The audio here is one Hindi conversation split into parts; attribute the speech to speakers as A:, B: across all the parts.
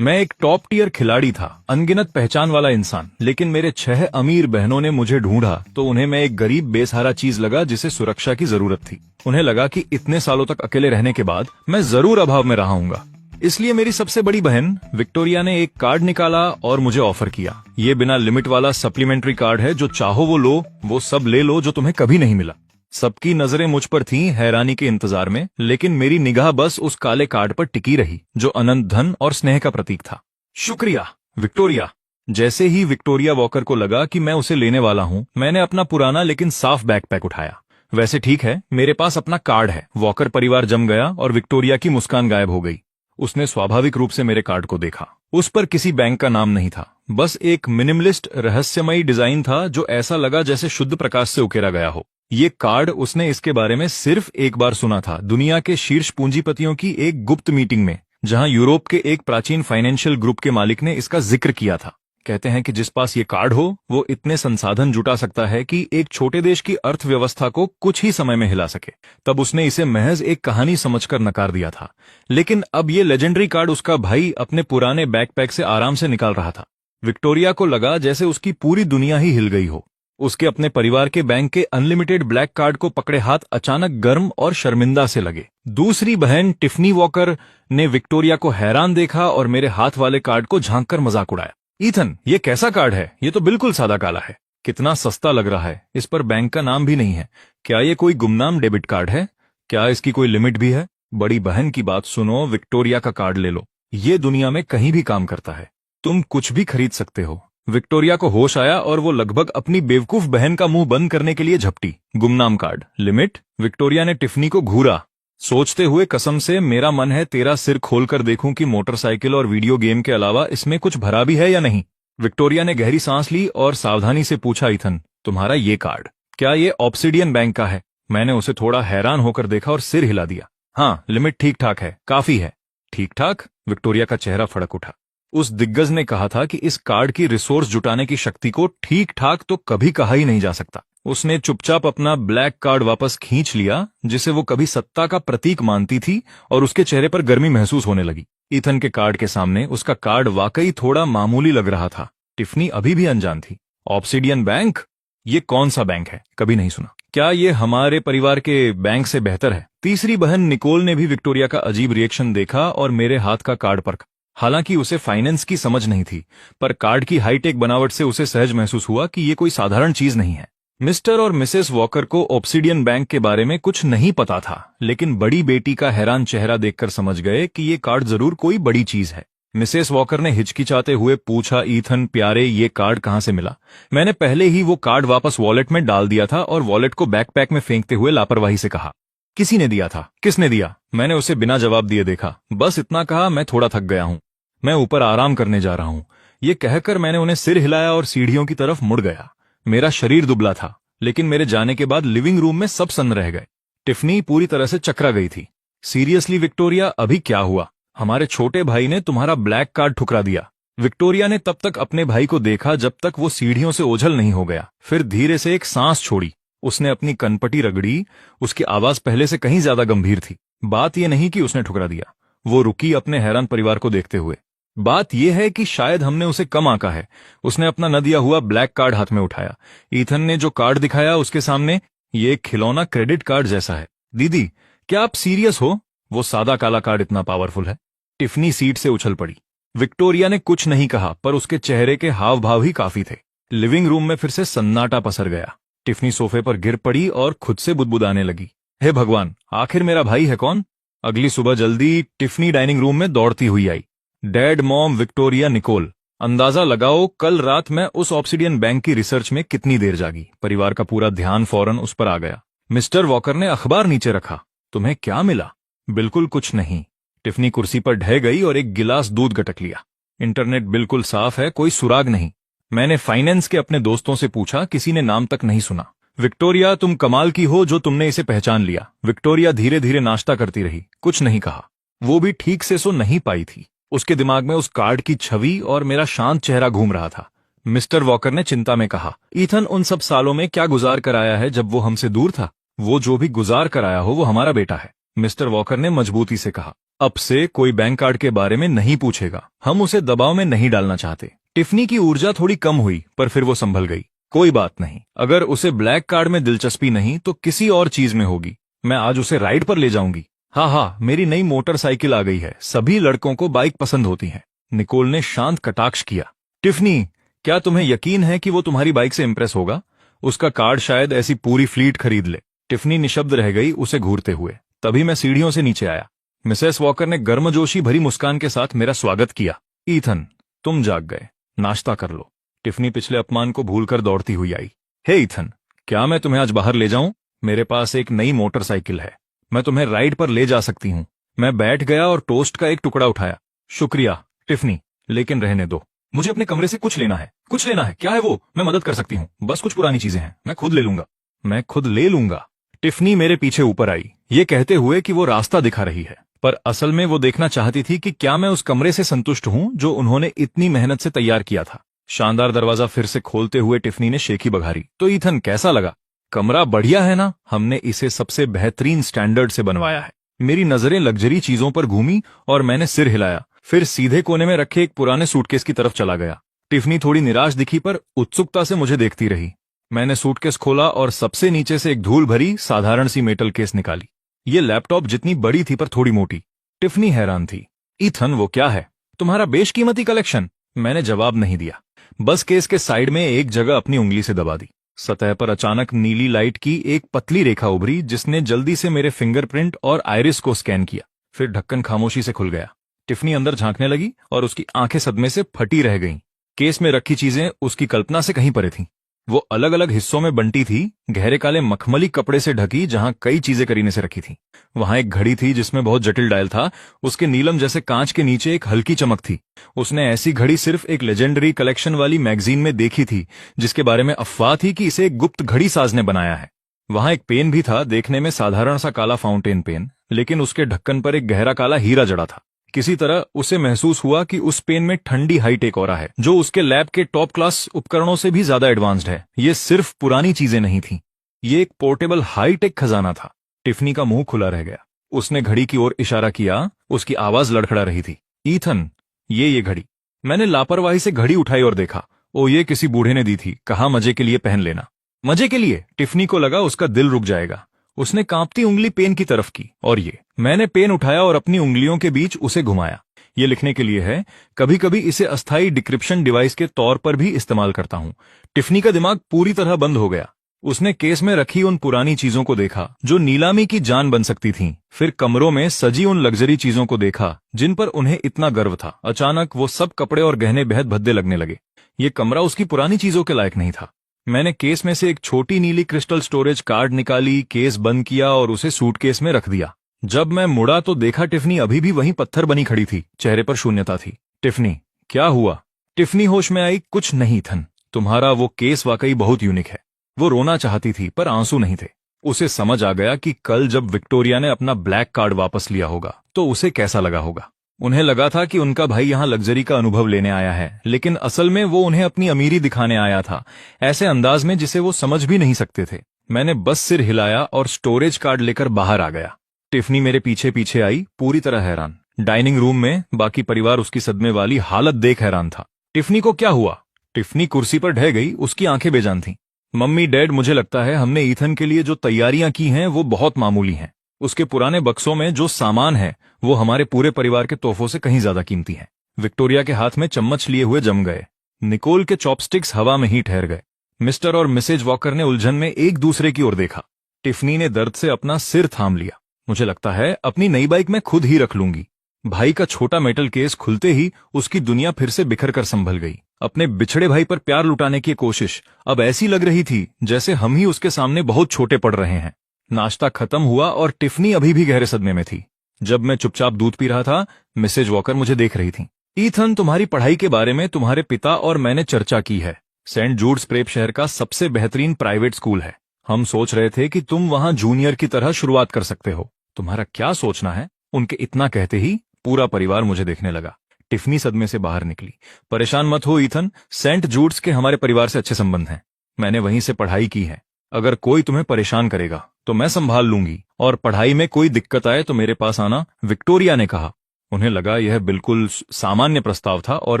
A: मैं एक टॉप टियर खिलाड़ी था, अनगिनत पहचान वाला इंसान, लेकिन मेरे 6 अमीर बहनों ने मुझे ढूंढा तो उन्हें मैं एक गरीब बेसहारा चीज लगा जिसे सुरक्षा की जरूरत थी। उन्हें लगा कि इतने सालों तक अकेले रहने के बाद मैं जरूर अभाव में रहा हूँगा। इसलिए मेरी सबसे बड़ी बहन विक्टोरिया ने एक कार्ड निकाला और मुझे ऑफर किया। ये बिना लिमिट वाला सप्लीमेंट्री कार्ड है, जो चाहो वो लो, वो सब ले लो जो तुम्हें कभी नहीं मिला। सबकी नजरें मुझ पर थीं, हैरानी के इंतजार में, लेकिन मेरी निगाह बस उस काले कार्ड पर टिकी रही जो अनंत धन और स्नेह का प्रतीक था। शुक्रिया विक्टोरिया। जैसे ही विक्टोरिया वॉकर को लगा कि मैं उसे लेने वाला हूँ, मैंने अपना पुराना लेकिन साफ बैकपैक उठाया। वैसे ठीक है, मेरे पास अपना कार्ड है। वॉकर परिवार जम गया और विक्टोरिया की मुस्कान गायब हो गई। उसने स्वाभाविक रूप से मेरे कार्ड को देखा। उस पर किसी बैंक का नाम नहीं था, बस एक मिनिमलिस्ट रहस्यमयी डिजाइन था जो ऐसा लगा जैसे शुद्ध प्रकाश से उकेरा गया हो। ये कार्ड उसने इसके बारे में सिर्फ एक बार सुना था, दुनिया के शीर्ष पूंजीपतियों की एक गुप्त मीटिंग में, जहां यूरोप के एक प्राचीन फाइनेंशियल ग्रुप के मालिक ने इसका जिक्र किया था। कहते हैं कि जिस पास ये कार्ड हो वो इतने संसाधन जुटा सकता है कि एक छोटे देश की अर्थव्यवस्था को कुछ ही समय में हिला सके। तब उसने इसे महज एक कहानी समझकर नकार दिया था, लेकिन अब ये लेजेंडरी कार्ड उसका भाई अपने पुराने बैकपैक से आराम से निकाल रहा था। विक्टोरिया को लगा जैसे उसकी पूरी दुनिया ही हिल गई हो। उसके अपने परिवार के बैंक के अनलिमिटेड ब्लैक कार्ड को पकड़े हाथ अचानक गर्म और शर्मिंदा से लगे। दूसरी बहन टिफनी वॉकर ने विक्टोरिया को हैरान देखा और मेरे हाथ वाले कार्ड को झांककर मजाक उड़ाया। ईथन, ये कैसा कार्ड है? ये तो बिल्कुल सादा काला है। कितना सस्ता लग रहा है। इस पर बैंक का नाम भी नहीं है। क्या ये कोई गुमनाम डेबिट कार्ड है? क्या इसकी कोई लिमिट भी है? बड़ी बहन की बात सुनो, विक्टोरिया का कार्ड ले लो। ये दुनिया में कहीं भी काम करता है। तुम कुछ भी खरीद सकते हो। विक्टोरिया को होश आया और वो लगभग अपनी बेवकूफ बहन का मुंह बंद करने के लिए झपटी। गुमनाम कार्ड, लिमिट? विक्टोरिया ने टिफनी को घूरा, सोचते हुए कसम से मेरा मन है तेरा सिर खोलकर देखूं कि मोटरसाइकिल और वीडियो गेम के अलावा इसमें कुछ भरा भी है या नहीं। विक्टोरिया ने गहरी सांस ली और सावधानी से पूछा, ईथन, तुम्हारा ये कार्ड क्या ये ऑब्सिडियन बैंक का है? मैंने उसे थोड़ा हैरान होकर देखा और सिर हिला दिया। हाँ, लिमिट ठीक ठाक है, काफी है। ठीक ठाक? विक्टोरिया का चेहरा फड़क उठा। उस दिग्गज ने कहा था कि इस कार्ड की रिसोर्स जुटाने की शक्ति को ठीक ठाक तो कभी कहा ही नहीं जा सकता। उसने चुपचाप अपना ब्लैक कार्ड वापस खींच लिया, जिसे वो कभी सत्ता का प्रतीक मानती थी, और उसके चेहरे पर गर्मी महसूस होने लगी। ईथन के कार्ड के सामने उसका कार्ड वाकई थोड़ा मामूली लग रहा था। टिफनी अभी भी अनजान थी। Obsidian bank? ये कौन सा बैंक है? कभी नहीं सुना। क्या ये हमारे परिवार के बैंक से बेहतर है? तीसरी बहन निकोल ने भी विक्टोरिया का अजीब रिएक्शन देखा और मेरे हाथ का कार्ड परखा। हालांकि उसे फाइनेंस की समझ नहीं थी, पर कार्ड की हाईटेक बनावट से उसे सहज महसूस हुआ कि ये कोई साधारण चीज नहीं है। मिस्टर और मिसेस वॉकर को ऑब्सिडियन बैंक के बारे में कुछ नहीं पता था, लेकिन बड़ी बेटी का हैरान चेहरा देखकर समझ गए कि ये कार्ड जरूर कोई बड़ी चीज है। मिसेस वॉकर ने हिचकिचाते हुए पूछा, ईथन प्यारे, ये कार्ड कहाँ से मिला? मैंने पहले ही वो कार्ड वापस वॉलेट में डाल दिया था और वॉलेट को बैकपैक में फेंकते हुए लापरवाही से कहा। किसी ने दिया था? किसने दिया? मैंने उसे बिना जवाब दिए देखा, बस इतना कहा, मैं थोड़ा थक गया हूं, मैं ऊपर आराम करने जा रहा हूं। ये कहकर मैंने उन्हें सिर हिलाया और सीढ़ियों की तरफ मुड़ गया। मेरा शरीर दुबला था, लेकिन मेरे जाने के बाद लिविंग रूम में सब सन्न रह गए। टिफनी पूरी तरह से चकरा गई थी। सीरियसली विक्टोरिया, अभी क्या हुआ? हमारे छोटे भाई ने तुम्हारा ब्लैक कार्ड ठुकरा दिया। विक्टोरिया ने तब तक अपने भाई को देखा जब तक वो सीढ़ियों से ओझल नहीं हो गया। फिर धीरे से एक सांस छोड़ी। उसने अपनी कनपटी रगड़ी। उसकी आवाज पहले से कहीं ज्यादा गंभीर थी। बात यह नहीं कि उसने ठुकरा दिया। वो रुकी, अपने हैरान परिवार को देखते हुए। बात यह है कि शायद हमने उसे कम आंका है। उसने अपना न दिया हुआ ब्लैक कार्ड हाथ में उठाया। ईथन ने जो कार्ड दिखाया उसके सामने, ये एक खिलौना क्रेडिट कार्ड जैसा है। दीदी, क्या आप सीरियस हो? वो सादा काला कार्ड इतना पावरफुल है? टिफनी सीट से उछल पड़ी। विक्टोरिया ने कुछ नहीं कहा, पर उसके चेहरे के हाव भाव ही काफी थे। लिविंग रूम में फिर से सन्नाटा पसर गया। टिफनी सोफे पर गिर पड़ी और खुद से बुदबुदाने लगी, हे भगवान, आखिर मेरा भाई है कौन? अगली सुबह जल्दी टिफनी डाइनिंग रूम में दौड़ती हुई आई। डैड, मॉम, विक्टोरिया, निकोल, अंदाजा लगाओ कल रात मैं उस ऑब्सिडियन बैंक की रिसर्च में कितनी देर जागी। परिवार का पूरा ध्यान फौरन उस पर आ गया। मिस्टर वॉकर ने अखबार नीचे रखा। तुम्हें क्या मिला? बिल्कुल कुछ नहीं। टिफनी कुर्सी पर ढह गई और एक गिलास दूध गटक लिया। इंटरनेट बिल्कुल साफ है, कोई सुराग नहीं। मैंने फाइनेंस के अपने दोस्तों से पूछा, किसी ने नाम तक नहीं सुना। विक्टोरिया, तुम कमाल की हो जो तुमने इसे पहचान लिया। विक्टोरिया धीरे धीरे नाश्ता करती रही, कुछ नहीं कहा। वो भी ठीक से सो नहीं पाई थी। उसके दिमाग में उस कार्ड की छवि और मेरा शांत चेहरा घूम रहा था। मिस्टर वॉकर ने चिंता में कहा, ईथन उन सब सालों में क्या गुजार कर आया है जब वो हमसे दूर था? वो जो भी गुजार कर आया हो वो हमारा बेटा है। मिस्टर वॉकर ने मजबूती से कहा। अब से कोई बैंक कार्ड के बारे में नहीं पूछेगा। हम उसे दबाव में नहीं डालना चाहते। टिफनी की ऊर्जा थोड़ी कम हुई, पर फिर वो संभल गई। कोई बात नहीं, अगर उसे ब्लैक कार्ड में दिलचस्पी नहीं तो किसी और चीज में होगी। मैं आज उसे राइड पर ले जाऊंगी। हाँ, मेरी नई मोटरसाइकिल आ गई है। सभी लड़कों को बाइक पसंद होती है। निकोल ने शांत कटाक्ष किया। टिफनी, क्या तुम्हें यकीन है कि वो तुम्हारी बाइक से इंप्रेस होगा? उसका कार्ड शायद ऐसी पूरी फ्लीट खरीद ले। टिफनी निशब्द रह गई, उसे घूरते हुए। तभी मैं सीढ़ियों से नीचे आया। मिसेस वॉकर ने गर्मजोशी भरी मुस्कान के साथ मेरा स्वागत किया। ईथन, तुम जाग गए, नाश्ता कर लो। टिफनी पिछले अपमान को भूलकर दौड़ती हुई आई। हे ईथन, क्या मैं तुम्हें आज बाहर ले जाऊं? मेरे पास एक नई मोटरसाइकिल है, मैं तुम्हें राइड पर ले जा सकती हूं। मैं बैठ गया और टोस्ट का एक टुकड़ा उठाया। शुक्रिया टिफनी, लेकिन रहने दो। मुझे अपने कमरे से कुछ लेना है। कुछ लेना है? क्या है वो? मैं मदद कर सकती हूँ, बस कुछ पुरानी चीजें हैं, मैं खुद ले लूंगा। मैं खुद ले लूंगा। टिफनी मेरे पीछे ऊपर आई, ये कहते हुए कि वो रास्ता दिखा रही है, पर असल में वो देखना चाहती थी कि क्या मैं उस कमरे से संतुष्ट हूं जो उन्होंने इतनी मेहनत से तैयार किया था। शानदार दरवाजा फिर से खोलते हुए टिफनी ने शेखी बघारी। तो ईथन, कैसा लगा? कमरा बढ़िया है ना? हमने इसे सबसे बेहतरीन स्टैंडर्ड से बनवाया है। मेरी नजरें लग्जरी चीजों पर घूमी और मैंने सिर हिलाया, फिर सीधे कोने में रखे एक पुराने सूटकेस की तरफ चला गया। टिफनी थोड़ी निराश दिखी, पर उत्सुकता से मुझे देखती रही। मैंने सूटकेस खोला और सबसे नीचे से एक धूल भरी साधारण सी मेटल केस निकाली। ये लैपटॉप जितनी बड़ी थी पर थोड़ी मोटी। टिफनी हैरान थी। ईथन, वो क्या है? तुम्हारा बेशकीमती कलेक्शन। मैंने जवाब नहीं दिया, बस केस के साइड में एक जगह अपनी उंगली से दबा दी। सतह पर अचानक नीली लाइट की एक पतली रेखा उभरी, जिसने जल्दी से मेरे फिंगरप्रिंट और आइरिस को स्कैन किया। फिर ढक्कन खामोशी से खुल गया। टिफनी अंदर झांकने लगी और उसकी आंखें सदमे से फटी रह गईं। केस में रखी चीजें उसकी कल्पना से कहीं परे थीं। वो अलग अलग हिस्सों में बंटी थी, गहरे काले मखमली कपड़े से ढकी, जहां कई चीजें करीने से रखी थी। वहां एक घड़ी थी जिसमें बहुत जटिल डायल था। उसके नीलम जैसे कांच के नीचे एक हल्की चमक थी। उसने ऐसी घड़ी सिर्फ एक लेजेंडरी कलेक्शन वाली मैगजीन में देखी थी, जिसके बारे में अफवाह थी कि इसे एक गुप्त घड़ी साज ने बनाया है। वहां एक पेन भी था, देखने में साधारण सा काला फाउंटेन पेन, लेकिन उसके ढक्कन पर एक गहरा काला हीरा जड़ा था। किसी तरह उसे महसूस हुआ कि उस पेन में ठंडी हाईटेक ऑरा है, जो उसके लैब के टॉप क्लास उपकरणों से भी ज्यादा एडवांस्ड है। ये सिर्फ पुरानी चीजें नहीं थीं, ये एक पोर्टेबल हाईटेक खजाना था। टिफनी का मुंह खुला रह गया। उसने घड़ी की ओर इशारा किया, उसकी आवाज लड़खड़ा रही थी। ईथन, ये घड़ी। मैंने लापरवाही से घड़ी उठाई और देखा। ओ, ये किसी बूढ़े ने दी थी, कहा मजे के लिए पहन लेना। मजे के लिए? टिफनी को लगा उसका दिल रुक जाएगा। उसने कांपती उंगली पेन की तरफ की, और ये। मैंने पेन उठाया और अपनी उंगलियों के बीच उसे घुमाया। ये लिखने के लिए है, कभी कभी इसे अस्थायी डिक्रिप्शन डिवाइस के तौर पर भी इस्तेमाल करता हूं। टिफनी का दिमाग पूरी तरह बंद हो गया। उसने केस में रखी उन पुरानी चीजों को देखा जो नीलामी की जान बन सकती थीं, फिर कमरों में सजी उन लग्जरी चीजों को देखा जिन पर उन्हें इतना गर्व था। अचानक वो सब कपड़े और गहने बेहद भद्दे लगने लगे। ये कमरा उसकी पुरानी चीजों के लायक नहीं था। मैंने केस में से एक छोटी नीली क्रिस्टल स्टोरेज कार्ड निकाली, केस बंद किया और उसे सूटकेस में रख दिया। जब मैं मुड़ा तो देखा टिफनी अभी भी वहीं पत्थर बनी खड़ी थी, चेहरे पर शून्यता थी। टिफनी, क्या हुआ? टिफनी होश में आई। कुछ नहीं थन, तुम्हारा वो केस वाकई बहुत यूनिक है। वो रोना चाहती थी, पर आंसू नहीं थे। उसे समझ आ गया कि कल जब विक्टोरिया ने अपना ब्लैक कार्ड वापस लिया होगा तो उसे कैसा लगा होगा। उन्हें लगा था कि उनका भाई यहां लग्जरी का अनुभव लेने आया है, लेकिन असल में वो उन्हें अपनी अमीरी दिखाने आया था, ऐसे अंदाज में जिसे वो समझ भी नहीं सकते थे। मैंने बस सिर हिलाया और स्टोरेज कार्ड लेकर बाहर आ गया। टिफनी मेरे पीछे पीछे आई, पूरी तरह हैरान। डाइनिंग रूम में बाकी परिवार उसकी सदमे वाली हालत देख हैरान था। टिफनी को क्या हुआ? टिफनी कुर्सी पर ढह गई, उसकी आंखें बेजान थीं। मम्मी, डैड, मुझे लगता है हमने ईथन के लिए जो तैयारियां की हैं वो बहुत मामूली हैं। उसके पुराने बक्सों में जो सामान है वो हमारे पूरे परिवार के तोहफों से कहीं ज्यादा कीमती है। विक्टोरिया के हाथ में चम्मच लिए हुए जम गए। निकोल के चॉपस्टिक्स हवा में ही ठहर गए। मिस्टर और मिसेज वॉकर ने उलझन में एक दूसरे की ओर देखा। टिफनी ने दर्द से अपना सिर थाम लिया। मुझे लगता है अपनी नई बाइक मैं खुद ही रख लूंगी। भाई का छोटा मेटल केस खुलते ही उसकी दुनिया फिर से बिखर कर संभल गई। अपने बिछड़े भाई पर प्यार लुटाने की कोशिश अब ऐसी लग रही थी जैसे हम ही उसके सामने बहुत छोटे पड़ रहे हैं। नाश्ता खत्म हुआ और टिफनी अभी भी गहरे सदमे में थी। जब मैं चुपचाप दूध पी रहा था, मिसेज वॉकर मुझे देख रही थी। ईथन, तुम्हारी पढ़ाई के बारे में तुम्हारे पिता और मैंने चर्चा की है। सेंट जूड्स प्रेप शहर का सबसे बेहतरीन प्राइवेट स्कूल है। हम सोच रहे थे कि तुम वहां जूनियर की तरह शुरुआत कर सकते हो। तुम्हारा क्या सोचना है? उनके इतना कहते ही पूरा परिवार मुझे देखने लगा। टिफनी सदमे से बाहर निकली। परेशान मत हो ईथन, सेंट जूड्स के हमारे परिवार से अच्छे संबंध हैं। मैंने वहीं से पढ़ाई की है। अगर कोई तुम्हें परेशान करेगा तो मैं संभाल लूंगी, और पढ़ाई में कोई दिक्कत आए तो मेरे पास आना, विक्टोरिया ने कहा। उन्हें लगा यह बिल्कुल सामान्य प्रस्ताव था और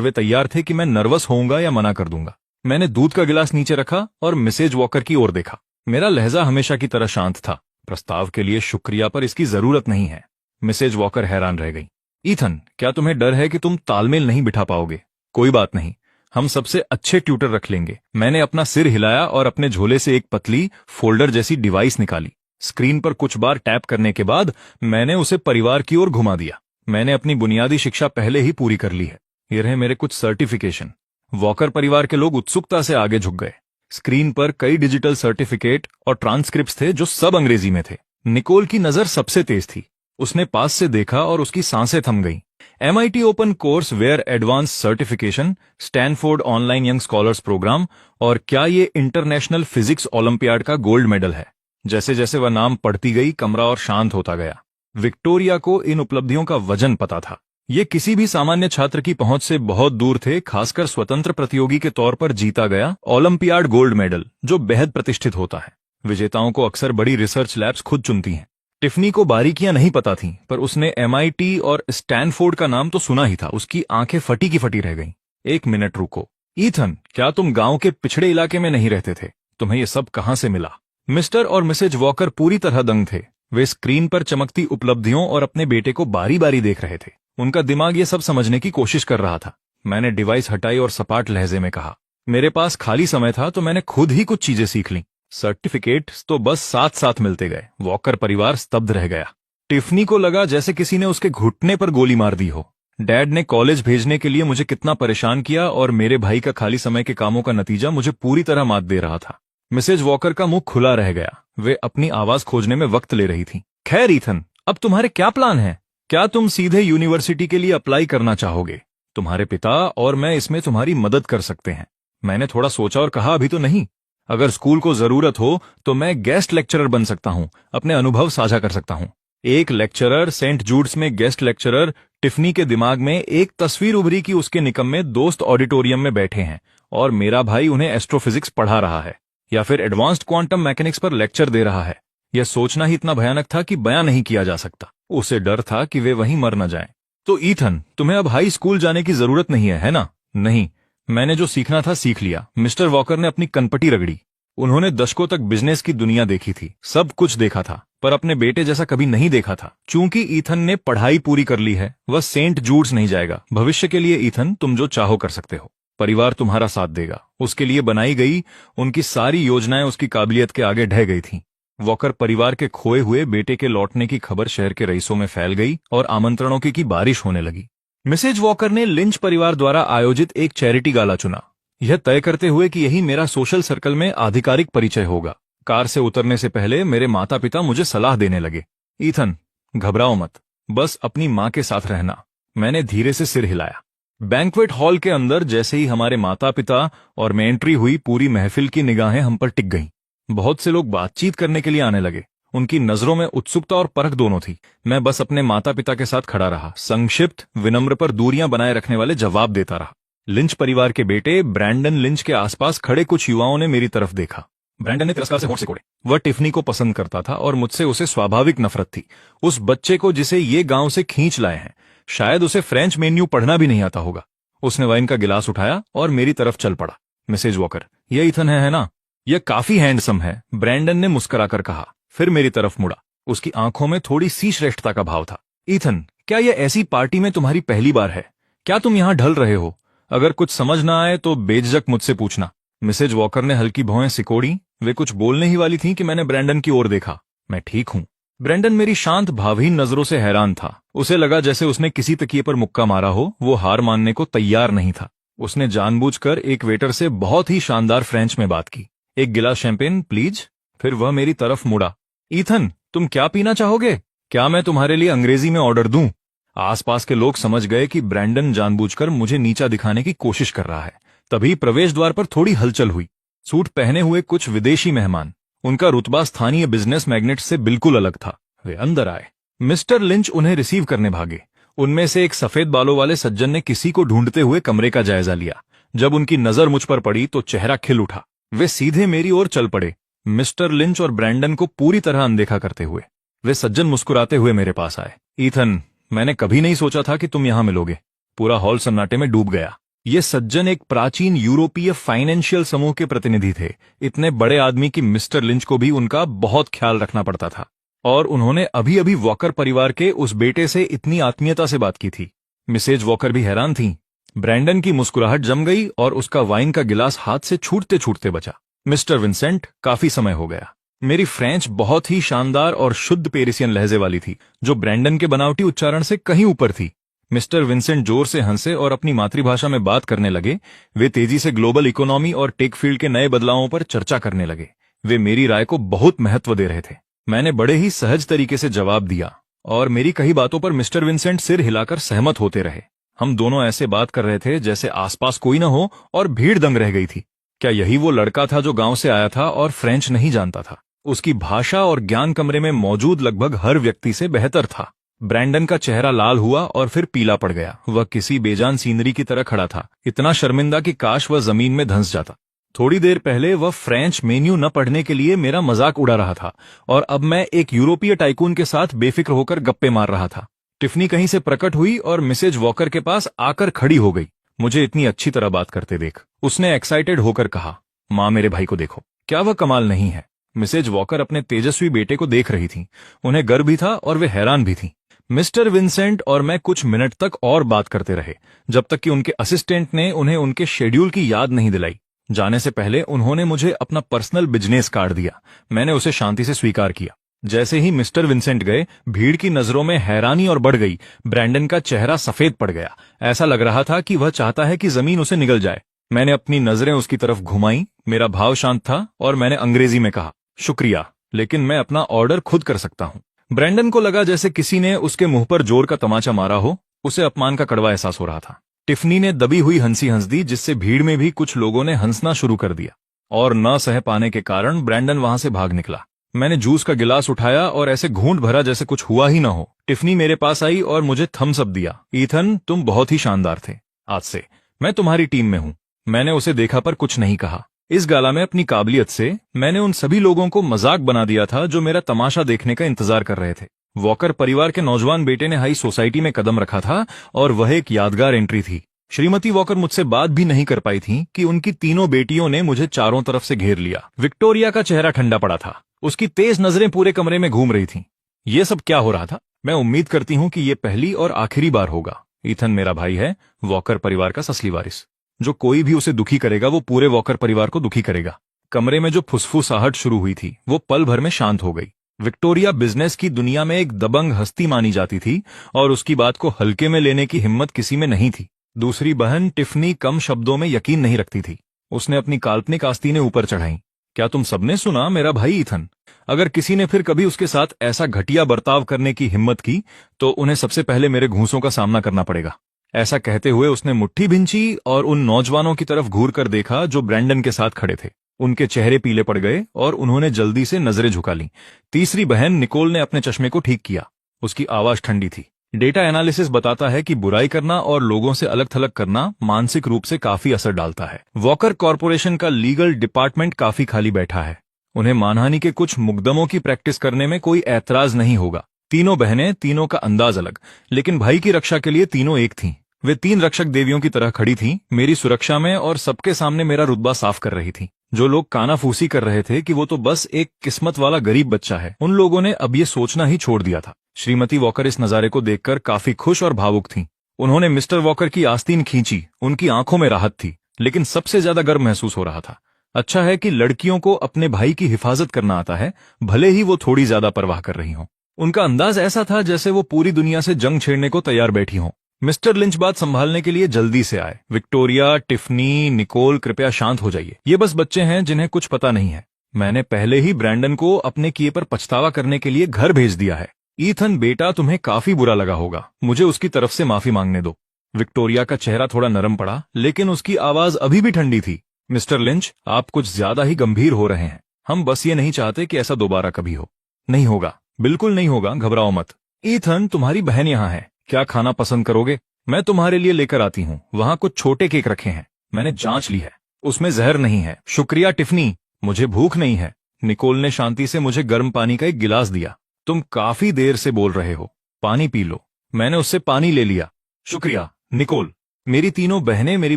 A: वे तैयार थे कि मैं नर्वस होऊंगा या मना कर दूंगा। मैंने दूध का गिलास नीचे रखा और मिसेज वॉकर की ओर देखा। मेरा लहजा हमेशा की तरह शांत था। प्रस्ताव के लिए शुक्रिया, पर इसकी जरूरत नहीं है। मिसेज वॉकर हैरान रह गई। ईथन, क्या तुम्हें डर है कि तुम तालमेल नहीं बिठा पाओगे? कोई बात नहीं, हम सबसे अच्छे ट्यूटर रख लेंगे। मैंने अपना सिर हिलाया और अपने झोले से एक पतली फोल्डर जैसी डिवाइस निकाली। स्क्रीन पर कुछ बार टैप करने के बाद मैंने उसे परिवार की ओर घुमा दिया। मैंने अपनी बुनियादी शिक्षा पहले ही पूरी कर ली है। ये रहे मेरे कुछ सर्टिफिकेशन। वॉकर परिवार के लोग उत्सुकता से आगे झुक गए। स्क्रीन पर कई डिजिटल सर्टिफिकेट और ट्रांसक्रिप्ट्स थे जो सब अंग्रेजी में थे। निकोल की नजर सबसे तेज थी। उसने पास से देखा और उसकी सांसें थम गईं। MIT open courseware advance certification, Stanford online young scholars program, और क्या ये इंटरनेशनल फिजिक्स ओलंपियाड का गोल्ड मेडल है। जैसे जैसे वह नाम पढ़ती गई, कमरा और शांत होता गया। विक्टोरिया को इन उपलब्धियों का वजन पता था। ये किसी भी सामान्य छात्र की पहुंच से बहुत दूर थे, खासकर स्वतंत्र प्रतियोगी के तौर पर जीता गया ओलंपियाड गोल्ड मेडल, जो बेहद प्रतिष्ठित होता है। विजेताओं को अक्सर बड़ी रिसर्च लैब्स खुद चुनती हैं। टिफनी को बारीकियां नहीं पता थीं, पर उसने MIT और स्टैनफोर्ड का नाम तो सुना ही था। उसकी आंखें फटी की फटी रह गईं। एक मिनट रुको। ईथन, क्या तुम गांव के पिछड़े इलाके में नहीं रहते थे? तुम्हें ये सब कहां से मिला? मिस्टर और मिसेज वॉकर पूरी तरह दंग थे। वे स्क्रीन पर चमकती उपलब्धियों और अपने बेटे को बारी बारी देख रहे थे। उनका दिमाग ये सब समझने की कोशिश कर रहा था। मैंने डिवाइस हटाई और सपाट लहजे में कहा, मेरे पास खाली समय था तो मैंने खुद ही कुछ चीजें सीख लीं। सर्टिफिकेट तो बस साथ साथ मिलते गए। वॉकर परिवार स्तब्ध रह गया। टिफनी को लगा जैसे किसी ने उसके घुटने पर गोली मार दी हो। डैड ने कॉलेज भेजने के लिए मुझे कितना परेशान किया, और मेरे भाई का खाली समय के कामों का नतीजा मुझे पूरी तरह मात दे रहा था। मिसेज वॉकर का मुंह खुला रह गया। वे अपनी आवाज खोजने में वक्त ले रही थी। खैर ईथन, अब तुम्हारे क्या प्लान है? क्या तुम सीधे यूनिवर्सिटी के लिए अप्लाई करना चाहोगे? तुम्हारे पिता और मैं इसमें तुम्हारी मदद कर सकते हैं। मैंने थोड़ा सोचा और कहा, अभी तो नहीं। अगर स्कूल को जरूरत हो तो मैं गेस्ट लेक्चरर बन सकता हूं, अपने अनुभव साझा कर सकता हूं। एक लेक्चरर, सेंट जूड्स में गेस्ट लेक्चरर। टिफनी के दिमाग में एक तस्वीर उभरी कि उसके निकम्मे दोस्त ऑडिटोरियम में बैठे हैं और मेरा भाई उन्हें एस्ट्रोफिजिक्स पढ़ा रहा है, या फिर एडवांस्ड क्वांटम मैकेनिक्स पर लेक्चर दे रहा है। यह सोचना ही इतना भयानक था कि बयां नहीं किया जा सकता। उसे डर था कि वे वहीं मर न जाएं। तो ईथन, तुम्हें अब हाई स्कूल जाने की जरूरत नहीं है ना? नहीं, मैंने जो सीखना था सीख लिया। मिस्टर वॉकर ने अपनी कनपटी रगड़ी। उन्होंने दशकों तक बिजनेस की दुनिया देखी थी, सब कुछ देखा था, पर अपने बेटे जैसा कभी नहीं देखा था। चूंकि ईथन ने पढ़ाई पूरी कर ली है, वह सेंट जूड्स नहीं जाएगा। भविष्य के लिए ईथन, तुम जो चाहो कर सकते हो। परिवार तुम्हारा साथ देगा। उसके लिए बनाई गई उनकी सारी योजनाएं उसकी काबिलियत के आगे ढह गई थीं। वॉकर परिवार के खोए हुए बेटे के लौटने की खबर शहर के रईसों में फैल गई और आमंत्रणों की बारिश होने लगी। मिसेज वॉकर ने लिंच परिवार द्वारा आयोजित एक चैरिटी गाला चुना, यह तय करते हुए कि यही मेरा सोशल सर्कल में आधिकारिक परिचय होगा। कार से उतरने से पहले मेरे माता पिता मुझे सलाह देने लगे, ईथन, घबराओ मत, बस अपनी मां के साथ रहना। मैंने धीरे से सिर हिलाया। बैंक्वेट हॉल के अंदर जैसे ही हमारे माता पिता और मैं एंट्री हुई, पूरी महफिल की निगाहें हम पर टिक गईं। बहुत से लोग बातचीत करने के लिए आने लगे। उनकी नजरों में उत्सुकता और परख दोनों थी। मैं बस अपने माता पिता के साथ खड़ा रहा, संक्षिप्त, विनम्र पर दूरियां बनाए रखने वाले जवाब देता रहा। लिंच परिवार के बेटे ब्रैंडन लिंच के आसपास खड़े कुछ युवाओं ने मेरी तरफ देखा। ब्रैंडन ने तिरस्कार से होंठ सिकोड़े। वह टिफनी को पसंद करता था और मुझसे उसे स्वाभाविक नफरत थी। उस बच्चे को जिसे ये गांव से खींच लाए हैं, शायद उसे फ्रेंच मेन्यू पढ़ना भी नहीं आता होगा। उसने वाइन का गिलास उठाया और मेरी तरफ चल पड़ा। मिसेज वॉकर, ये ईथन है ना? यह काफी हैंडसम है, ब्रैंडन ने मुस्कुराकर कहा, फिर मेरी तरफ मुड़ा। उसकी आंखों में थोड़ी सी श्रेष्ठता का भाव था। ईथन, क्या यह ऐसी पार्टी में तुम्हारी पहली बार है? क्या तुम यहां ढल रहे हो? अगर कुछ समझ ना आए तो बेझिझक मुझसे पूछना। मिसेज वॉकर ने हल्की भौहें सिकोड़ी। वे कुछ बोलने ही वाली थीं कि मैंने ब्रैंडन की ओर देखा। मैं ठीक हूं। ब्रैंडन मेरी शांत भावहीन नजरों से हैरान था। उसे लगा जैसे उसने किसी तकिए पर मुक्का मारा हो। वो हार मानने को तैयार नहीं था। उसने जानबूझकर एक वेटर से बहुत ही शानदार फ्रेंच में बात की, एक गिलास शैंपेन प्लीज। फिर वह मेरी तरफ मुड़ा। ईथन, तुम क्या पीना चाहोगे? क्या मैं तुम्हारे लिए अंग्रेजी में ऑर्डर दूं? आसपास के लोग समझ गए कि ब्रैंडन जानबूझकर मुझे नीचा दिखाने की कोशिश कर रहा है। तभी प्रवेश द्वार पर थोड़ी हलचल हुई। सूट पहने हुए कुछ विदेशी मेहमान, उनका रुतबा स्थानीय बिजनेस मैग्नेट से बिल्कुल अलग था। वे अंदर आए। मिस्टर लिंच उन्हें रिसीव करने भागे। उनमें से एक सफेद बालों वाले सज्जन ने किसी को ढूंढते हुए कमरे का जायजा लिया। जब उनकी नजर मुझ पर पड़ी तो चेहरा खिल उठा। वे सीधे मेरी ओर चल पड़े। मिस्टर लिंच और ब्रैंडन को पूरी तरह अनदेखा करते हुए। वे सज्जन मुस्कुराते हुए मेरे पास आए। ईथन, मैंने कभी नहीं सोचा था कि तुम यहां मिलोगे। पूरा हॉल सन्नाटे में डूब गया। ये सज्जन एक प्राचीन यूरोपीय फाइनेंशियल समूह के प्रतिनिधि थे, इतने बड़े आदमी कि मिस्टर लिंच को भी उनका बहुत ख्याल रखना पड़ता था। और उन्होंने अभी अभी वॉकर परिवार के उस बेटे से इतनी आत्मीयता से बात की थी। मिसेज वॉकर भी हैरान थी। ब्रैंडन की मुस्कुराहट जम गई और उसका वाइन का गिलास हाथ से छूटते छूटते बचा। मिस्टर विंसेंट, काफी समय हो गया। मेरी फ्रेंच बहुत ही शानदार और शुद्ध पेरिसियन लहजे वाली थी, जो ब्रैंडन के बनावटी उच्चारण से कहीं ऊपर थी। मिस्टर विंसेंट जोर से हंसे और अपनी मातृभाषा में बात करने लगे। वे तेजी से ग्लोबल इकोनॉमी और टेक फील्ड के नए बदलावों पर चर्चा करने लगे। वे मेरी राय को बहुत महत्व दे रहे थे। मैंने बड़े ही सहज तरीके से जवाब दिया और मेरी कई बातों पर मिस्टर विंसेंट सिर हिलाकर सहमत होते रहे। हम दोनों ऐसे बात कर रहे थे जैसे आसपास कोई न हो और भीड़ दंग रह गई थी। क्या यही वो लड़का था जो गांव से आया था और फ्रेंच नहीं जानता था? उसकी भाषा और ज्ञान कमरे में मौजूद लगभग हर व्यक्ति से बेहतर था। ब्रैंडन का चेहरा लाल हुआ और फिर पीला पड़ गया। वह किसी बेजान सीनरी की तरह खड़ा था, इतना शर्मिंदा कि काश वह जमीन में धंस जाता। थोड़ी देर पहले वह फ्रेंच मेन्यू न पढ़ने के लिए मेरा मजाक उड़ा रहा था और अब मैं एक यूरोपीय टाइकून के साथ बेफिक्र होकर गप्पे मार रहा था। टिफनी कहीं से प्रकट हुई और मिसेज वॉकर के पास आकर खड़ी हो गई। मुझे इतनी अच्छी तरह बात करते देख उसने एक्साइटेड होकर कहा, माँ, मेरे भाई को देखो, क्या वह कमाल नहीं है? मिसेज वॉकर अपने तेजस्वी बेटे को देख रही थी। उन्हें गर्व भी था और वे हैरान भी थी। मिस्टर विंसेंट और मैं कुछ मिनट तक और बात करते रहे, जब तक कि उनके असिस्टेंट ने उन्हें उनके शेड्यूल की याद नहीं दिलाई। जाने से पहले उन्होंने मुझे अपना पर्सनल बिजनेस कार्ड दिया। मैंने उसे शांति से स्वीकार किया। जैसे ही मिस्टर विंसेंट गए, भीड़ की नजरों में हैरानी और बढ़ गई। ब्रैंडन का चेहरा सफेद पड़ गया। ऐसा लग रहा था कि वह चाहता है कि जमीन उसे निगल जाए। मैंने अपनी नजरें उसकी तरफ घुमाई। मेरा भाव शांत था और मैंने अंग्रेजी में कहा, शुक्रिया, लेकिन मैं अपना ऑर्डर खुद कर सकता हूं। ब्रैंडन को लगा जैसे किसी ने उसके मुंह पर जोर का तमाचा मारा हो। उसे अपमान का कड़वा एहसास हो रहा था। टिफनी ने दबी हुई हंसी हंस दी, जिससे भीड़ में भी कुछ लोगों ने हंसना शुरू कर दिया और न सह पाने के कारण ब्रैंडन वहां से भाग निकला। मैंने जूस का गिलास उठाया और ऐसे घूंट भरा जैसे कुछ हुआ ही ना हो। टिफनी मेरे पास आई और मुझे थम्स अप दिया। ईथन, तुम बहुत ही शानदार थे। आज से मैं तुम्हारी टीम में हूं। मैंने उसे देखा पर कुछ नहीं कहा। इस गाला में अपनी काबिलियत से मैंने उन सभी लोगों को मजाक बना दिया था जो मेरा तमाशा देखने का इंतजार कर रहे थे। वॉकर परिवार के नौजवान बेटे ने हाई सोसाइटी में कदम रखा था और वह एक यादगार एंट्री थी। श्रीमती वॉकर मुझसे बात भी नहीं कर पाई थी कि उनकी तीनों बेटियों ने मुझे चारों तरफ से घेर लिया। विक्टोरिया का चेहरा ठंडा पड़ा था। उसकी तेज नजरें पूरे कमरे में घूम रही थीं। ये सब क्या हो रहा था? मैं उम्मीद करती हूं कि ये पहली और आखिरी बार होगा। ईथन मेरा भाई है, वॉकर परिवार का असली वारिस। जो कोई भी उसे दुखी करेगा वो पूरे वॉकर परिवार को दुखी करेगा। कमरे में जो फुसफुसाहट शुरू हुई थी वो पल भर में शांत हो गई। विक्टोरिया बिजनेस की दुनिया में एक दबंग हस्ती मानी जाती थी और उसकी बात को हल्के में लेने की हिम्मत किसी में नहीं थी। दूसरी बहन टिफनी कम शब्दों में यकीन नहीं रखती थी। उसने अपनी काल्पनिक आस्तीनें ऊपर चढ़ाई। क्या तुम सबने सुना, मेरा भाई ईथन? अगर किसी ने फिर कभी उसके साथ ऐसा घटिया बर्ताव करने की हिम्मत की तो उन्हें सबसे पहले मेरे घूंसों का सामना करना पड़ेगा। ऐसा कहते हुए उसने मुट्ठी भिंची और उन नौजवानों की तरफ घूर कर देखा जो ब्रैंडन के साथ खड़े थे। उनके चेहरे पीले पड़ गए और उन्होंने जल्दी से नजरें झुका लीं। तीसरी बहन निकोल ने अपने चश्मे को ठीक किया। उसकी आवाज ठंडी थी। डेटा एनालिसिस बताता है कि बुराई करना और लोगों से अलग थलग करना मानसिक रूप से काफी असर डालता है। वॉकर कॉरपोरेशन का लीगल डिपार्टमेंट काफी खाली बैठा है। उन्हें मानहानि के कुछ मुकदमों की प्रैक्टिस करने में कोई ऐतराज नहीं होगा। तीनों बहनें, तीनों का अंदाज अलग, लेकिन भाई की रक्षा के लिए तीनों एक थीं। वे तीन रक्षक देवियों की तरह खड़ी थीं, मेरी सुरक्षा में और सबके सामने मेरा रुतबा साफ कर रही थी। जो लोग कानाफूसी कर रहे थे कि वो तो बस एक किस्मत वाला गरीब बच्चा है, उन लोगों ने अब ये सोचना ही छोड़ दिया था। श्रीमती वॉकर इस नजारे को देखकर काफी खुश और भावुक थीं। उन्होंने मिस्टर वॉकर की आस्तीन खींची। उनकी आंखों में राहत थी, लेकिन सबसे ज्यादा गर्व महसूस हो रहा था। अच्छा है कि लड़कियों को अपने भाई की हिफाजत करना आता है, भले ही वो थोड़ी ज्यादा परवाह कर रही हों। उनका अंदाज ऐसा था जैसे वो पूरी दुनिया से जंग छेड़ने को तैयार बैठी हों। मिस्टर लिंच बात संभालने के लिए जल्दी से आए। विक्टोरिया, टिफनी, निकोल, कृपया शांत हो जाइए। ये बस बच्चे हैं जिन्हें कुछ पता नहीं है। मैंने पहले ही ब्रैंडन को अपने किए पर पछतावा करने के लिए घर भेज दिया है। ईथन बेटा, तुम्हें काफी बुरा लगा होगा, मुझे उसकी तरफ से माफी मांगने दो। विक्टोरिया का चेहरा थोड़ा नरम पड़ा, लेकिन उसकी आवाज अभी भी ठंडी थी। मिस्टर लिंच, आप कुछ ज्यादा ही गंभीर हो रहे हैं। हम बस ये नहीं चाहते कि ऐसा दोबारा कभी हो। नहीं होगा, बिल्कुल नहीं होगा, घबराओ मत। ईथन, तुम्हारी बहन यहाँ है, क्या खाना पसंद करोगे? मैं तुम्हारे लिए लेकर आती हूँ। वहाँ कुछ छोटे केक रखे हैं, मैंने जांच ली है, उसमें जहर नहीं है। शुक्रिया टिफनी, मुझे भूख नहीं है। निकोल ने शांति से मुझे गर्म पानी का एक गिलास दिया। तुम काफी देर से बोल रहे हो, पानी पी लो। मैंने उससे पानी ले लिया। शुक्रिया, निकोल। मेरी तीनों बहनें मेरी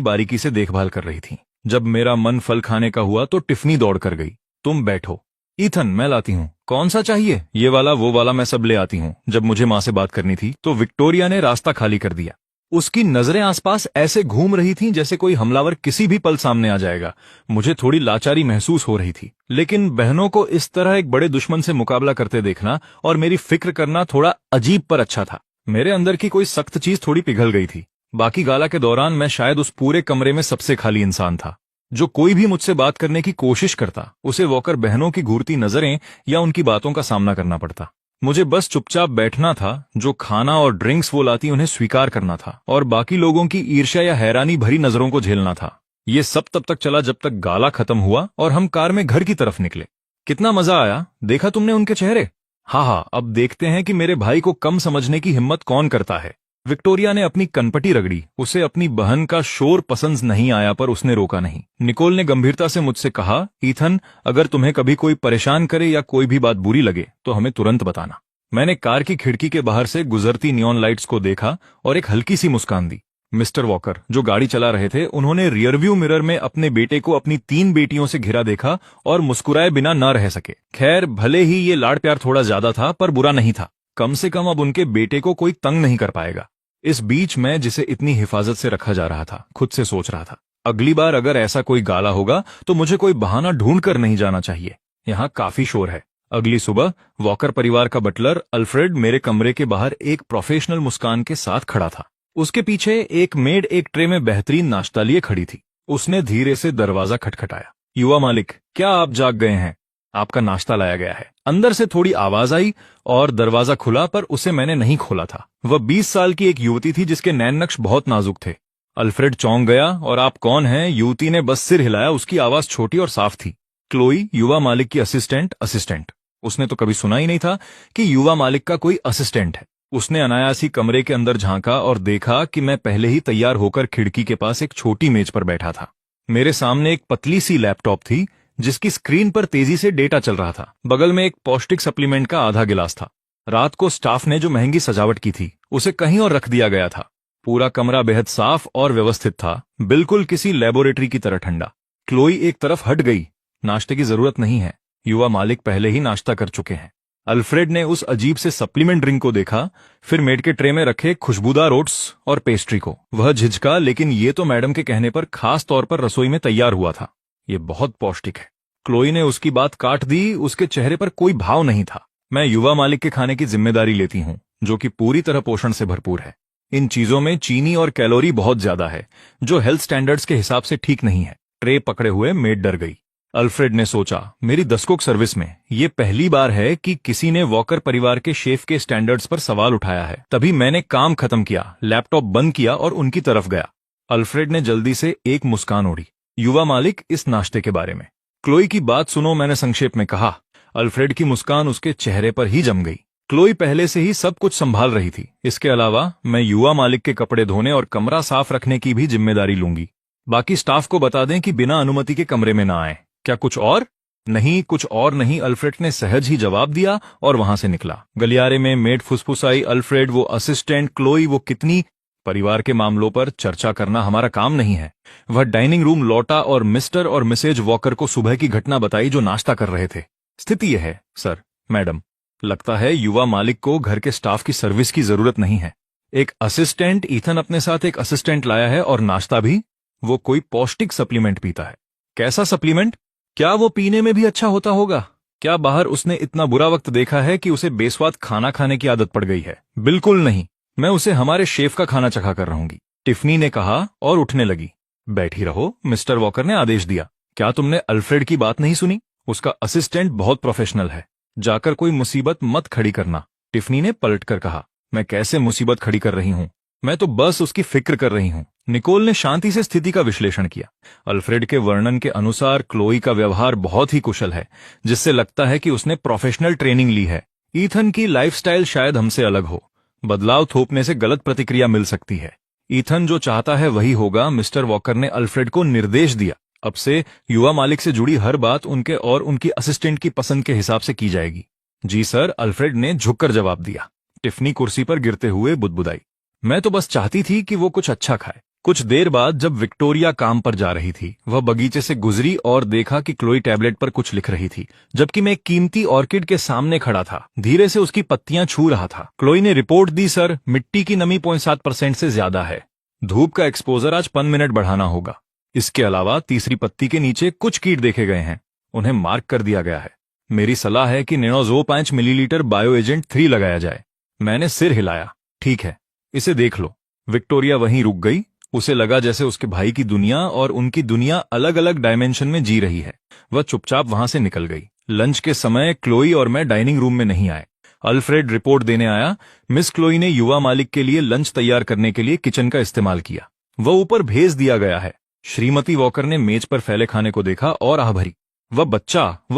A: बारीकी से देखभाल कर रही थीं। जब मेरा मन फल खाने का हुआ तो टिफनी दौड़ कर गई। तुम बैठो। ईथन, मैं लाती हूँ। कौन सा चाहिए? ये वाला, वो वाला, मैं सब ले आती हूँ। जब मुझे माँ से बात करनी थी तो विक्टोरिया ने रास्ता खाली कर दिया। उसकी नजरें आसपास ऐसे घूम रही थीं जैसे कोई हमलावर किसी भी पल सामने आ जाएगा। मुझे थोड़ी लाचारी महसूस हो रही थी, लेकिन बहनों को इस तरह एक बड़े दुश्मन से मुकाबला करते देखना और मेरी फिक्र करना थोड़ा अजीब पर अच्छा था। मेरे अंदर की कोई सख्त चीज थोड़ी पिघल गई थी। बाकी गाला के दौरान मैं शायद उस पूरे कमरे में सबसे खाली इंसान था। जो कोई भी मुझसे बात करने की कोशिश करता, उसे वॉकर बहनों की घूरती नजरें या उनकी बातों का सामना करना पड़ता। मुझे बस चुपचाप बैठना था। जो खाना और ड्रिंक्स वो लाती उन्हें स्वीकार करना था और बाकी लोगों की ईर्ष्या या हैरानी भरी नजरों को झेलना था। ये सब तब तक चला जब तक गाला खत्म हुआ और हम कार में घर की तरफ निकले। कितना मजा आया, देखा तुमने उनके चेहरे? हाँ, अब देखते हैं कि मेरे भाई को कम समझने की हिम्मत कौन करता है। विक्टोरिया ने अपनी कनपटी रगड़ी। उसे अपनी बहन का शोर पसंद नहीं आया, पर उसने रोका नहीं। निकोल ने गंभीरता से मुझसे कहा, ईथन, अगर तुम्हें कभी कोई परेशान करे या कोई भी बात बुरी लगे तो हमें तुरंत बताना। मैंने कार की खिड़की के बाहर से गुजरती नियॉन लाइट्स को देखा और एक हल्की सी मुस्कान दी। मिस्टर वॉकर, जो गाड़ी चला रहे थे, उन्होंने रियरव्यू मिरर में अपने बेटे को अपनी 3 बेटियों से घिरा देखा और मुस्कुराए बिना न रह सके। खैर, भले ही ये लाड़ प्यार थोड़ा ज्यादा था, पर बुरा नहीं था। कम से कम अब उनके बेटे को कोई तंग नहीं कर पाएगा। इस बीच मैं, जिसे इतनी हिफाजत से रखा जा रहा था, खुद से सोच रहा था, अगली बार अगर ऐसा कोई गाला होगा तो मुझे कोई बहाना ढूंढ कर नहीं जाना चाहिए। यहाँ काफी शोर है। अगली सुबह वॉकर परिवार का बटलर अल्फ्रेड मेरे कमरे के बाहर एक प्रोफेशनल मुस्कान के साथ खड़ा था। उसके पीछे एक मेड एक ट्रे में बेहतरीन नाश्ता लिए खड़ी थी। उसने धीरे से दरवाजा खटखटाया। युवा मालिक, क्या आप जाग गए हैं? आपका नाश्ता लाया गया है। अंदर से थोड़ी आवाज आई और दरवाजा खुला, पर उसे मैंने नहीं खोला था। वह 20 साल की एक युवती थी जिसके नैन नक्श बहुत नाजुक थे। अल्फ्रेड चौंक गया। और आप कौन हैं? युवती ने बस सिर हिलाया। उसकी आवाज छोटी और साफ थी। क्लोई, युवा मालिक की असिस्टेंट। उसने तो कभी सुना ही नहीं था कि युवा मालिक का कोई असिस्टेंट है। उसने अनायासी कमरे के अंदर झांका और देखा कि मैं पहले ही तैयार होकर खिड़की के पास एक छोटी मेज पर बैठा था। मेरे सामने एक पतली सी लैपटॉप थी जिसकी स्क्रीन पर तेजी से डेटा चल रहा था। बगल में एक पौष्टिक सप्लीमेंट का आधा गिलास था। रात को स्टाफ ने जो महंगी सजावट की थी उसे कहीं और रख दिया गया था। पूरा कमरा बेहद साफ और व्यवस्थित था, बिल्कुल किसी लेबोरेटरी की तरह ठंडा। क्लोई एक तरफ हट गई। नाश्ते की जरूरत नहीं है, युवा मालिक पहले ही नाश्ता कर चुके हैं। अल्फ्रेड ने उस अजीब से सप्लीमेंट ड्रिंक को देखा, फिर मेड के ट्रे में रखे खुशबूदार ओट्स और पेस्ट्री को। वह झिझका, लेकिन ये तो मैडम के कहने पर खास तौर पर रसोई में तैयार हुआ था। ये बहुत पौष्टिक है। क्लोई ने उसकी बात काट दी। उसके चेहरे पर कोई भाव नहीं था। मैं युवा मालिक के खाने की जिम्मेदारी लेती हूँ, जो कि पूरी तरह पोषण से भरपूर है। इन चीजों में चीनी और कैलोरी बहुत ज्यादा है, जो हेल्थ स्टैंडर्ड्स के हिसाब से ठीक नहीं है। ट्रे पकड़े हुए मेड डर गई। अल्फ्रेड ने सोचा, मेरी 10 कुक सर्विस में ये पहली बार है कि किसी ने वॉकर परिवार के शेफ के स्टैंडर्ड्स पर सवाल उठाया है। तभी मैंने काम खत्म किया, लैपटॉप बंद किया और उनकी तरफ गया। अल्फ्रेड ने जल्दी से एक मुस्कान ओढ़ी। युवा मालिक, इस नाश्ते के बारे में। क्लोई की बात सुनो, मैंने संक्षेप में कहा। अल्फ्रेड की मुस्कान उसके चेहरे पर ही जम गई। क्लोई पहले से ही सब कुछ संभाल रही थी। इसके अलावा मैं युवा मालिक के कपड़े धोने और कमरा साफ रखने की भी जिम्मेदारी लूंगी। बाकी स्टाफ को बता दें कि बिना अनुमति के कमरे में ना आए। क्या कुछ और? नहीं, कुछ और नहीं, अल्फ्रेड ने सहज ही जवाब दिया और वहां से निकला। गलियारे में मेड फुसफुसाई, अल्फ्रेड वो असिस्टेंट, क्लोई वो कितनी। परिवार के मामलों पर चर्चा करना हमारा काम नहीं है। वह डाइनिंग रूम लौटा और मिस्टर और मिसेज वॉकर को सुबह की घटना बताई जो नाश्ता कर रहे थे। स्थिति यह है सर, मैडम, लगता है युवा मालिक को घर के स्टाफ की सर्विस की जरूरत नहीं है। एक असिस्टेंट, ईथन अपने साथ एक असिस्टेंट लाया है और नाश्ता भी। वो कोई पौष्टिक सप्लीमेंट पीता है। कैसा सप्लीमेंट? क्या वो पीने में भी अच्छा होता होगा? क्या बाहर उसने इतना बुरा वक्त देखा है कि उसे बेस्वाद खाना खाने की आदत पड़ गई है? बिल्कुल नहीं, मैं उसे हमारे शेफ का खाना चखा कर रहूंगी, टिफनी ने कहा और उठने लगी। बैठी रहो, मिस्टर वॉकर ने आदेश दिया। क्या तुमने अल्फ्रेड की बात नहीं सुनी? उसका असिस्टेंट बहुत प्रोफेशनल है। जाकर कोई मुसीबत मत खड़ी करना, टिफनी ने पलटकर कहा। मैं कैसे मुसीबत खड़ी कर रही हूँ? मैं तो बस उसकी फिक्र कर रही हूँ। निकोल ने शांति से स्थिति का विश्लेषण किया। अल्फ्रेड के वर्णन के अनुसार क्लोई का व्यवहार बहुत ही कुशल है, जिससे लगता है कि उसने प्रोफेशनल ट्रेनिंग ली है। ईथन की लाइफस्टाइल शायद हमसे अलग हो। बदलाव थोपने से गलत प्रतिक्रिया मिल सकती है। ईथन जो चाहता है वही होगा, मिस्टर वॉकर ने अल्फ्रेड को निर्देश दिया। अब से युवा मालिक से जुड़ी हर बात उनके और उनकी असिस्टेंट की पसंद के हिसाब से की जाएगी। जी सर, अल्फ्रेड ने झुककर जवाब दिया। टिफनी कुर्सी पर गिरते हुए बुदबुदाई। मैं तो बस चाहती थी कि वो कुछ अच्छा खाए। कुछ देर बाद जब विक्टोरिया काम पर जा रही थी, वह बगीचे से गुजरी और देखा कि क्लोई टैबलेट पर कुछ लिख रही थी, जबकि मैं एक कीमती ऑर्किड के सामने खड़ा था, धीरे से उसकी पत्तियां छू रहा था। क्लोई ने रिपोर्ट दी, सर, मिट्टी की नमी 0.7% से ज्यादा है। धूप का एक्सपोजर आज 5 मिनट बढ़ाना होगा। इसके अलावा तीसरी पत्ती के नीचे कुछ कीट देखे गए हैं, उन्हें मार्क कर दिया गया है। मेरी सलाह है कि निनोजो 5 मिलीलीटर बायो एजेंट 3 लगाया जाए। मैंने सिर हिलाया। ठीक है, इसे देख लो। विक्टोरिया वहीं रुक गई। उसे लगा जैसे उसके भाई की दुनिया और उनकी दुनिया अलग अलग डायमेंशन में जी रही है। वह चुपचाप वहां से निकल गई। लंच के समय क्लोई और मैं डाइनिंग रूम में नहीं आए। अल्फ्रेड रिपोर्ट देने आया। मिस क्लोई ने युवा मालिक के लिए लंच तैयार करने के लिए किचन का इस्तेमाल किया। वह ऊपर भेज दिया गया है। श्रीमती वॉकर ने मेज पर फैले खाने को देखा और आह भरी। वह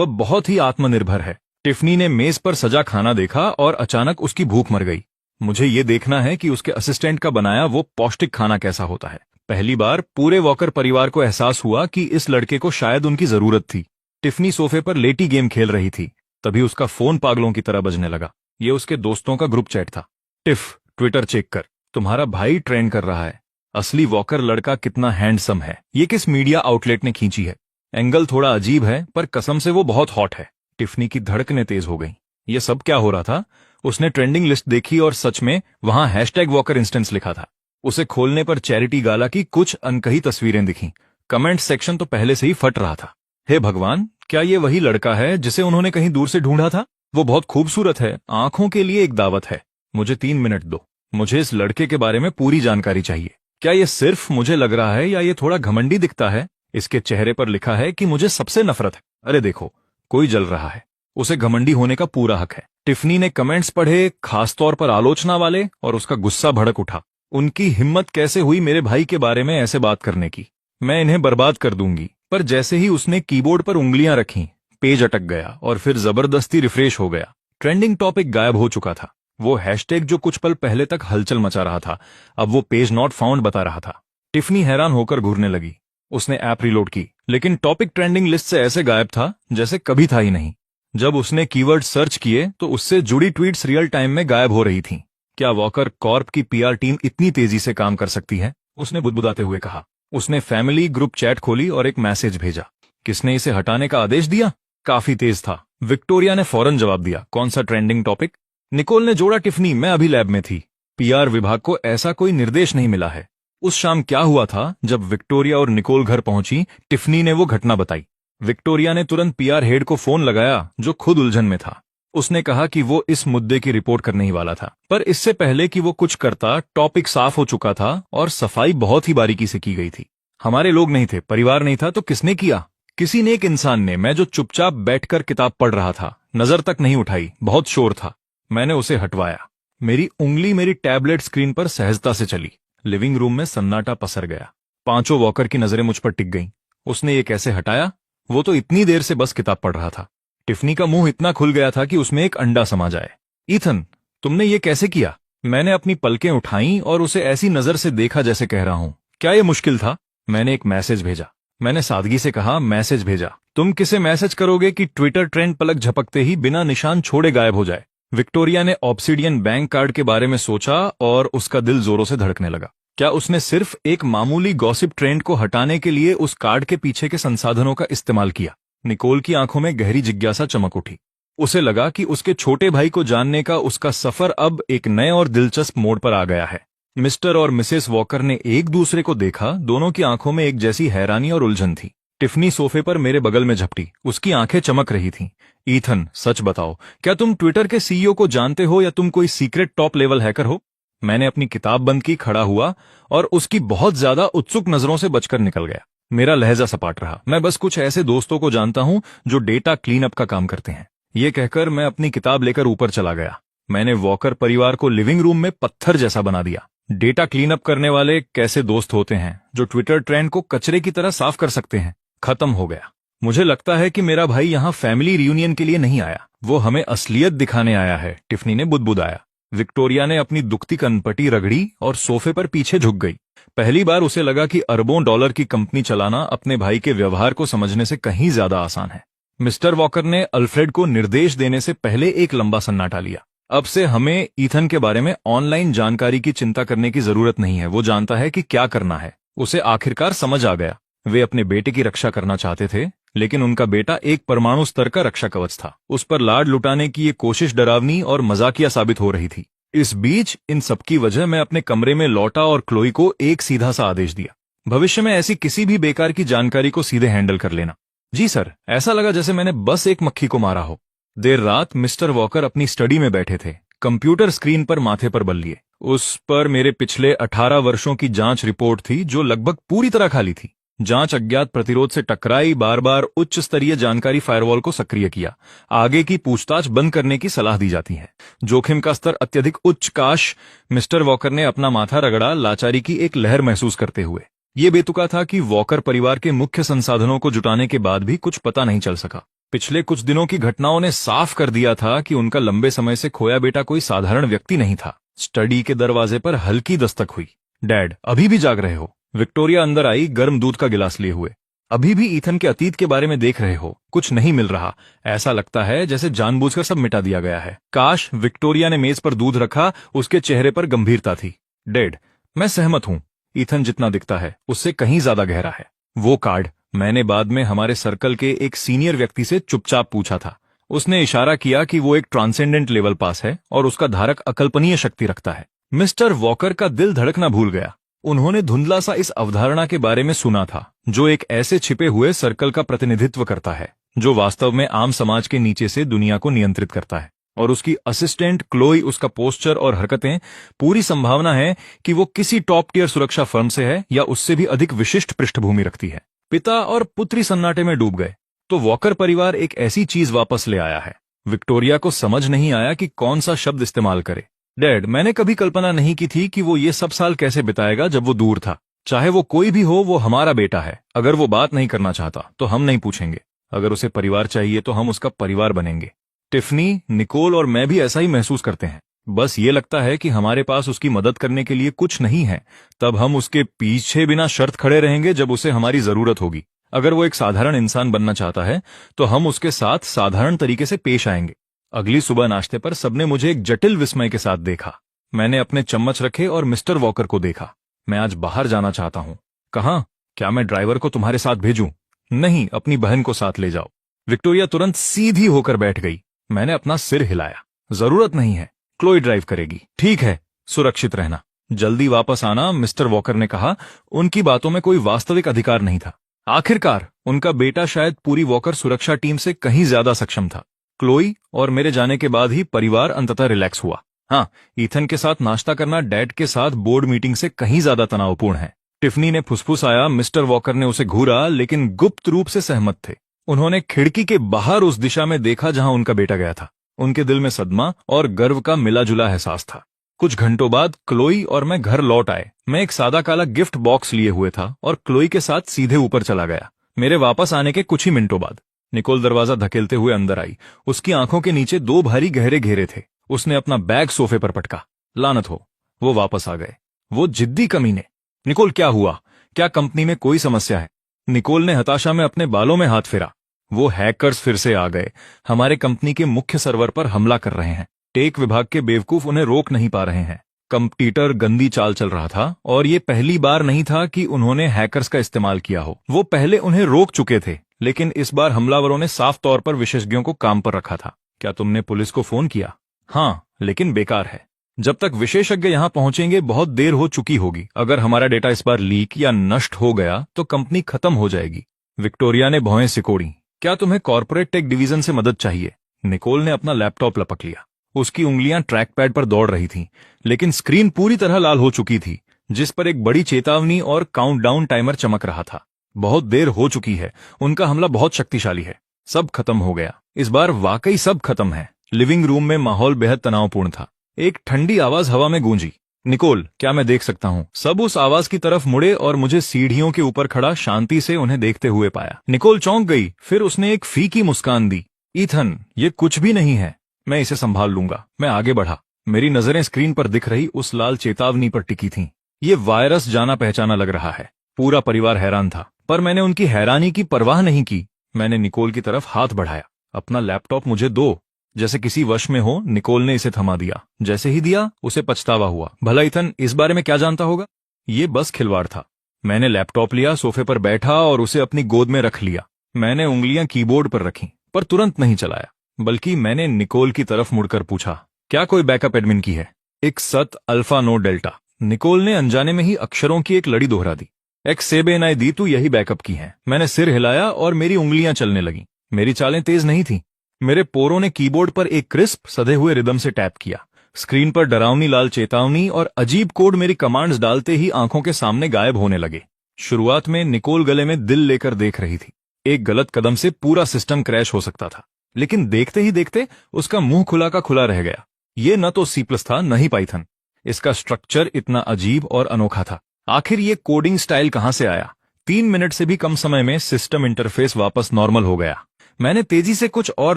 A: बहुत ही आत्मनिर्भर है। टिफनी ने मेज पर सजा खाना देखा और अचानक उसकी भूख मर गई। मुझे ये देखना है कि उसके असिस्टेंट का बनाया वो पौष्टिक खाना कैसा होता है। पहली बार पूरे वॉकर परिवार को एहसास हुआ कि इस लड़के को शायद उनकी जरूरत थी। टिफनी सोफे पर लेटी गेम खेल रही थी, तभी उसका फोन पागलों की तरह बजने लगा। ये उसके दोस्तों का ग्रुप चैट था। टिफ, ट्विटर चेक कर, तुम्हारा भाई ट्रेंड कर रहा है। असली वॉकर लड़का कितना हैंडसम है। ये किस मीडिया आउटलेट ने खींची है? एंगल थोड़ा अजीब है, पर कसम से वो बहुत हॉट है। टिफनी की धड़कनें तेज हो गईं। ये सब क्या हो रहा था? उसने ट्रेंडिंग लिस्ट देखी और सच में वहां #वॉकर इंस्टेंस लिखा था। उसे खोलने पर चैरिटी गाला की कुछ अनकही तस्वीरें दिखीं। कमेंट सेक्शन तो पहले से ही फट रहा था। हे भगवान, क्या ये वही लड़का है जिसे उन्होंने कहीं दूर से ढूंढा था? वो बहुत खूबसूरत है, आंखों के लिए एक दावत है। मुझे 3 मिनट दो, मुझे इस लड़के के बारे में पूरी जानकारी चाहिए। क्या ये सिर्फ मुझे लग रहा है या ये थोड़ा घमंडी दिखता है? इसके चेहरे पर लिखा है कि मुझे सबसे नफरत है। अरे देखो, कोई जल रहा है। उसे घमंडी होने का पूरा हक है। टिफनी ने कमेंट्स पढ़े, खासतौर पर आलोचना वाले, और उसका गुस्सा भड़क उठा। उनकी हिम्मत कैसे हुई मेरे भाई के बारे में ऐसे बात करने की? मैं इन्हें बर्बाद कर दूंगी। पर जैसे ही उसने कीबोर्ड पर उंगलियां रखीं, पेज अटक गया और फिर जबरदस्ती रिफ्रेश हो गया। ट्रेंडिंग टॉपिक गायब हो चुका था। वो हैशटैग जो कुछ पल पहले तक हलचल मचा रहा था, अब वो पेज नॉट फाउंड बता रहा था। टिफनी हैरान होकर घूरने लगी। उसने ऐप रीलोड की, लेकिन टॉपिक ट्रेंडिंग लिस्ट से ऐसे गायब था जैसे कभी था ही नहीं। जब उसने कीवर्ड सर्च किए तो उससे जुड़ी ट्वीट्स रियल टाइम में गायब हो रही थीं। क्या वॉकर कॉर्प की पीआर टीम इतनी तेजी से काम कर सकती है? उसने बुदबुदाते हुए कहा। उसने फैमिली ग्रुप चैट खोली और एक मैसेज भेजा। किसने इसे हटाने का आदेश दिया? काफी तेज था। विक्टोरिया ने फौरन जवाब दिया, कौन सा ट्रेंडिंग टॉपिक? निकोल ने जोड़ा, टिफनी, मैं अभी लैब में थी। पीआर विभाग को ऐसा कोई निर्देश नहीं मिला है। उस शाम क्या हुआ था? जब विक्टोरिया और निकोल घर पहुंची, टिफनी ने वो घटना बताई। विक्टोरिया ने तुरंत पीआर हेड को फोन लगाया, जो खुद उलझन में था। उसने कहा कि वो इस मुद्दे की रिपोर्ट करने ही वाला था, पर इससे पहले कि वो कुछ करता, टॉपिक साफ हो चुका था और सफाई बहुत ही बारीकी से की गई थी। हमारे लोग नहीं थे, परिवार नहीं था, तो किसने किया? किसी नेक इंसान ने। मैं जो चुपचाप बैठकर किताब पढ़ रहा था, नजर तक नहीं उठाई, बहुत शोर था। मैंने उसे हटवाया। मेरी उंगली मेरी टैबलेट स्क्रीन पर सहजता से चली। लिविंग रूम में सन्नाटा पसर गया। 5 वॉकर की नजरें मुझ पर टिक गईं। उसने ये कैसे हटाया? वो तो इतनी देर से बस किताब पढ़ रहा था। टिफनी का मुंह इतना खुल गया था कि उसमें एक अंडा समा जाए। ईथन, तुमने ये कैसे किया? मैंने अपनी पलकें उठाईं और उसे ऐसी नजर से देखा जैसे कह रहा हूं, क्या ये मुश्किल था? मैंने एक मैसेज भेजा। मैंने सादगी से कहा, मैसेज भेजा। तुम किसे मैसेज करोगे कि ट्विटर ट्रेंड पलक झपकते ही बिना निशान छोड़े गायब हो जाए? विक्टोरिया ने ऑब्सिडियन बैंक कार्ड के बारे में सोचा और उसका दिल जोरों से धड़कने लगा। क्या उसने सिर्फ एक मामूली गॉसिप ट्रेंड को हटाने के लिए उस कार्ड के पीछे के संसाधनों का इस्तेमाल किया? निकोल की आंखों में गहरी जिज्ञासा चमक उठी। उसे लगा कि उसके छोटे भाई को जानने का उसका सफर अब एक नए और दिलचस्प मोड़ पर आ गया है। मिस्टर और मिसेस वॉकर ने एक दूसरे को देखा। दोनों की आंखों में एक जैसी हैरानी और उलझन थी। टिफनी सोफे पर मेरे बगल में झपटी। उसकी आंखें चमक रही थीं। ईथन, सच बताओ, क्या तुम ट्विटर के सीईओ को जानते हो या तुम कोई सीक्रेट टॉप लेवल हैकर हो? मैंने अपनी किताब बंद की, खड़ा हुआ और उसकी बहुत ज्यादा उत्सुक नजरों से बचकर निकल गया। मेरा लहजा सपाट रहा। मैं बस कुछ ऐसे दोस्तों को जानता हूं जो डेटा क्लीन अप का काम करते हैं। ये कहकर मैं अपनी किताब लेकर ऊपर चला गया। मैंने वॉकर परिवार को लिविंग रूम में पत्थर जैसा बना दिया। डेटा क्लीन अप करने वाले कैसे दोस्त होते हैं जो ट्विटर ट्रेंड को कचरे की तरह साफ कर सकते हैं? खत्म हो गया। मुझे लगता है कि मेरा भाई यहाँ फैमिली रियूनियन के लिए नहीं आया, वो हमें असलियत दिखाने आया है, टिफनी ने बुदबुदाया। विक्टोरिया ने अपनी दुखती कनपटी रगड़ी और सोफे पर पीछे झुक गई। पहली बार उसे लगा कि अरबों डॉलर की कंपनी चलाना अपने भाई के व्यवहार को समझने से कहीं ज्यादा आसान है। मिस्टर वॉकर ने अल्फ्रेड को निर्देश देने से पहले एक लंबा सन्नाटा लिया। अब से हमें ईथन के बारे में ऑनलाइन जानकारी की चिंता करने की जरूरत नहीं है, वो जानता है कि क्या करना है। उसे आखिरकार समझ आ गया। वे अपने बेटे की रक्षा करना चाहते थे, लेकिन उनका बेटा एक परमाणु स्तर का रक्षा कवच था। उस पर लाड लुटाने की ये कोशिश डरावनी और मजाकिया साबित हो रही थी। इस बीच इन सबकी वजह मैं अपने कमरे में लौटा और क्लोई को एक सीधा सा आदेश दिया, भविष्य में ऐसी किसी भी बेकार की जानकारी को सीधे हैंडल कर लेना। जी सर। ऐसा लगा जैसे मैंने बस एक मक्खी को मारा हो। देर रात मिस्टर वॉकर अपनी स्टडी में बैठे थे, कंप्यूटर स्क्रीन पर माथे पर बल लिए। उस पर मेरे पिछले 18 वर्षों की जांच रिपोर्ट थी, जो लगभग पूरी तरह खाली थी। जांच अज्ञात प्रतिरोध से टकराई, बार बार उच्च स्तरीय जानकारी फायरवॉल को सक्रिय किया। आगे की पूछताछ बंद करने की सलाह दी जाती है। जोखिम का स्तर अत्यधिक उच्च। काश। मिस्टर वॉकर ने अपना माथा रगड़ा, लाचारी की एक लहर महसूस करते हुए। ये बेतुका था कि वॉकर परिवार के मुख्य संसाधनों को जुटाने के बाद भी कुछ पता नहीं चल सका। पिछले कुछ दिनों की घटनाओं ने साफ कर दिया था कि उनका लंबे समय से खोया बेटा कोई साधारण व्यक्ति नहीं था। स्टडी के दरवाजे पर हल्की दस्तक हुई। डैड, अभी भी जाग रहे हो? विक्टोरिया अंदर आई, गर्म दूध का गिलास लिए हुए। अभी भी ईथन के अतीत के बारे में देख रहे हो? कुछ नहीं मिल रहा। ऐसा लगता है जैसे जानबूझकर सब मिटा दिया गया है। काश। विक्टोरिया ने मेज पर दूध रखा, उसके चेहरे पर गंभीरता थी। डैड, मैं सहमत हूं। ईथन जितना दिखता है उससे कहीं ज्यादा गहरा है। वो कार्ड मैंने बाद में हमारे सर्कल के एक सीनियर व्यक्ति से चुपचाप पूछा था। उसने इशारा किया कि वो एक ट्रांसेंडेंट लेवल पास है और उसका धारक अकल्पनीय शक्ति रखता है। मिस्टर वॉकर का दिल धड़कना भूल गया। उन्होंने धुंधला सा इस अवधारणा के बारे में सुना था, जो एक ऐसे छिपे हुए सर्कल का प्रतिनिधित्व करता है जो वास्तव में आम समाज के नीचे से दुनिया को नियंत्रित करता है। और उसकी असिस्टेंट क्लोई, उसका पोस्चर और हरकतें, पूरी संभावना है कि वो किसी टॉप टियर सुरक्षा फर्म से है या उससे भी अधिक विशिष्ट पृष्ठभूमि रखती है। पिता और पुत्री सन्नाटे में डूब गए। तो वॉकर परिवार एक ऐसी चीज वापस ले आया है। विक्टोरिया को समझ नहीं आया कि कौन सा शब्द इस्तेमाल करे। डैड, मैंने कभी कल्पना नहीं की थी कि वो ये सब साल कैसे बिताएगा जब वो दूर था। चाहे वो कोई भी हो, वो हमारा बेटा है। अगर वो बात नहीं करना चाहता तो हम नहीं पूछेंगे। अगर उसे परिवार चाहिए तो हम उसका परिवार बनेंगे। टिफनी, निकोल और मैं भी ऐसा ही महसूस करते हैं। बस ये लगता है कि हमारे पास उसकी मदद करने के लिए कुछ नहीं है। तब हम उसके पीछे बिना शर्त खड़े रहेंगे जब उसे हमारी जरूरत होगी। अगर वो एक साधारण इंसान बनना चाहता है तो हम उसके साथ साधारण तरीके से पेश आएंगे। अगली सुबह नाश्ते पर सबने मुझे एक जटिल विस्मय के साथ देखा। मैंने अपने चम्मच रखे और मिस्टर वॉकर को देखा। मैं आज बाहर जाना चाहता हूं। कहाँ? क्या मैं ड्राइवर को तुम्हारे साथ भेजूं? नहीं, अपनी बहन को साथ ले जाओ। विक्टोरिया तुरंत सीधी होकर बैठ गई। मैंने अपना सिर हिलाया। जरूरत नहीं है, क्लोई ड्राइव करेगी। ठीक है, सुरक्षित रहना। जल्दी वापस आना, मिस्टर वॉकर ने कहा। उनकी बातों में कोई वास्तविक अधिकार नहीं था। आखिरकार उनका बेटा शायद पूरी वॉकर सुरक्षा टीम से कहीं ज्यादा सक्षम था। क्लोई और मेरे जाने के बाद ही परिवार अंततः रिलैक्स हुआ। हाँ, ईथन के साथ नाश्ता करना डैड के साथ बोर्ड मीटिंग से कहीं ज्यादा तनावपूर्ण है। टिफनी ने फुसफुसाया। मिस्टर वॉकर ने उसे घूरा, लेकिन गुप्त रूप से सहमत थे। उन्होंने खिड़की के बाहर उस दिशा में देखा जहां उनका बेटा गया था। उनके दिल में सदमा और गर्व का मिला जुला एहसास था। कुछ घंटों बाद क्लोई और मैं घर लौट आए। मैं एक सादा काला गिफ्ट बॉक्स लिए हुए था और क्लोई के साथ सीधे ऊपर चला गया। मेरे वापस आने के कुछ ही मिनटों बाद निकोल दरवाजा धकेलते हुए अंदर आई। उसकी आंखों के नीचे 2 भारी गहरे घेरे थे। उसने अपना बैग सोफे पर पटका। लानत हो, वो वापस आ गए। वो जिद्दी कमीने। निकोल, क्या हुआ? क्या कंपनी में कोई समस्या है? निकोल ने हताशा में अपने बालों में हाथ फेरा। वो हैकर्स फिर से आ गए। हमारे कंपनी के मुख्य सर्वर पर हमला कर रहे हैं। टेक विभाग के बेवकूफ उन्हें रोक नहीं पा रहे हैं। कंप्यूटर गंदी चाल चल रहा था और ये पहली बार नहीं था कि उन्होंने हैकर्स का इस्तेमाल किया हो। वो पहले उन्हें रोक चुके थे, लेकिन इस बार हमलावरों ने साफ तौर पर विशेषज्ञों को काम पर रखा था। क्या तुमने पुलिस को फोन किया? हाँ, लेकिन बेकार है। जब तक विशेषज्ञ यहां पहुंचेंगे बहुत देर हो चुकी होगी। अगर हमारा डेटा इस बार लीक या नष्ट हो गया तो कंपनी खत्म हो जाएगी। विक्टोरिया ने भौहें सिकोड़ी। क्या तुम्हें कॉर्पोरेट टेक डिवीजन से मदद चाहिए? निकोल ने अपना लैपटॉप लपक लिया। उसकी उंगलियां ट्रैक पैड पर दौड़ रही थीं, लेकिन स्क्रीन पूरी तरह लाल हो चुकी थी, जिस पर एक बड़ी चेतावनी और काउंटडाउन टाइमर चमक रहा था। बहुत देर हो चुकी है। उनका हमला बहुत शक्तिशाली है। सब खत्म हो गया। इस बार वाकई सब खत्म है। लिविंग रूम में माहौल बेहद तनावपूर्ण था। एक ठंडी आवाज हवा में गूंजी। निकोल, क्या मैं देख सकता हूं? सब उस आवाज की तरफ मुड़े और मुझे सीढ़ियों के ऊपर खड़ा शांति से उन्हें देखते हुए पाया। निकोल चौंक गई, फिर उसने एक फीकी मुस्कान दी। ईथन, ये कुछ भी नहीं है, मैं इसे संभाल लूंगा। मैं आगे बढ़ा। मेरी नजरें स्क्रीन पर दिख रही उस लाल चेतावनी पर टिकी थीं। ये वायरस जाना पहचाना लग रहा है। पूरा परिवार हैरान था, पर मैंने उनकी हैरानी की परवाह नहीं की। मैंने निकोल की तरफ हाथ बढ़ाया। अपना लैपटॉप मुझे दो। जैसे किसी वश में हो, निकोल ने इसे थमा दिया। जैसे ही दिया, उसे पछतावा हुआ। भला इथन इस बारे में क्या जानता होगा? ये बस खिलवाड़ था। मैंने लैपटॉप लिया, सोफे पर बैठा और उसे अपनी गोद में रख लिया। मैंने उंगलियां कीबोर्ड पर रखीं, पर तुरंत नहीं चलाया, बल्कि मैंने निकोल की तरफ मुड़कर पूछा, क्या कोई बैकअप एडमिन की है? एक सत अल्फा नो डेल्टा। निकोल ने अनजाने में ही अक्षरों की एक लड़ी दोहरा दी। एक्स सेबेनाई दी तू यही बैकअप की है। मैंने सिर हिलाया और मेरी उंगलियां चलने लगीं। मेरी चालें तेज नहीं थीं। मेरे पोरों ने कीबोर्ड पर एक क्रिस्प सधे हुए रिदम से टैप किया। स्क्रीन पर डरावनी लाल चेतावनी और अजीब कोड मेरी कमांड्स डालते ही आंखों के सामने गायब होने लगे। शुरुआत में निकोल गले में दिल लेकर देख रही थी। एक गलत कदम से पूरा सिस्टम क्रैश हो सकता था, लेकिन देखते ही देखते उसका मुंह खुला का खुला रह गया। ये न तो सी प्लस था, न ही पाइथन। इसका स्ट्रक्चर इतना अजीब और अनोखा था। आखिर ये कोडिंग स्टाइल कहां से आया? 3 मिनट से भी कम समय में सिस्टम इंटरफेस वापस नॉर्मल हो गया। मैंने तेजी से कुछ और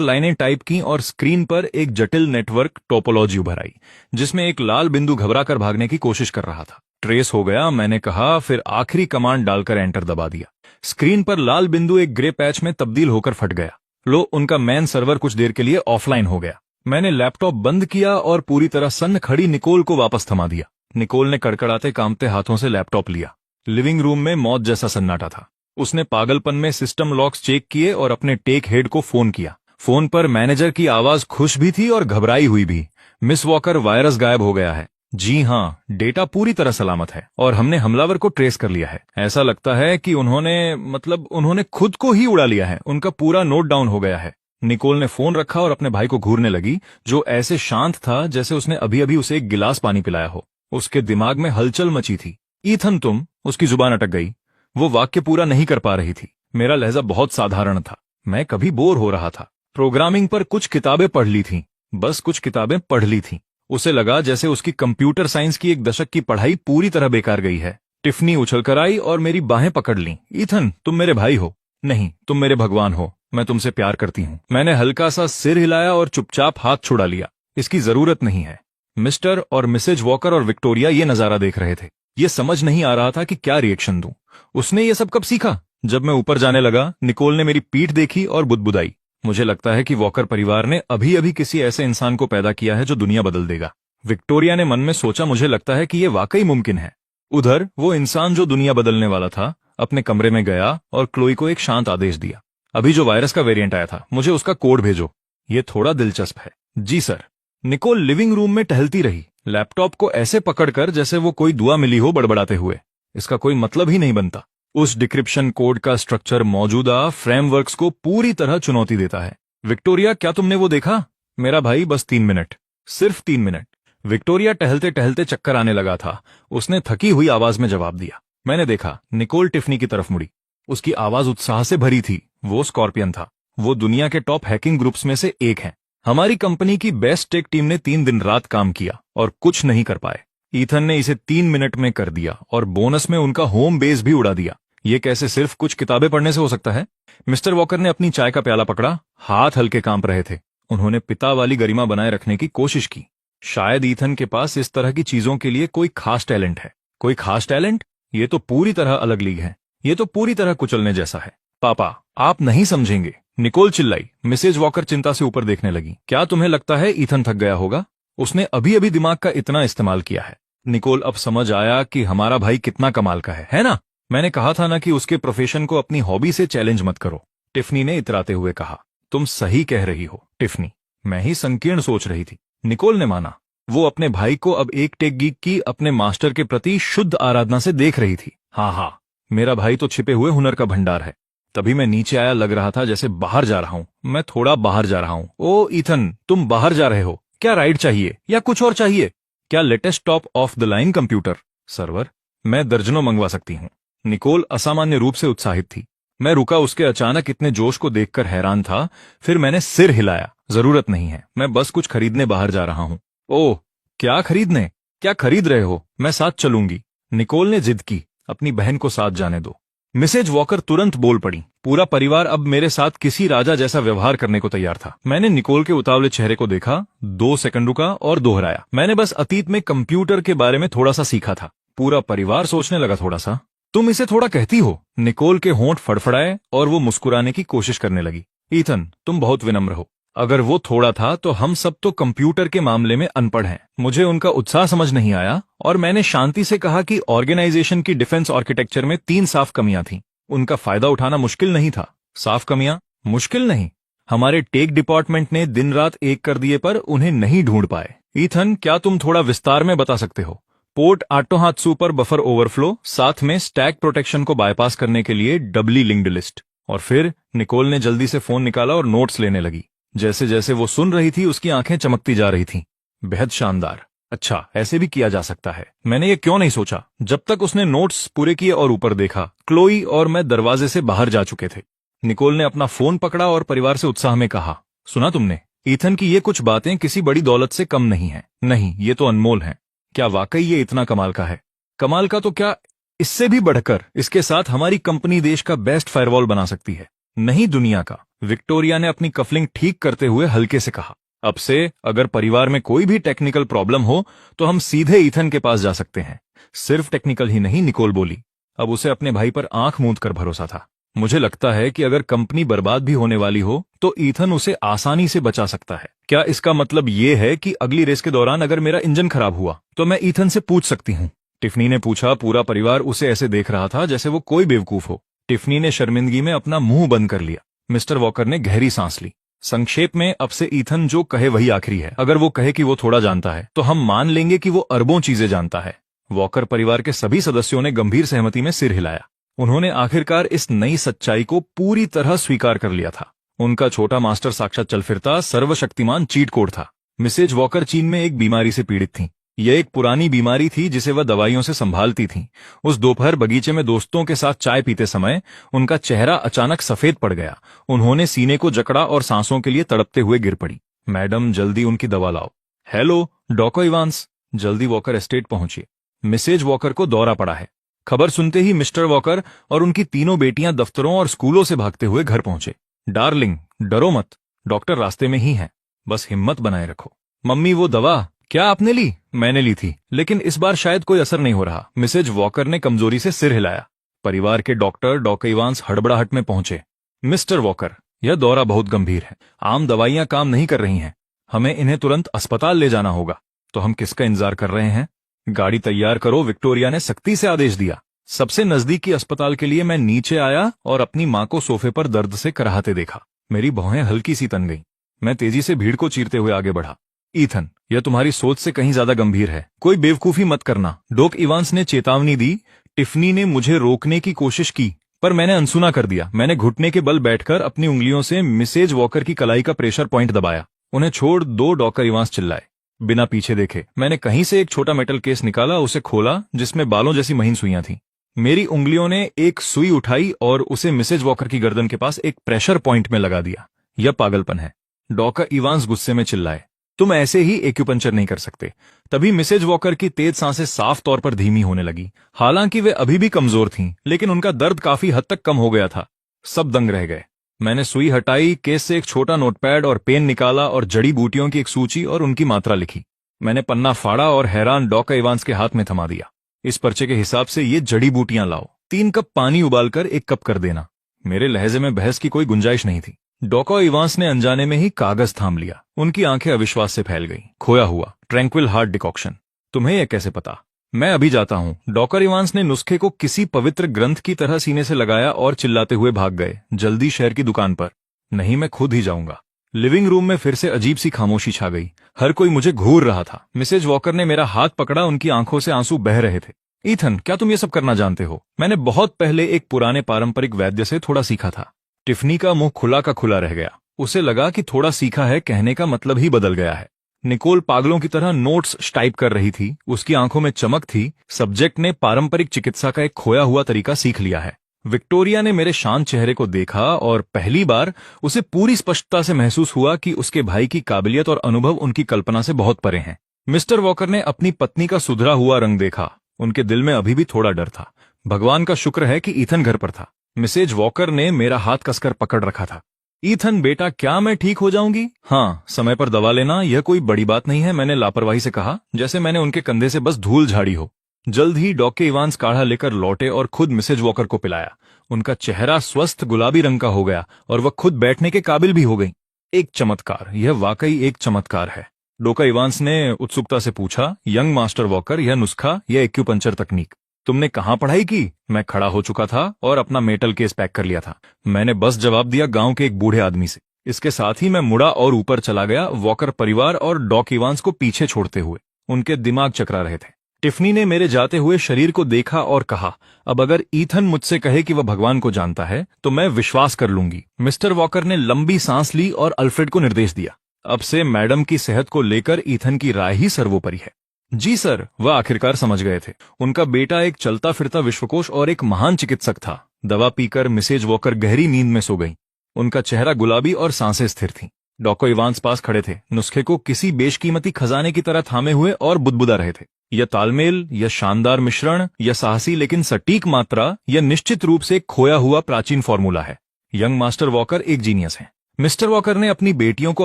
A: लाइनें टाइप की और स्क्रीन पर एक जटिल नेटवर्क टोपोलॉजी उभर आई, जिसमें एक लाल बिंदु घबराकर भागने की कोशिश कर रहा था। ट्रेस हो गया, मैंने कहा, फिर आखिरी कमांड डालकर एंटर दबा दिया। स्क्रीन पर लाल बिंदु एक ग्रे पैच में तब्दील होकर फट गया। लो, उनका मैन सर्वर कुछ देर के लिए ऑफलाइन हो गया। मैंने लैपटॉप बंद किया और पूरी तरह सन्न खड़ी निकोल को वापस थमा दिया। निकोल ने कड़कड़ाते कांपते हाथों से लैपटॉप लिया। लिविंग रूम में मौत जैसा सन्नाटा था। उसने पागलपन में सिस्टम लॉक्स चेक किए और अपने टेक हेड को फोन किया। फोन पर मैनेजर की आवाज खुश भी थी और घबराई हुई भी। मिस वॉकर, वायरस गायब हो गया है। जी हाँ, डेटा पूरी तरह सलामत है और हमने हमलावर को ट्रेस कर लिया है। ऐसा लगता है कि उन्होंने खुद को ही उड़ा लिया है। उनका पूरा नोट डाउन हो गया है। निकोल ने फोन रखा और अपने भाई को घूरने लगी, जो ऐसे शांत था जैसे उसने अभी अभी उसे एक गिलास पानी पिलाया हो। उसके दिमाग में हलचल मची थी। ईथन, तुम। उसकी जुबान अटक गई। वो वाक्य पूरा नहीं कर पा रही थी। मेरा लहजा बहुत साधारण था। मैं कभी बोर हो रहा था। प्रोग्रामिंग पर कुछ किताबें पढ़ ली थीं, बस कुछ किताबें पढ़ ली थीं। उसे लगा जैसे उसकी कंप्यूटर साइंस की 1 दशक की पढ़ाई पूरी तरह बेकार गई है। टिफनी उछलकर आई और मेरी बाहें पकड़ लीं। ईथन, तुम मेरे भाई हो। नहीं, तुम मेरे भगवान हो। मैं तुमसे प्यार करती हूँ। मैंने हल्का सा सिर हिलाया और चुपचाप हाथ छुड़ा लिया। इसकी जरूरत नहीं है। मिस्टर और मिसेज वॉकर और विक्टोरिया ये नजारा देख रहे थे। ये समझ नहीं आ रहा था कि क्या रिएक्शन दूं। उसने ये सब कब सीखा? जब मैं ऊपर जाने लगा, निकोल ने मेरी पीठ देखी और बुदबुदाई। मुझे लगता है कि वॉकर परिवार ने अभी अभी किसी ऐसे इंसान को पैदा किया है जो दुनिया बदल देगा। विक्टोरिया ने मन में सोचा, मुझे लगता है कि ये वाकई मुमकिन है। उधर वो इंसान जो दुनिया बदलने वाला था अपने कमरे में गया और क्लोई को एक शांत आदेश दिया। अभी जो वायरस का वेरिएंट आया था, मुझे उसका कोड भेजो। ये थोड़ा दिलचस्प है। जी सर। निकोल लिविंग रूम में टहलती रही, लैपटॉप को ऐसे पकड़कर जैसे वो कोई दुआ मिली हो, बड़बड़ाते हुए। इसका कोई मतलब ही नहीं बनता। उस डिक्रिप्शन कोड का स्ट्रक्चर मौजूदा फ्रेमवर्क्स को पूरी तरह चुनौती देता है। विक्टोरिया, क्या तुमने वो देखा? मेरा भाई, बस 3 मिनट, सिर्फ 3 मिनट। विक्टोरिया टहलते टहलते चक्कर आने लगा था। उसने थकी हुई आवाज में जवाब दिया। मैंने देखा। निकोल टिफनी की तरफ मुड़ी। उसकी आवाज उत्साह से भरी थी। वो स्कॉर्पियन था। वो दुनिया के टॉप हैकिंग ग्रुप्स में से एक है। हमारी कंपनी की बेस्ट टेक टीम ने 3 दिन रात काम किया और कुछ नहीं कर पाए। ईथन ने इसे 3 मिनट में कर दिया और बोनस में उनका होम बेस भी उड़ा दिया। ये कैसे सिर्फ कुछ किताबें पढ़ने से हो सकता है? मिस्टर वॉकर ने अपनी चाय का प्याला पकड़ा। हाथ हल्के कांप रहे थे। उन्होंने पिता वाली गरिमा बनाए रखने की कोशिश की। शायद ईथन के पास इस तरह की चीजों के लिए कोई खास टैलेंट है। कोई खास टैलेंट? ये तो पूरी तरह अलग लीग है। ये तो पूरी तरह कुचलने जैसा है। पापा, आप नहीं समझेंगे, निकोल चिल्लाई। मिसेज वॉकर चिंता से ऊपर देखने लगी। क्या तुम्हें लगता है ईथन थक गया होगा? उसने अभी अभी दिमाग का इतना इस्तेमाल किया है। निकोल, अब समझ आया कि हमारा भाई कितना कमाल का है ना? मैंने कहा था ना कि उसके प्रोफेशन को अपनी हॉबी से चैलेंज मत करो, टिफनी ने इतराते हुए कहा। तुम सही कह रही हो टिफनी, मैं ही संकीर्ण सोच रही थी। निकोल ने माना। वो अपने भाई को अब एक टेक गीक की अपने मास्टर के प्रति शुद्ध आराधना से देख रही थी। हाँ, मेरा भाई तो छिपे हुए हुनर का भंडार है। तभी मैं नीचे आया, लग रहा था जैसे बाहर जा रहा हूँ। मैं थोड़ा बाहर जा रहा हूँ। ओ ईथन, तुम बाहर जा रहे हो? क्या राइड चाहिए या कुछ और चाहिए? क्या latest top of the line computer? Server? मैं दर्जनों मंगवा सकती हूँ। निकोल असामान्य रूप से उत्साहित थी। मैं रुका, उसके अचानक इतने जोश को देखकर हैरान था। फिर मैंने सिर हिलाया। जरूरत नहीं है, मैं बस कुछ खरीदने बाहर जा रहा हूँ। ओह, क्या खरीदने? क्या खरीद रहे हो? मैं साथ चलूंगी। निकोल ने जिद की। अपनी बहन को साथ जाने दो। मिसेज वॉकर तुरंत बोल पड़ी। पूरा परिवार अब मेरे साथ किसी राजा जैसा व्यवहार करने को तैयार था। मैंने निकोल के उतावले चेहरे को देखा, 2 सेकंड रुका और दोहराया। मैंने बस अतीत में कंप्यूटर के बारे में थोड़ा सा सीखा था। पूरा परिवार सोचने लगा थोड़ा सा। तुम इसे थोड़ा कहती हो। निकोल के होंठ फड़फड़ाए और वो मुस्कुराने की कोशिश करने लगी। ईथन, तुम बहुत विनम्र हो। अगर वो थोड़ा था तो हम सब तो कंप्यूटर के मामले में अनपढ़ हैं। मुझे उनका उत्साह समझ नहीं आया और मैंने शांति से कहा कि ऑर्गेनाइजेशन की डिफेंस आर्किटेक्चर में 3 साफ कमियां थीं। उनका फायदा उठाना मुश्किल नहीं था। साफ कमियां? मुश्किल नहीं। हमारे टेक डिपार्टमेंट ने दिन रात एक कर दिए पर उन्हें नहीं ढूंढ पाए। ईथन, क्या तुम थोड़ा विस्तार में बता सकते हो? पोर्ट आटोहात्सु पर बफर ओवरफ्लो, साथ में स्टैक प्रोटेक्शन को बाईपास करने के लिए डबली लिंक्ड लिस्ट। और फिर निकोल ने जल्दी से फोन निकाला और नोट्स लेने लगी। जैसे जैसे वो सुन रही थी उसकी आंखें चमकती जा रही थीं। बेहद शानदार। अच्छा, ऐसे भी किया जा सकता है। मैंने ये क्यों नहीं सोचा? जब तक उसने नोट्स पूरे किए और ऊपर देखा, क्लोई और मैं दरवाजे से बाहर जा चुके थे। निकोल ने अपना फोन पकड़ा और परिवार से उत्साह में कहा, सुना तुमने? ईथन की ये कुछ बातें किसी बड़ी दौलत से कम नहीं है। नहीं, ये तो अनमोल है। क्या वाकई ये इतना कमाल का है? कमाल का तो क्या, इससे भी बढ़कर इसके साथ हमारी कंपनी देश का बेस्ट फायरवॉल बना सकती है। नहीं, दुनिया का। विक्टोरिया ने अपनी कफलिंग ठीक करते हुए हल्के से कहा। अब से अगर परिवार में कोई भी टेक्निकल प्रॉब्लम हो तो हम सीधे ईथन के पास जा सकते हैं। सिर्फ टेक्निकल ही नहीं, निकोल बोली। अब उसे अपने भाई पर आंख मूंद कर भरोसा था। मुझे लगता है कि अगर कंपनी बर्बाद भी होने वाली हो तो ईथन उसे आसानी से बचा सकता है। क्या इसका मतलब ये है कि अगली रेस के दौरान अगर मेरा इंजन खराब हुआ तो मैं ईथन से पूछ सकती हूँ? टिफनी ने पूछा। पूरा परिवार उसे ऐसे देख रहा था जैसे वो कोई बेवकूफ हो। टिफनी ने शर्मिंदगी में अपना मुंह बंद कर लिया। मिस्टर वॉकर ने गहरी सांस ली। संक्षेप में, अब से ईथन जो कहे वही आखिरी है। अगर वो कहे कि वो थोड़ा जानता है तो हम मान लेंगे कि वो अरबों चीजें जानता है। वॉकर परिवार के सभी सदस्यों ने गंभीर सहमति में सिर हिलाया। उन्होंने आखिरकार इस नई सच्चाई को पूरी तरह स्वीकार कर लिया था। उनका छोटा मास्टर साक्षात चल फिरता सर्वशक्तिमान चीट कोड था। मिसेज वॉकर चीन में एक बीमारी से पीड़ित थीं। यह एक पुरानी बीमारी थी जिसे वह दवाइयों से संभालती थीं। उस दोपहर बगीचे में दोस्तों के साथ चाय पीते समय उनका चेहरा अचानक सफेद पड़ गया। उन्होंने सीने को जकड़ा और सांसों के लिए तड़पते हुए गिर पड़ी। मैडम, जल्दी उनकी दवा लाओ। हेलो डॉक्टर इवांस, जल्दी वॉकर एस्टेट पहुंचिए। मिसेज वॉकर को दौरा पड़ा है। खबर सुनते ही मिस्टर वॉकर और उनकी तीनों बेटियां दफ्तरों और स्कूलों से भागते हुए घर पहुंचे। डार्लिंग, डरो मत, डॉक्टर रास्ते में ही है, बस हिम्मत बनाए रखो। मम्मी, वो दवा क्या आपने ली? मैंने ली थी, लेकिन इस बार शायद कोई असर नहीं हो रहा। मिसेज वॉकर ने कमजोरी से सिर हिलाया। परिवार के डॉक्टर इवांस हड़बड़ाहट में पहुंचे। मिस्टर वॉकर, यह दौरा बहुत गंभीर है। आम दवाइयां काम नहीं कर रही हैं। हमें इन्हें तुरंत अस्पताल ले जाना होगा। तो हम किसका इंतजार कर रहे हैं? गाड़ी तैयार करो, विक्टोरिया ने सख्ती से आदेश दिया। सबसे नजदीकी अस्पताल के लिए मैं नीचे आया और अपनी मां को सोफे पर दर्द से कराहते देखा। मेरी भौहें हल्की सी तन गईं। मैं तेजी से भीड़ को चीरते हुए आगे बढ़ा। ईथन, यह तुम्हारी सोच से कहीं ज्यादा गंभीर है। कोई बेवकूफी मत करना, डॉक इवांस ने चेतावनी दी। टिफनी ने मुझे रोकने की कोशिश की पर मैंने अनसुना कर दिया। मैंने घुटने के बल बैठकर अपनी उंगलियों से मिसेज वॉकर की कलाई का प्रेशर पॉइंट दबाया। उन्हें छोड़ दो, डॉक्टर इवांस चिल्लाए। बिना पीछे देखे मैंने कहीं से एक छोटा मेटल केस निकाला, उसे खोला जिसमें बालों जैसी महीन सुइयां थीं। मेरी उंगलियों ने एक सुई उठाई और उसे मिसेज वॉकर की गर्दन के पास एक प्रेशर पॉइंट में लगा दिया। यह पागलपन है, डॉक्टर इवांस गुस्से में चिल्लाए। तुम ऐसे ही एक्यूपंक्चर नहीं कर सकते। तभी मिसेज वॉकर की तेज सांसें साफ तौर पर धीमी होने लगी। हालांकि वे अभी भी कमजोर थीं, लेकिन उनका दर्द काफी हद तक कम हो गया था। सब दंग रह गए। मैंने सुई हटाई, केस से एक छोटा नोटपैड और पेन निकाला और जड़ी बूटियों की एक सूची और उनकी मात्रा लिखी। मैंने पन्ना फाड़ा और हैरान डॉक्टर इवांस के हाथ में थमा दिया। इस पर्चे के हिसाब से ये जड़ी बूटियां लाओ। 3 कप पानी उबालकर 1 कप कर देना। मेरे लहजे में बहस की कोई गुंजाइश नहीं थी। डॉक्टर इवांस ने अनजाने में ही कागज थाम लिया। उनकी आंखें अविश्वास से फैल गईं। खोया हुआ ट्रैंक्विल हार्ट डिकॉक्शन। तुम्हें यह कैसे पता? मैं अभी जाता हूं। डॉक्टर इवांस ने नुस्खे को किसी पवित्र ग्रंथ की तरह सीने से लगाया और चिल्लाते हुए भाग गए। जल्दी शहर की दुकान पर। नहीं, मैं खुद ही जाऊंगा। लिविंग रूम में फिर से अजीब सी खामोशी छा गई। हर कोई मुझे घूर रहा था। मिसेज वॉकर ने मेरा हाथ पकड़ा, उनकी आंखों से आंसू बह रहे थे। ईथन, क्या तुम ये सब करना जानते हो? मैंने बहुत पहले एक पुराने पारंपरिक वैद्य से थोड़ा सीखा था। टिफनी का मुंह खुला का खुला रह गया। उसे लगा कि थोड़ा सीखा है कहने का मतलब ही बदल गया है। निकोल पागलों की तरह नोट्स टाइप कर रही थी। उसकी आंखों में चमक थी। सब्जेक्ट ने पारंपरिक चिकित्सा का एक खोया हुआ तरीका सीख लिया है। विक्टोरिया ने मेरे शांत चेहरे को देखा और पहली बार उसे पूरी स्पष्टता से महसूस हुआ कि उसके भाई की काबिलियत और अनुभव उनकी कल्पना से बहुत परे हैं। मिस्टर वॉकर ने अपनी पत्नी का सुधरा हुआ रंग देखा। उनके दिल में अभी भी थोड़ा डर था। भगवान का शुक्र है कि ईथन घर पर था। मिसेज वॉकर ने मेरा हाथ कसकर पकड़ रखा था। ईथन बेटा, क्या मैं ठीक हो जाऊंगी? हाँ, समय पर दवा लेना, यह कोई बड़ी बात नहीं है, मैंने लापरवाही से कहा, जैसे मैंने उनके कंधे से बस धूल झाड़ी हो। जल्द ही डॉक्टर इवांस काढ़ा लेकर लौटे और खुद मिसेज वॉकर को पिलाया। उनका चेहरा स्वस्थ गुलाबी रंग का हो गया और वह खुद बैठने के काबिल भी हो गई। एक चमत्कार, यह वाकई एक चमत्कार है। डॉक्टर इवांस ने उत्सुकता से पूछा, यंग मास्टर वॉकर, यह नुस्खा, यह एक्यूपंक्चर तकनीक तुमने कहाँ पढ़ाई की? मैं खड़ा हो चुका था और अपना मेटल केस पैक कर लिया था। मैंने बस जवाब दिया गांव के एक बूढ़े आदमी से। इसके साथ ही मैं मुड़ा और ऊपर चला गया, वॉकर परिवार और डॉक्टर इवांस को पीछे छोड़ते हुए। उनके दिमाग चकरा रहे थे। टिफनी ने मेरे जाते हुए शरीर को देखा और कहा, अब अगर ईथन मुझसे कहे कि वह भगवान को जानता है तो मैं विश्वास कर लूंगी। मिस्टर वॉकर ने लंबी सांस ली और अल्फ्रेड को निर्देश दिया, अब से मैडम की सेहत को लेकर ईथन की राय ही सर्वोपरि है। जी सर, वह आखिरकार समझ गए थे। उनका बेटा एक चलता फिरता विश्वकोश और एक महान चिकित्सक था। दवा पीकर मिसेज वॉकर गहरी नींद में सो गई। उनका चेहरा गुलाबी और सांसें स्थिर थीं। डॉक्टर इवांस पास खड़े थे, नुस्खे को किसी बेशकीमती खजाने की तरह थामे हुए और बुदबुदा रहे थे। यह तालमेल, यह शानदार मिश्रण, यह साहसी लेकिन सटीक मात्रा, यह निश्चित रूप से एक खोया हुआ प्राचीन फॉर्मूला है। यंग मास्टर वॉकर एक जीनियस हैं। मिस्टर वॉकर ने अपनी बेटियों को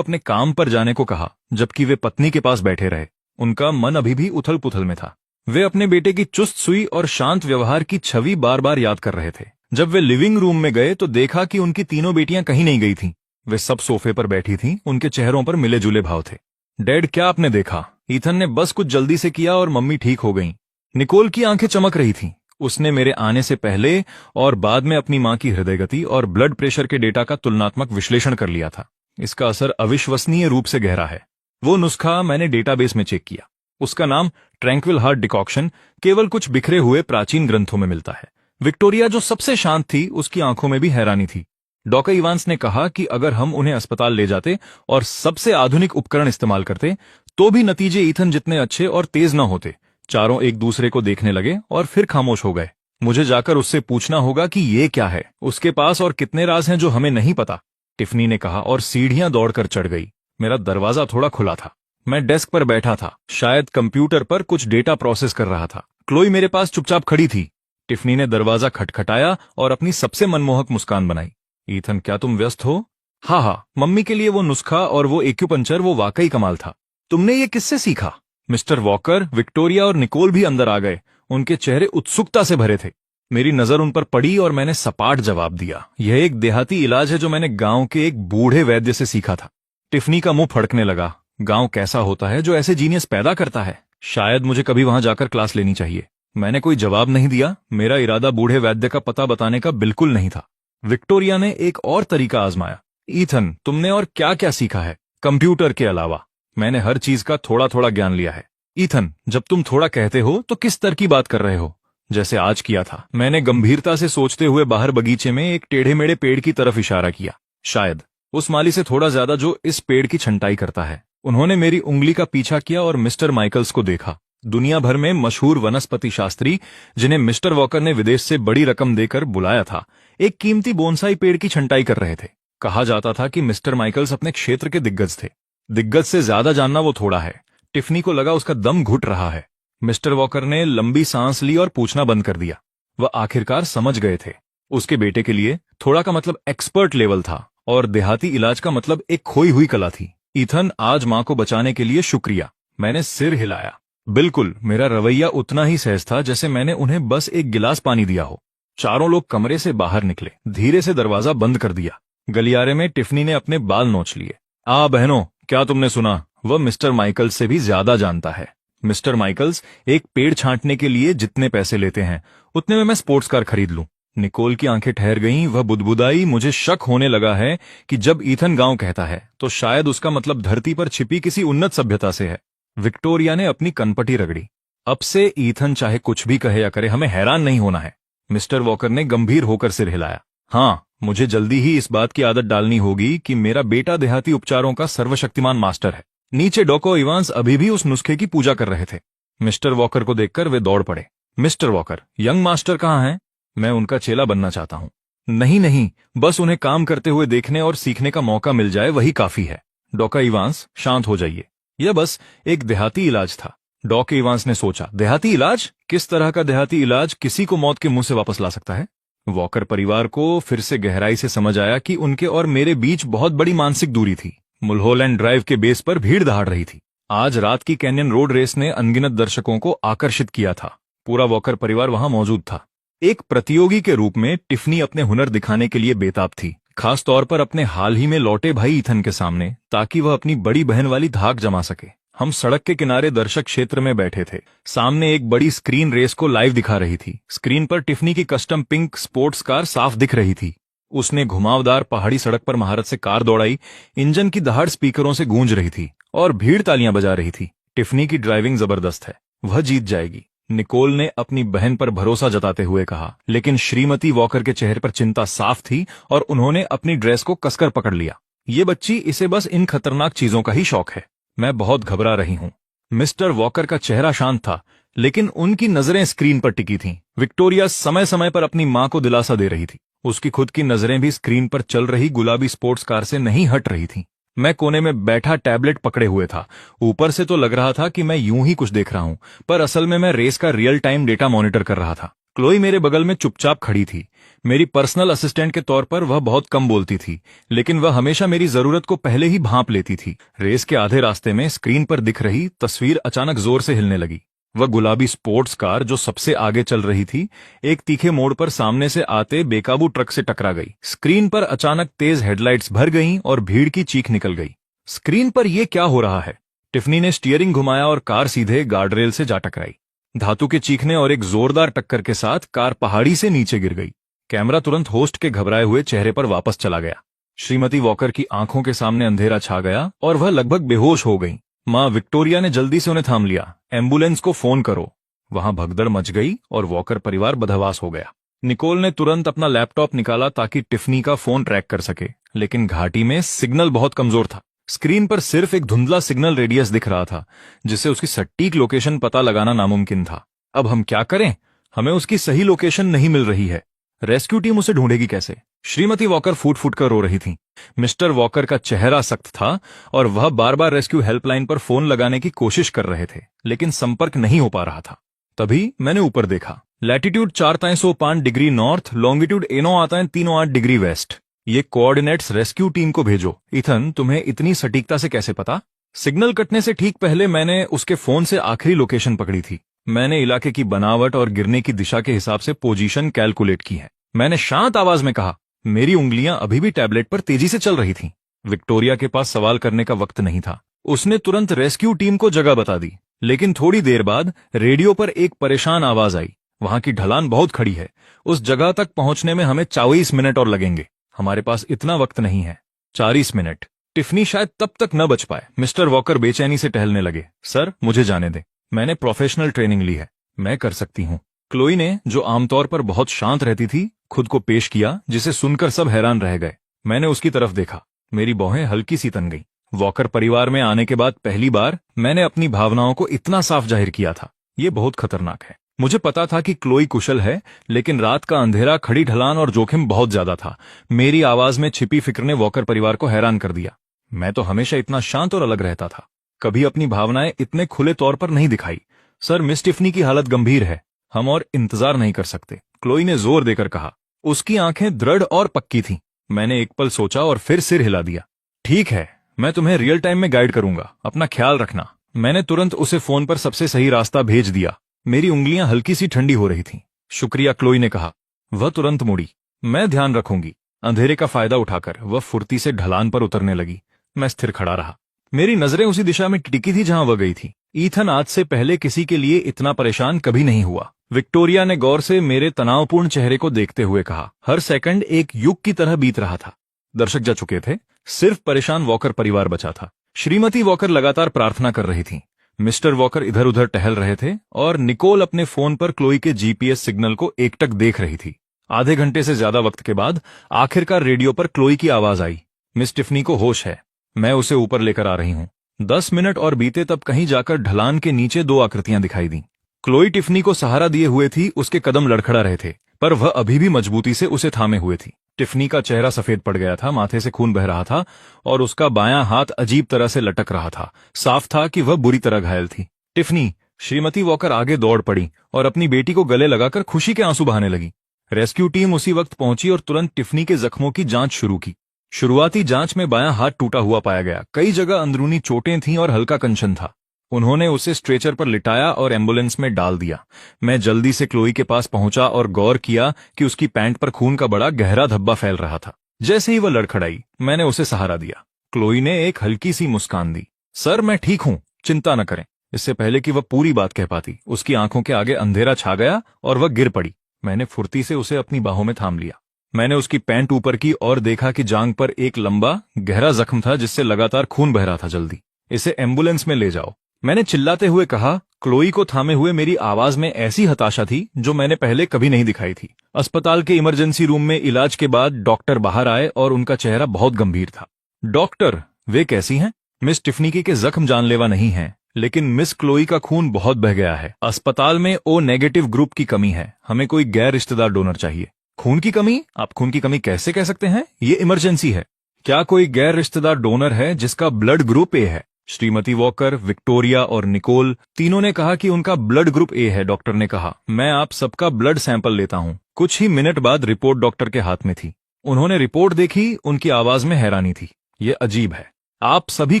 A: अपने काम पर जाने को कहा, जबकि वे पत्नी के पास बैठे रहे। उनका मन अभी भी उथल पुथल में था। वे अपने बेटे की चुस्त सुई और शांत व्यवहार की छवि बार बार याद कर रहे थे। जब वे लिविंग रूम में गए तो देखा कि उनकी तीनों बेटियां कहीं नहीं गई थीं। वे सब सोफे पर बैठी थीं। उनके चेहरों पर मिले जुले भाव थे। डैड, क्या आपने देखा? ईथन ने बस कुछ जल्दी से किया और मम्मी ठीक हो गईं। निकोल की आंखें चमक रही थीं। उसने मेरे आने से पहले और बाद में अपनी मां की हृदय गति और ब्लड प्रेशर के डेटा का तुलनात्मक विश्लेषण कर लिया था। इसका असर अविश्वसनीय रूप से गहरा है। वो नुस्खा मैंने डेटाबेस में चेक किया। उसका नाम ट्रैंक्विल हार्ट डिकॉक्शन केवल कुछ बिखरे हुए प्राचीन ग्रंथों में मिलता है। विक्टोरिया, जो सबसे शांत थी, उसकी आंखों में भी हैरानी थी। डॉक्टर इवांस ने कहा कि अगर हम उन्हें अस्पताल ले जाते और सबसे आधुनिक उपकरण इस्तेमाल करते तो भी नतीजे ईथन जितने अच्छे और तेज न होते। चारों एक दूसरे को देखने लगे और फिर खामोश हो गए। मुझे जाकर उससे पूछना होगा कि ये क्या है, उसके पास और कितने राज हैं जो हमें नहीं पता, टिफनी ने कहा और सीढ़ियां दौड़कर चढ़ गई। मेरा दरवाजा थोड़ा खुला था। मैं डेस्क पर बैठा था, शायद कंप्यूटर पर कुछ डेटा प्रोसेस कर रहा था। क्लोई मेरे पास चुपचाप खड़ी थी। टिफनी ने दरवाजा खटखटाया और अपनी सबसे मनमोहक मुस्कान बनाई। ईथन, क्या तुम व्यस्त हो? हाँ, मम्मी के लिए वो नुस्खा और वो एक्यूपंक्चर, वो वाकई कमाल था। तुमने ये किससे सीखा? मिस्टर वॉकर, विक्टोरिया और निकोल भी अंदर आ गए। उनके चेहरे उत्सुकता से भरे थे। मेरी नजर उन पर पड़ी और मैंने सपाट जवाब दिया, यह एक देहाती इलाज है जो मैंने गांव के एक बूढ़े वैद्य से सीखा था। टिफनी का मुंह फड़कने लगा। गांव कैसा होता है जो ऐसे जीनियस पैदा करता है? शायद मुझे कभी वहां जाकर क्लास लेनी चाहिए। मैंने कोई जवाब नहीं दिया। मेरा इरादा बूढ़े वैद्य का पता बताने का बिल्कुल नहीं था। विक्टोरिया ने एक और तरीका आजमाया। ईथन, तुमने और क्या क्या सीखा है कंप्यूटर के अलावा? मैंने हर चीज का थोड़ा थोड़ा ज्ञान लिया है। ईथन, जब तुम थोड़ा कहते हो तो किस तरह की बात कर रहे हो? जैसे आज किया था। मैंने गंभीरता से सोचते हुए बाहर बगीचे में एक टेढ़े मेढ़े पेड़ की तरफ इशारा किया। शायद उस माली से थोड़ा ज्यादा जो इस पेड़ की छंटाई करता है। उन्होंने मेरी उंगली का पीछा किया और मिस्टर माइकल्स को देखा। दुनिया भर में मशहूर वनस्पति शास्त्री, जिन्हें मिस्टर वॉकर ने विदेश से बड़ी रकम देकर बुलाया था, एक कीमती बोनसाई पेड़ की छंटाई कर रहे थे। कहा जाता था कि मिस्टर माइकल्स अपने क्षेत्र के दिग्गज थे। दिग्गज से ज्यादा जानना वो थोड़ा है। टिफनी को लगा उसका दम घुट रहा है। मिस्टर वॉकर ने लंबी सांस ली और पूछना बंद कर दिया। वह आखिरकार समझ गए थे। उसके बेटे के लिए थोड़ा का मतलब एक्सपर्ट लेवल था और देहाती इलाज का मतलब एक खोई हुई कला थी। ईथन, आज मां को बचाने के लिए शुक्रिया। मैंने सिर हिलाया। बिल्कुल, मेरा रवैया उतना ही सहज था जैसे मैंने उन्हें बस एक गिलास पानी दिया हो। चारों लोग कमरे से बाहर निकले। धीरे से दरवाजा बंद कर दिया। गलियारे में टिफनी ने अपने बाल नोच लिए। बहनों, क्या तुमने सुना? वह मिस्टर माइकल्स से भी ज्यादा जानता है। मिस्टर माइकल्स एक पेड़ छांटने के लिए जितने पैसे लेते हैं उतने में मैं स्पोर्ट्स कार खरीद लूं। निकोल की आंखें ठहर गईं। वह बुदबुदाई। मुझे शक होने लगा है कि जब ईथन गांव कहता है तो शायद उसका मतलब धरती पर छिपी किसी उन्नत सभ्यता से है। विक्टोरिया ने अपनी कनपटी रगड़ी। अब से ईथन चाहे कुछ भी कहे या करे, हमें हैरान नहीं होना है। मिस्टर वॉकर ने गंभीर होकर सिर हिलाया। हाँ, मुझे जल्दी ही इस बात की आदत डालनी होगी कि मेरा बेटा देहाती उपचारों का सर्वशक्तिमान मास्टर है। नीचे डॉक्टर इवांस अभी भी उस नुस्खे की पूजा कर रहे थे। मिस्टर वॉकर को देखकर वे दौड़ पड़े। मिस्टर वॉकर, यंग मास्टर कहाँ हैं? मैं उनका चेला बनना चाहता हूँ। नहीं, बस उन्हें काम करते हुए देखने और सीखने का मौका मिल जाए, वही काफी है। डॉक्टर इवांस, शांत हो जाइए। यह बस एक देहाती इलाज था। डॉक्टर इवांस ने सोचा, देहाती इलाज? किस तरह का देहाती इलाज किसी को मौत के मुंह से वापस ला सकता है? वॉकर परिवार को फिर से गहराई से समझ आया कि उनके और मेरे बीच बहुत बड़ी मानसिक दूरी थी। मुल्होलैंड ड्राइव के बेस पर भीड़ दहाड़ रही थी। आज रात की कैनियन रोड रेस ने अनगिनत दर्शकों को आकर्षित किया था। पूरा वॉकर परिवार वहां मौजूद था। एक प्रतियोगी के रूप में टिफनी अपने हुनर दिखाने के लिए बेताब थी, खास तौर पर अपने हाल ही में लौटे भाई ईथन के सामने, ताकि वह अपनी बड़ी बहन वाली धाक जमा सके। हम सड़क के किनारे दर्शक क्षेत्र में बैठे थे। सामने एक बड़ी स्क्रीन रेस को लाइव दिखा रही थी। स्क्रीन पर टिफनी की कस्टम पिंक स्पोर्ट्स कार साफ दिख रही थी। उसने घुमावदार पहाड़ी सड़क पर महारत से कार दौड़ाई। इंजन की दहाड़ स्पीकरों से गूंज रही थी और भीड़ तालियां बजा रही थी। टिफनी की ड्राइविंग जबरदस्त है, वह जीत जाएगी, निकोल ने अपनी बहन पर भरोसा जताते हुए कहा। लेकिन श्रीमती वॉकर के चेहरे पर चिंता साफ थी और उन्होंने अपनी ड्रेस को कसकर पकड़ लिया। ये बच्ची, इसे बस इन खतरनाक चीजों का ही शौक है। मैं बहुत घबरा रही हूं। मिस्टर वॉकर का चेहरा शांत था, लेकिन उनकी नजरें स्क्रीन पर टिकी थीं। विक्टोरिया समय समय पर अपनी मां को दिलासा दे रही थी। उसकी खुद की नजरें भी स्क्रीन पर चल रही गुलाबी स्पोर्ट्स कार से नहीं हट रही थीं। मैं कोने में बैठा टैबलेट पकड़े हुए था। ऊपर से तो लग रहा था कि मैं यूं ही कुछ देख रहा हूं, पर असल में मैं रेस का रियल टाइम डेटा मॉनिटर कर रहा था। क्लोई मेरे बगल में चुपचाप खड़ी थी। मेरी पर्सनल असिस्टेंट के तौर पर वह बहुत कम बोलती थी, लेकिन वह हमेशा मेरी जरूरत को पहले ही भांप लेती थी। रेस के आधे रास्ते में स्क्रीन पर दिख रही तस्वीर अचानक जोर से हिलने लगी। वह गुलाबी स्पोर्ट्स कार जो सबसे आगे चल रही थी, एक तीखे मोड़ पर सामने से आते बेकाबू ट्रक से टकरा गई। स्क्रीन पर अचानक तेज हेडलाइट्स भर गईं और भीड़ की चीख निकल गई। स्क्रीन पर यह क्या हो रहा है? टिफनी ने स्टीयरिंग घुमाया और कार सीधे गार्डरेल से जा टकराई। धातु के चीखने और एक जोरदार टक्कर के साथ कार पहाड़ी से नीचे गिर गई। कैमरा तुरंत होस्ट के घबराए हुए चेहरे पर वापस चला गया। श्रीमती वॉकर की आंखों के सामने अंधेरा छा गया और वह लगभग बेहोश हो गई। मां विक्टोरिया ने जल्दी से उन्हें थाम लिया। एम्बुलेंस को फोन करो। वहां भगदड़ मच गई और वॉकर परिवार बदहवास हो गया। निकोल ने तुरंत अपना लैपटॉप निकाला ताकि टिफनी का फोन ट्रैक कर सके, लेकिन घाटी में सिग्नल बहुत कमजोर था। स्क्रीन पर सिर्फ एक धुंधला सिग्नल रेडियस दिख रहा था, जिससे उसकी सटीक लोकेशन पता लगाना नामुमकिन था। अब हम क्या करें? हमें उसकी सही लोकेशन नहीं मिल रही है। रेस्क्यू टीम उसे ढूंढेगी कैसे? श्रीमती वॉकर फूट फूट कर रो रही थी। मिस्टर वॉकर का चेहरा सख्त था और वह बार बार रेस्क्यू हेल्पलाइन पर फोन लगाने की कोशिश कर रहे थे, लेकिन संपर्क नहीं हो पा रहा था। तभी मैंने ऊपर देखा। Latitude 4-5 degree north, longitude 308 degree west. ये कोऑर्डिनेट्स रेस्क्यू टीम को भेजो। इथन, तुम्हें इतनी सटीकता से कैसे पता? सिग्नल कटने से ठीक पहले मैंने उसके फोन से आखिरी लोकेशन पकड़ी थी। मैंने इलाके की बनावट और गिरने की दिशा के हिसाब से पोजीशन कैलकुलेट की है। मैंने शांत आवाज में कहा। मेरी उंगलियां अभी भी टैबलेट पर तेजी से चल रही थीं। विक्टोरिया के पास सवाल करने का वक्त नहीं था। उसने तुरंत रेस्क्यू टीम को जगह बता दी, लेकिन थोड़ी देर बाद रेडियो पर एक परेशान आवाज आई। वहां की ढलान बहुत खड़ी है। उस जगह तक पहुंचने में हमें 24 मिनट और लगेंगे। हमारे पास इतना वक्त नहीं है। 40 मिनट। टिफनी शायद तब तक न बच पाए। मिस्टर वॉकर बेचैनी से टहलने लगे। सर, मुझे जाने दें। मैंने प्रोफेशनल ट्रेनिंग ली है, मैं कर सकती हूँ। क्लोई ने, जो आमतौर पर बहुत शांत रहती थी, खुद को पेश किया, जिसे सुनकर सब हैरान रह गए। मैंने उसकी तरफ देखा। मेरी भौहें हल्की सी तन गईं। वॉकर परिवार में आने के बाद पहली बार मैंने अपनी भावनाओं को इतना साफ जाहिर किया था। ये बहुत खतरनाक है। मुझे पता था कि क्लोई कुशल है, लेकिन रात का अंधेरा, खड़ी ढलान और जोखिम बहुत ज्यादा था। मेरी आवाज में छिपी फिक्र ने वॉकर परिवार को हैरान कर दिया। मैं तो हमेशा इतना शांत और अलग रहता था, कभी अपनी भावनाएं इतने खुले तौर पर नहीं दिखाई। सर, मिस टिफनी की हालत गंभीर है, हम और इंतजार नहीं कर सकते, क्लोई ने जोर देकर कहा। उसकी आंखें दृढ़ और पक्की थीं। मैंने एक पल सोचा और फिर सिर हिला दिया। ठीक है, मैं तुम्हें रियल टाइम में गाइड करूंगा, अपना ख्याल रखना। मैंने तुरंत उसे फोन पर सबसे सही रास्ता भेज दिया। मेरी उंगलियां हल्की सी ठंडी हो रही थीं। शुक्रिया, क्लोई ने कहा। वह तुरंत मुड़ी। मैं ध्यान रखूंगी। अंधेरे का फायदा उठाकर वह फुर्ती से ढलान पर उतरने लगी। मैं स्थिर खड़ा रहा। मेरी नजरें उसी दिशा में टिकी थी जहां वह गई थी। ईथन आज से पहले किसी के लिए इतना परेशान कभी नहीं हुआ। विक्टोरिया ने गौर से मेरे तनावपूर्ण चेहरे को देखते हुए कहा। हर सेकंड एक युग की तरह बीत रहा था। दर्शक जा चुके थे, सिर्फ परेशान वॉकर परिवार बचा था। श्रीमती वॉकर लगातार प्रार्थना कर रही थी। मिस्टर वॉकर इधर उधर टहल रहे थे और निकोल अपने फोन पर क्लोई के जीपीएस सिग्नल को एकटक देख रही थी। आधे घंटे से ज्यादा वक्त के बाद आखिरकार रेडियो पर क्लोई की आवाज आई। मिस टिफनी को होश है, मैं उसे ऊपर लेकर आ रही हूँ। 10 मिनट और बीते तब कहीं जाकर ढलान के नीचे 2 आकृतियां दिखाई दी। क्लोई टिफनी को सहारा दिए हुए थी। उसके कदम लड़खड़ा रहे थे, पर वह अभी भी मजबूती से उसे थामे हुए थी। टिफनी का चेहरा सफेद पड़ गया था, माथे से खून बह रहा था और उसका बायां हाथ अजीब तरह से लटक रहा था। साफ था कि वह बुरी तरह घायल थी। टिफनी, श्रीमती वॉकर आगे दौड़ पड़ी और अपनी बेटी को गले लगाकर खुशी के आंसू बहाने लगी। रेस्क्यू टीम उसी वक्त पहुंची और तुरंत टिफनी के जख्मों की जांच शुरू की। शुरुआती जांच में बायां हाथ टूटा हुआ पाया गया। कई जगह अंदरूनी चोटें थीं और हल्का कंचन था। उन्होंने उसे स्ट्रेचर पर लिटाया और एम्बुलेंस में डाल दिया। मैं जल्दी से क्लोई के पास पहुंचा और गौर किया कि उसकी पैंट पर खून का बड़ा गहरा धब्बा फैल रहा था। जैसे ही वह लड़खड़ाई, मैंने उसे सहारा दिया। क्लोई ने एक हल्की सी मुस्कान दी। सर, मैं ठीक हूं, चिंता न करें। इससे पहले कि वह पूरी बात कह पाती, उसकी आंखों के आगे अंधेरा छा गया और वह गिर पड़ी। मैंने फुर्ती से उसे अपनी बाहों में थाम लिया। मैंने उसकी पैंट ऊपर की और देखा कि जांघ पर एक लंबा गहरा जख्म था जिससे लगातार खून बह रहा था। जल्दी इसे एम्बुलेंस में ले जाओ, मैंने चिल्लाते हुए कहा। क्लोई को थामे हुए मेरी आवाज में ऐसी हताशा थी जो मैंने पहले कभी नहीं दिखाई थी। अस्पताल के इमरजेंसी रूम में इलाज के बाद डॉक्टर बाहर आए और उनका चेहरा बहुत गंभीर था। डॉक्टर, वे कैसी हैं? मिस टिफनी के जख्म जानलेवा नहीं हैं, लेकिन मिस क्लोई का खून बहुत बह गया है। अस्पताल में ओ नेगेटिव ग्रुप की कमी है। हमें कोई गैर रिश्तेदार डोनर चाहिए। खून की कमी? आप खून की कमी कैसे कह सकते हैं? ये इमरजेंसी है। क्या कोई गैर रिश्तेदार डोनर है जिसका ब्लड ग्रुप ए है? श्रीमती वॉकर, विक्टोरिया और निकोल तीनों ने कहा कि उनका ब्लड ग्रुप ए है। डॉक्टर ने कहा, मैं आप सबका ब्लड सैंपल लेता हूं। कुछ ही मिनट बाद रिपोर्ट डॉक्टर के हाथ में थी। उन्होंने रिपोर्ट देखी। उनकी आवाज में हैरानी थी। यह अजीब है, आप सभी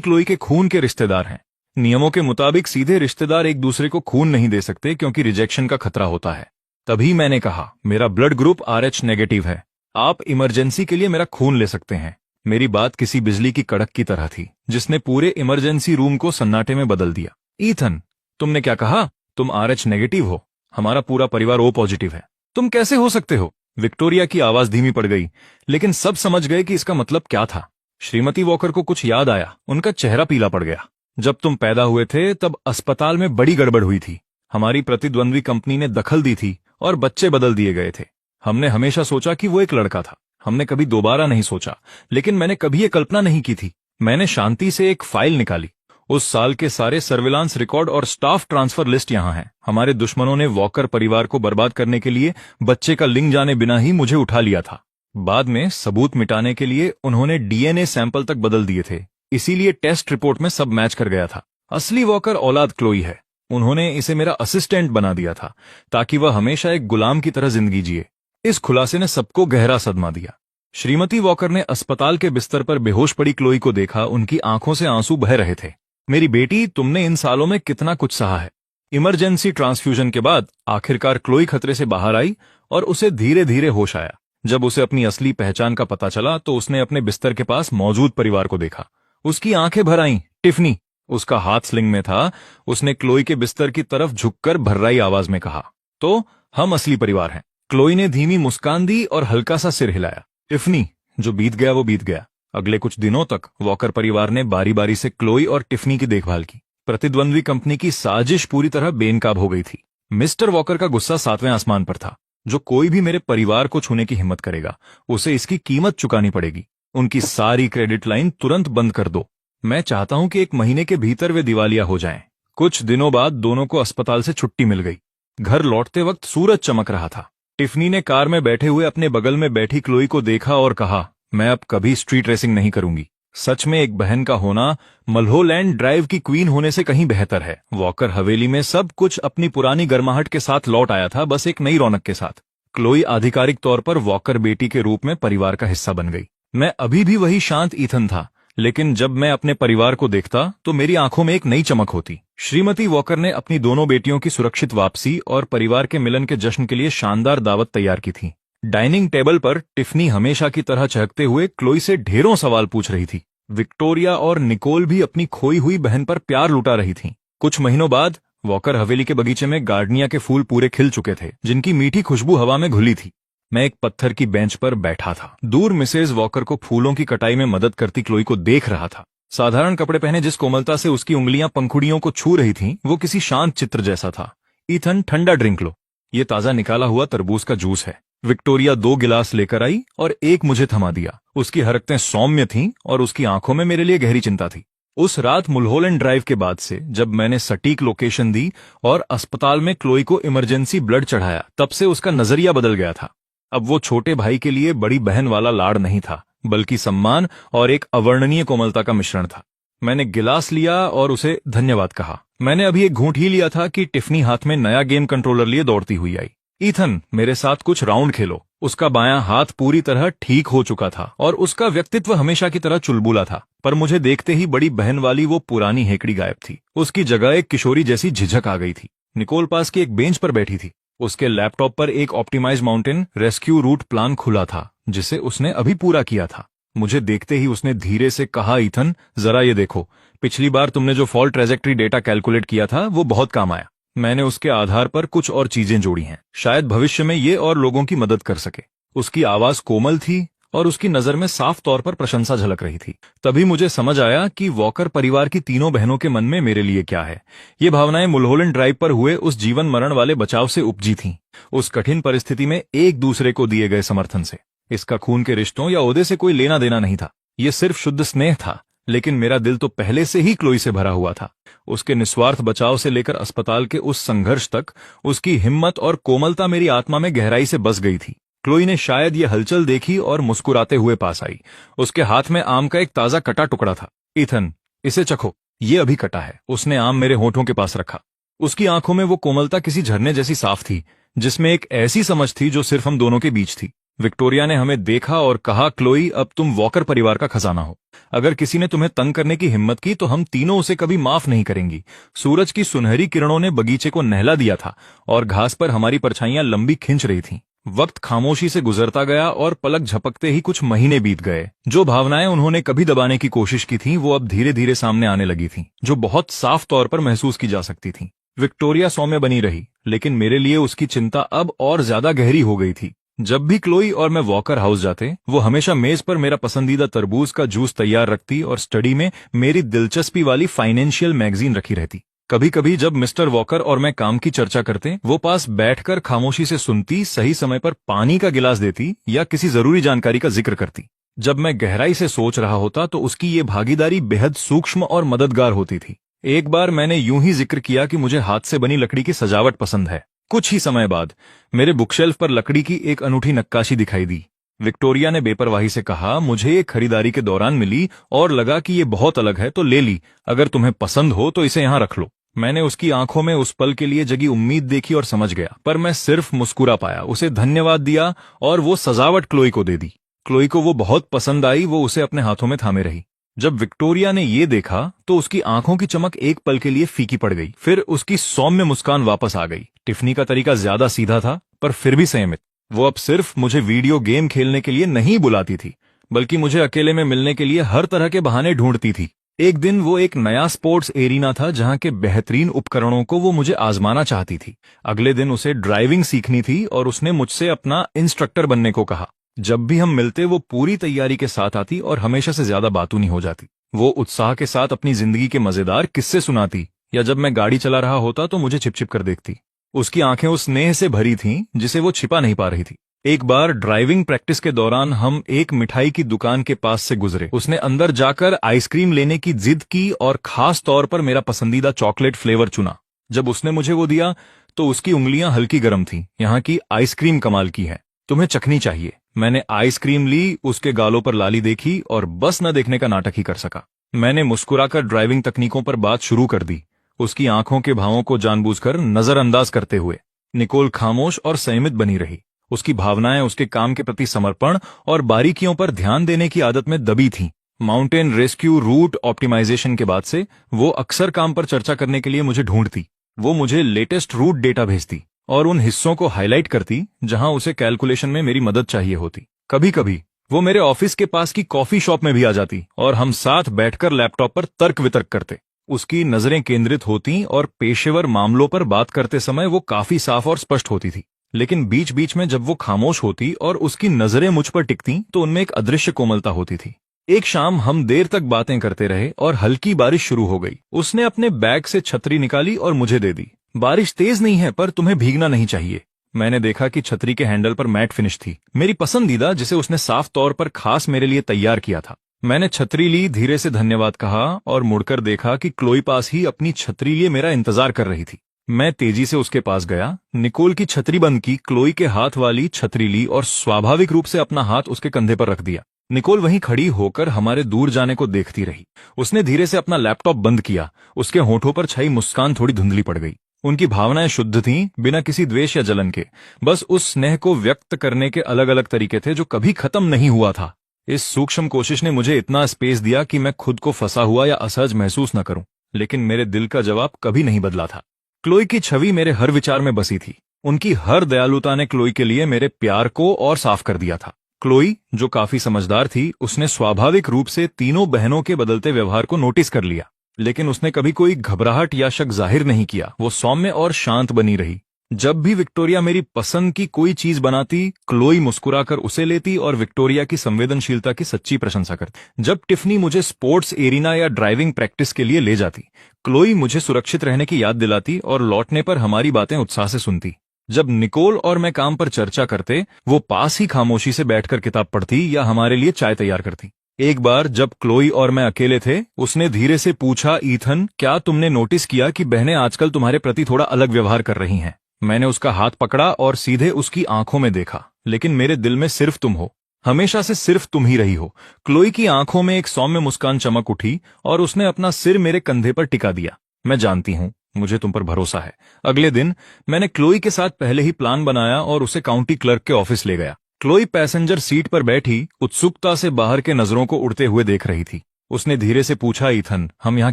A: क्लोई के खून के रिश्तेदार हैं। नियमों के मुताबिक सीधे रिश्तेदार एक दूसरे को खून नहीं दे सकते क्योंकि रिजेक्शन का खतरा होता है। तभी मैंने कहा, मेरा ब्लड ग्रुप RH नेगेटिव है। आप इमरजेंसी के लिए मेरा खून ले सकते हैं। मेरी बात किसी बिजली की कड़क की तरह थी जिसने पूरे इमरजेंसी रूम को सन्नाटे में बदल दिया। ईथन, तुमने क्या कहा? तुम RH नेगेटिव हो। हमारा पूरा परिवार O पॉजिटिव है। तुम कैसे हो सकते हो? विक्टोरिया की आवाज धीमी पड़ गई, लेकिन सब समझ गए कि इसका मतलब क्या था। श्रीमती वॉकर को कुछ याद आया। उनका चेहरा पीला पड़ गया। जब तुम पैदा हुए थे तब अस्पताल में बड़ी गड़बड़ हुई थी। हमारी प्रतिद्वंद्वी कंपनी ने दखल दी थी और बच्चे बदल दिए गए थे। हमने हमेशा सोचा कि वो एक लड़का था। हमने कभी दोबारा नहीं सोचा, लेकिन मैंने कभी ये कल्पना नहीं की थी। मैंने शांति से एक फाइल निकाली। उस साल के सारे सर्विलांस रिकॉर्ड और स्टाफ ट्रांसफर लिस्ट यहाँ है। हमारे दुश्मनों ने वॉकर परिवार को बर्बाद करने के लिए बच्चे का लिंग जाने बिना ही मुझे उठा लिया था। बाद में सबूत मिटाने के लिए उन्होंने DNA सैंपल तक बदल दिए थे। इसीलिए टेस्ट रिपोर्ट में सब मैच कर गया था। असली वॉकर औलाद क्लोई है। उन्होंने इसे मेरा असिस्टेंट बना दिया था ताकि वह हमेशा एक गुलाम की तरह जिंदगी जिए। इस खुलासे ने सबको गहरा सदमा दिया। श्रीमती वॉकर ने अस्पताल के बिस्तर पर बेहोश पड़ी क्लोई को देखा। उनकी आंखों से आंसू बह रहे थे। मेरी बेटी, तुमने इन सालों में कितना कुछ सहा है। इमरजेंसी ट्रांसफ्यूजन के बाद आखिरकार क्लोई खतरे से बाहर आई और उसे धीरे धीरे होश आया। जब उसे अपनी असली पहचान का पता चला तो उसने अपने बिस्तर के पास मौजूद परिवार को देखा। उसकी आंखें भर आईं। टिफनी, उसका हाथ स्लिंग में था। उसने क्लोई के बिस्तर की तरफ झुककर भर्राई आवाज में कहा, तो हम असली परिवार हैं। क्लोई ने धीमी मुस्कान दी और हल्का सा सिर हिलाया। टिफनी, जो बीत गया वो बीत गया। अगले कुछ दिनों तक वॉकर परिवार ने बारी बारी से क्लोई और टिफनी की देखभाल की। प्रतिद्वंद्वी कंपनी की साजिश पूरी तरह बेनकाब हो गई थी। मिस्टर वॉकर का गुस्सा 7वें आसमान पर था। जो कोई भी मेरे परिवार को छूने की हिम्मत करेगा उसे इसकी कीमत चुकानी पड़ेगी। उनकी सारी क्रेडिट लाइन तुरंत बंद कर दो। मैं चाहता हूं कि 1 महीने के भीतर वे दिवालिया हो जाएं। कुछ दिनों बाद दोनों को अस्पताल से छुट्टी मिल गई। घर लौटते वक्त सूरज चमक रहा था। टिफनी ने कार में बैठे हुए अपने बगल में बैठी क्लोई को देखा और कहा, मैं अब कभी स्ट्रीट रेसिंग नहीं करूंगी। सच में एक बहन का होना मल्होलैंड ड्राइव की क्वीन होने से कहीं बेहतर है। वॉकर हवेली में सब कुछ अपनी पुरानी गर्माहट के साथ लौट आया था, बस एक नई रौनक के साथ। क्लोई आधिकारिक तौर पर वॉकर बेटी के रूप में परिवार का हिस्सा बन गई। मैं अभी भी वही शांत ईथन था, लेकिन जब मैं अपने परिवार को देखता तो मेरी आंखों में एक नई चमक होती। श्रीमती वॉकर ने अपनी दोनों बेटियों की सुरक्षित वापसी और परिवार के मिलन के जश्न के लिए शानदार दावत तैयार की थी। डाइनिंग टेबल पर टिफनी हमेशा की तरह चहकते हुए क्लोई से ढेरों सवाल पूछ रही थी। विक्टोरिया और निकोल भी अपनी खोई हुई बहन पर प्यार लुटा रही थीं। कुछ महीनों बाद वॉकर हवेली के बगीचे में गार्डनिया के फूल पूरे खिल चुके थे, जिनकी मीठी खुशबू हवा में घुली थी। मैं एक पत्थर की बेंच पर बैठा था। दूर मिसेज वॉकर को फूलों की कटाई में मदद करती क्लोई को देख रहा था। साधारण कपड़े पहने जिस कोमलता से उसकी उंगलियां पंखुड़ियों को छू रही थीं, वो किसी शांत चित्र जैसा था। ईथन, ठंडा ड्रिंक लो, ये ताजा निकाला हुआ तरबूज का जूस है। विक्टोरिया 2 गिलास लेकर आई और एक मुझे थमा दिया। उसकी हरकतें सौम्य थीं और उसकी आंखों में मेरे लिए गहरी चिंता थी। उस रात मुल्होलैंड ड्राइव के बाद से जब मैंने सटीक लोकेशन दी और अस्पताल में क्लोई को इमरजेंसी ब्लड चढ़ाया, तब से उसका नजरिया बदल गया था। अब वो छोटे भाई के लिए बड़ी बहन वाला लाड़ नहीं था, बल्कि सम्मान और एक अवर्णनीय कोमलता का मिश्रण था। मैंने गिलास लिया और उसे धन्यवाद कहा। मैंने अभी एक घूंट ही लिया था कि टिफनी हाथ में नया गेम कंट्रोलर लिए दौड़ती हुई आई। ईथन, मेरे साथ कुछ राउंड खेलो। उसका बायां हाथ पूरी तरह ठीक हो चुका था और उसका व्यक्तित्व हमेशा की तरह चुलबुला था, पर मुझे देखते ही बड़ी बहन वाली वो पुरानी हेकड़ी गायब थी। उसकी जगह एक किशोरी जैसी झिझक आ गई थी। निकोल पास की एक बेंच पर बैठी थी। उसके लैपटॉप पर एक optimize mountain rescue route plan खुला था, जिसे उसने अभी पूरा किया था। मुझे देखते ही उसने धीरे से कहा, ईथन, जरा ये देखो, पिछली बार तुमने जो फॉल्ट ट्रेजेक्ट्री डेटा कैलकुलेट किया था वो बहुत काम आया। मैंने उसके आधार पर कुछ और चीजें जोड़ी हैं, शायद भविष्य में ये और लोगों की मदद कर सके। उसकी आवाज कोमल थी और उसकी नजर में साफ तौर पर प्रशंसा झलक रही थी। तभी मुझे समझ आया कि वॉकर परिवार की तीनों बहनों के मन में मेरे लिए क्या है। ये भावनाएं मुल्होलैंड ड्राइव पर हुए उस जीवन मरण वाले बचाव से उपजी थीं, उस कठिन परिस्थिति में एक दूसरे को दिए गए समर्थन से। इसका खून के रिश्तों या ओहदे से कोई लेना देना नहीं था, ये सिर्फ शुद्ध स्नेह था। लेकिन मेरा दिल तो पहले से ही क्लोई से भरा हुआ था। उसके निस्वार्थ बचाव से लेकर अस्पताल के उस संघर्ष तक उसकी हिम्मत और कोमलता मेरी आत्मा में गहराई से बस गई थी। क्लोई ने शायद ये हलचल देखी और मुस्कुराते हुए पास आई। उसके हाथ में आम का एक ताजा कटा टुकड़ा था। ईथन, इसे चखो, ये अभी कटा है। उसने आम मेरे होठों के पास रखा। उसकी आंखों में वो कोमलता किसी झरने जैसी साफ थी, जिसमें एक ऐसी समझ थी जो सिर्फ हम दोनों के बीच थी। विक्टोरिया ने हमें देखा और कहा, क्लोई, अब तुम वॉकर परिवार का खजाना हो। अगर किसी ने तुम्हें तंग करने की हिम्मत की तो हम तीनों उसे कभी माफ नहीं करेंगी। सूरज की सुनहरी किरणों ने बगीचे को नहला दिया था और घास पर हमारी परछाइयां लंबी खिंच रही थीं। वक्त खामोशी से गुजरता गया और पलक झपकते ही कुछ महीने बीत गए। जो भावनाएं उन्होंने कभी दबाने की कोशिश की थीं, वो अब धीरे धीरे सामने आने लगी थीं, जो बहुत साफ तौर पर महसूस की जा सकती थीं। विक्टोरिया सौम्य बनी रही, लेकिन मेरे लिए उसकी चिंता अब और ज्यादा गहरी हो गई थी। जब भी क्लोई और मैं वॉकर हाउस जाते, वो हमेशा मेज पर मेरा पसंदीदा तरबूज का जूस तैयार रखती और स्टडी में मेरी दिलचस्पी वाली फाइनेंशियल मैगजीन रखी रहती। कभी कभी जब मिस्टर वॉकर और मैं काम की चर्चा करते, वो पास बैठकर खामोशी से सुनती, सही समय पर पानी का गिलास देती या किसी जरूरी जानकारी का जिक्र करती। जब मैं गहराई से सोच रहा होता तो उसकी ये भागीदारी बेहद सूक्ष्म और मददगार होती थी। एक बार मैंने यूं ही जिक्र किया कि मुझे हाथ से बनी लकड़ी की सजावट पसंद है। कुछ ही समय बाद मेरे बुकशेल्फ पर लकड़ी की एक अनूठी नक्काशी दिखाई दी। विक्टोरिया ने बेपरवाही से कहा, मुझे ये खरीदारी के दौरान मिली और लगा कि ये बहुत अलग है तो ले ली। अगर तुम्हें पसंद हो तो इसे यहाँ रख लो। मैंने उसकी आंखों में उस पल के लिए जगी उम्मीद देखी और समझ गया, पर मैं सिर्फ मुस्कुरा पाया। उसे धन्यवाद दिया और वो सजावट क्लोई को दे दी। क्लोई को वो बहुत पसंद आई। वो उसे अपने हाथों में थामे रही। जब विक्टोरिया ने ये देखा तो उसकी आंखों की चमक एक पल के लिए फीकी पड़ गई। फिर उसकी सौम्य मुस्कान वापस आ गई। टिफनी का तरीका ज्यादा सीधा था, पर फिर भी संयमित। वो अब सिर्फ मुझे वीडियो गेम खेलने के लिए नहीं बुलाती थी, बल्कि मुझे अकेले में मिलने के लिए हर तरह के बहाने ढूंढती थी। एक दिन वो एक नया स्पोर्ट्स एरिना था जहां के बेहतरीन उपकरणों को वो मुझे आजमाना चाहती थी। अगले दिन उसे ड्राइविंग सीखनी थी और उसने मुझसे अपना इंस्ट्रक्टर बनने को कहा। जब भी हम मिलते वो पूरी तैयारी के साथ आती और हमेशा से ज्यादा बातूनी हो जाती। वो उत्साह के साथ अपनी जिंदगी के मजेदार किस्से सुनाती, या जब मैं गाड़ी चला रहा होता तो मुझे छिप छिप कर देखती। उसकी आंखें उस स्नेह से भरी थीं जिसे वो छिपा नहीं पा रही थी। एक बार ड्राइविंग प्रैक्टिस के दौरान हम एक मिठाई की दुकान के पास से गुजरे। उसने अंदर जाकर आइसक्रीम लेने की जिद की और खास तौर पर मेरा पसंदीदा चॉकलेट फ्लेवर चुना। जब उसने मुझे वो दिया तो उसकी उंगलियां हल्की गर्म थीं। यहाँ की आइसक्रीम कमाल की है, तुम्हें चखनी चाहिए। मैंने आइसक्रीम ली, उसके गालों पर लाली देखी और बस न देखने का नाटक ही कर सका। मैंने मुस्कुराकर ड्राइविंग तकनीकों पर बात शुरू कर दी, उसकी आंखों के भावों को जानबूझकर नजरअंदाज करते हुए। निकोल खामोश और संयमित बनी रही। उसकी भावनाएं उसके काम के प्रति समर्पण और बारीकियों पर ध्यान देने की आदत में दबी थीं। माउंटेन रेस्क्यू रूट ऑप्टिमाइजेशन के बाद से वो अक्सर काम पर चर्चा करने के लिए मुझे ढूंढती। वो मुझे लेटेस्ट रूट डेटा भेजती और उन हिस्सों को हाईलाइट करती जहां उसे कैलकुलेशन में मेरी मदद चाहिए होती। कभी कभी वो मेरे ऑफिस के पास की कॉफी शॉप में भी आ जाती और हम साथ बैठकर लैपटॉप पर तर्क वितर्क करते। उसकी नजरें केंद्रित होती और पेशेवर मामलों पर बात करते समय वो काफी साफ और स्पष्ट होती थी। लेकिन बीच बीच में जब वो खामोश होती और उसकी नजरें मुझ पर टिकती तो उनमें एक अदृश्य कोमलता होती थी। एक शाम हम देर तक बातें करते रहे और हल्की बारिश शुरू हो गई। उसने अपने बैग से छतरी निकाली और मुझे दे दी। बारिश तेज नहीं है, पर तुम्हें भीगना नहीं चाहिए। मैंने देखा कि छतरी के हैंडल पर मैट फिनिश थी, मेरी पसंदीदा, जिसे उसने साफ तौर पर खास मेरे लिए तैयार किया था। मैंने छतरी ली, धीरे से धन्यवाद कहा और मुड़कर देखा कि क्लोई पास ही अपनी छतरी लिए मेरा इंतजार कर रही थी। मैं तेजी से उसके पास गया, निकोल की छतरी बंद की, क्लोई के हाथ वाली छतरी ली और स्वाभाविक रूप से अपना हाथ उसके कंधे पर रख दिया। निकोल वहीं खड़ी होकर हमारे दूर जाने को देखती रही। उसने धीरे से अपना लैपटॉप बंद किया। उसके होठों पर छाई मुस्कान थोड़ी धुंधली पड़ गई। उनकी भावनाएं शुद्ध थीं, बिना किसी द्वेष या जलन के। बस उस स्नेह को व्यक्त करने के अलग अलग तरीके थे जो कभी खत्म नहीं हुआ था। इस सूक्ष्म कोशिश ने मुझे इतना स्पेस दिया कि मैं खुद को फंसा हुआ या असहज महसूस न करूं, लेकिन मेरे दिल का जवाब कभी नहीं बदला था। क्लोई की छवि मेरे हर विचार में बसी थी। उनकी हर दयालुता ने क्लोई के लिए मेरे प्यार को और साफ कर दिया था। क्लोई, जो काफी समझदार थी, उसने स्वाभाविक रूप से तीनों बहनों के बदलते व्यवहार को नोटिस कर लिया, लेकिन उसने कभी कोई घबराहट या शक जाहिर नहीं किया। वो सौम्य और शांत बनी रही। जब भी विक्टोरिया मेरी पसंद की कोई चीज बनाती, क्लोई मुस्कुराकर उसे लेती और विक्टोरिया की संवेदनशीलता की सच्ची प्रशंसा करती। जब टिफनी मुझे स्पोर्ट्स एरिना या ड्राइविंग प्रैक्टिस के लिए ले जाती, क्लोई मुझे सुरक्षित रहने की याद दिलाती और लौटने पर हमारी बातें उत्साह से सुनती। जब निकोल और मैं काम पर चर्चा करते, वो पास ही खामोशी से बैठकर किताब पढ़ती या हमारे लिए चाय तैयार करती। एक बार जब क्लोई और मैं अकेले थे, उसने धीरे से पूछा, ईथन, क्या तुमने नोटिस किया कि बहनें आजकल तुम्हारे प्रति थोड़ा अलग व्यवहार कर रही हैं? मैंने उसका हाथ पकड़ा और सीधे उसकी आंखों में देखा। लेकिन मेरे दिल में सिर्फ तुम हो, हमेशा से सिर्फ तुम ही रही हो। क्लोई की आंखों में एक सौम्य मुस्कान चमक उठी और उसने अपना सिर मेरे कंधे पर टिका दिया। मैं जानती हूं, मुझे तुम पर भरोसा है। अगले दिन मैंने क्लोई के साथ पहले ही प्लान बनाया और उसे काउंटी क्लर्क के ऑफिस ले गया। क्लोई पैसेंजर सीट पर बैठी उत्सुकता से बाहर के नजरों को उड़ते हुए देख रही थी। उसने धीरे से पूछा, ईथन, हम यहाँ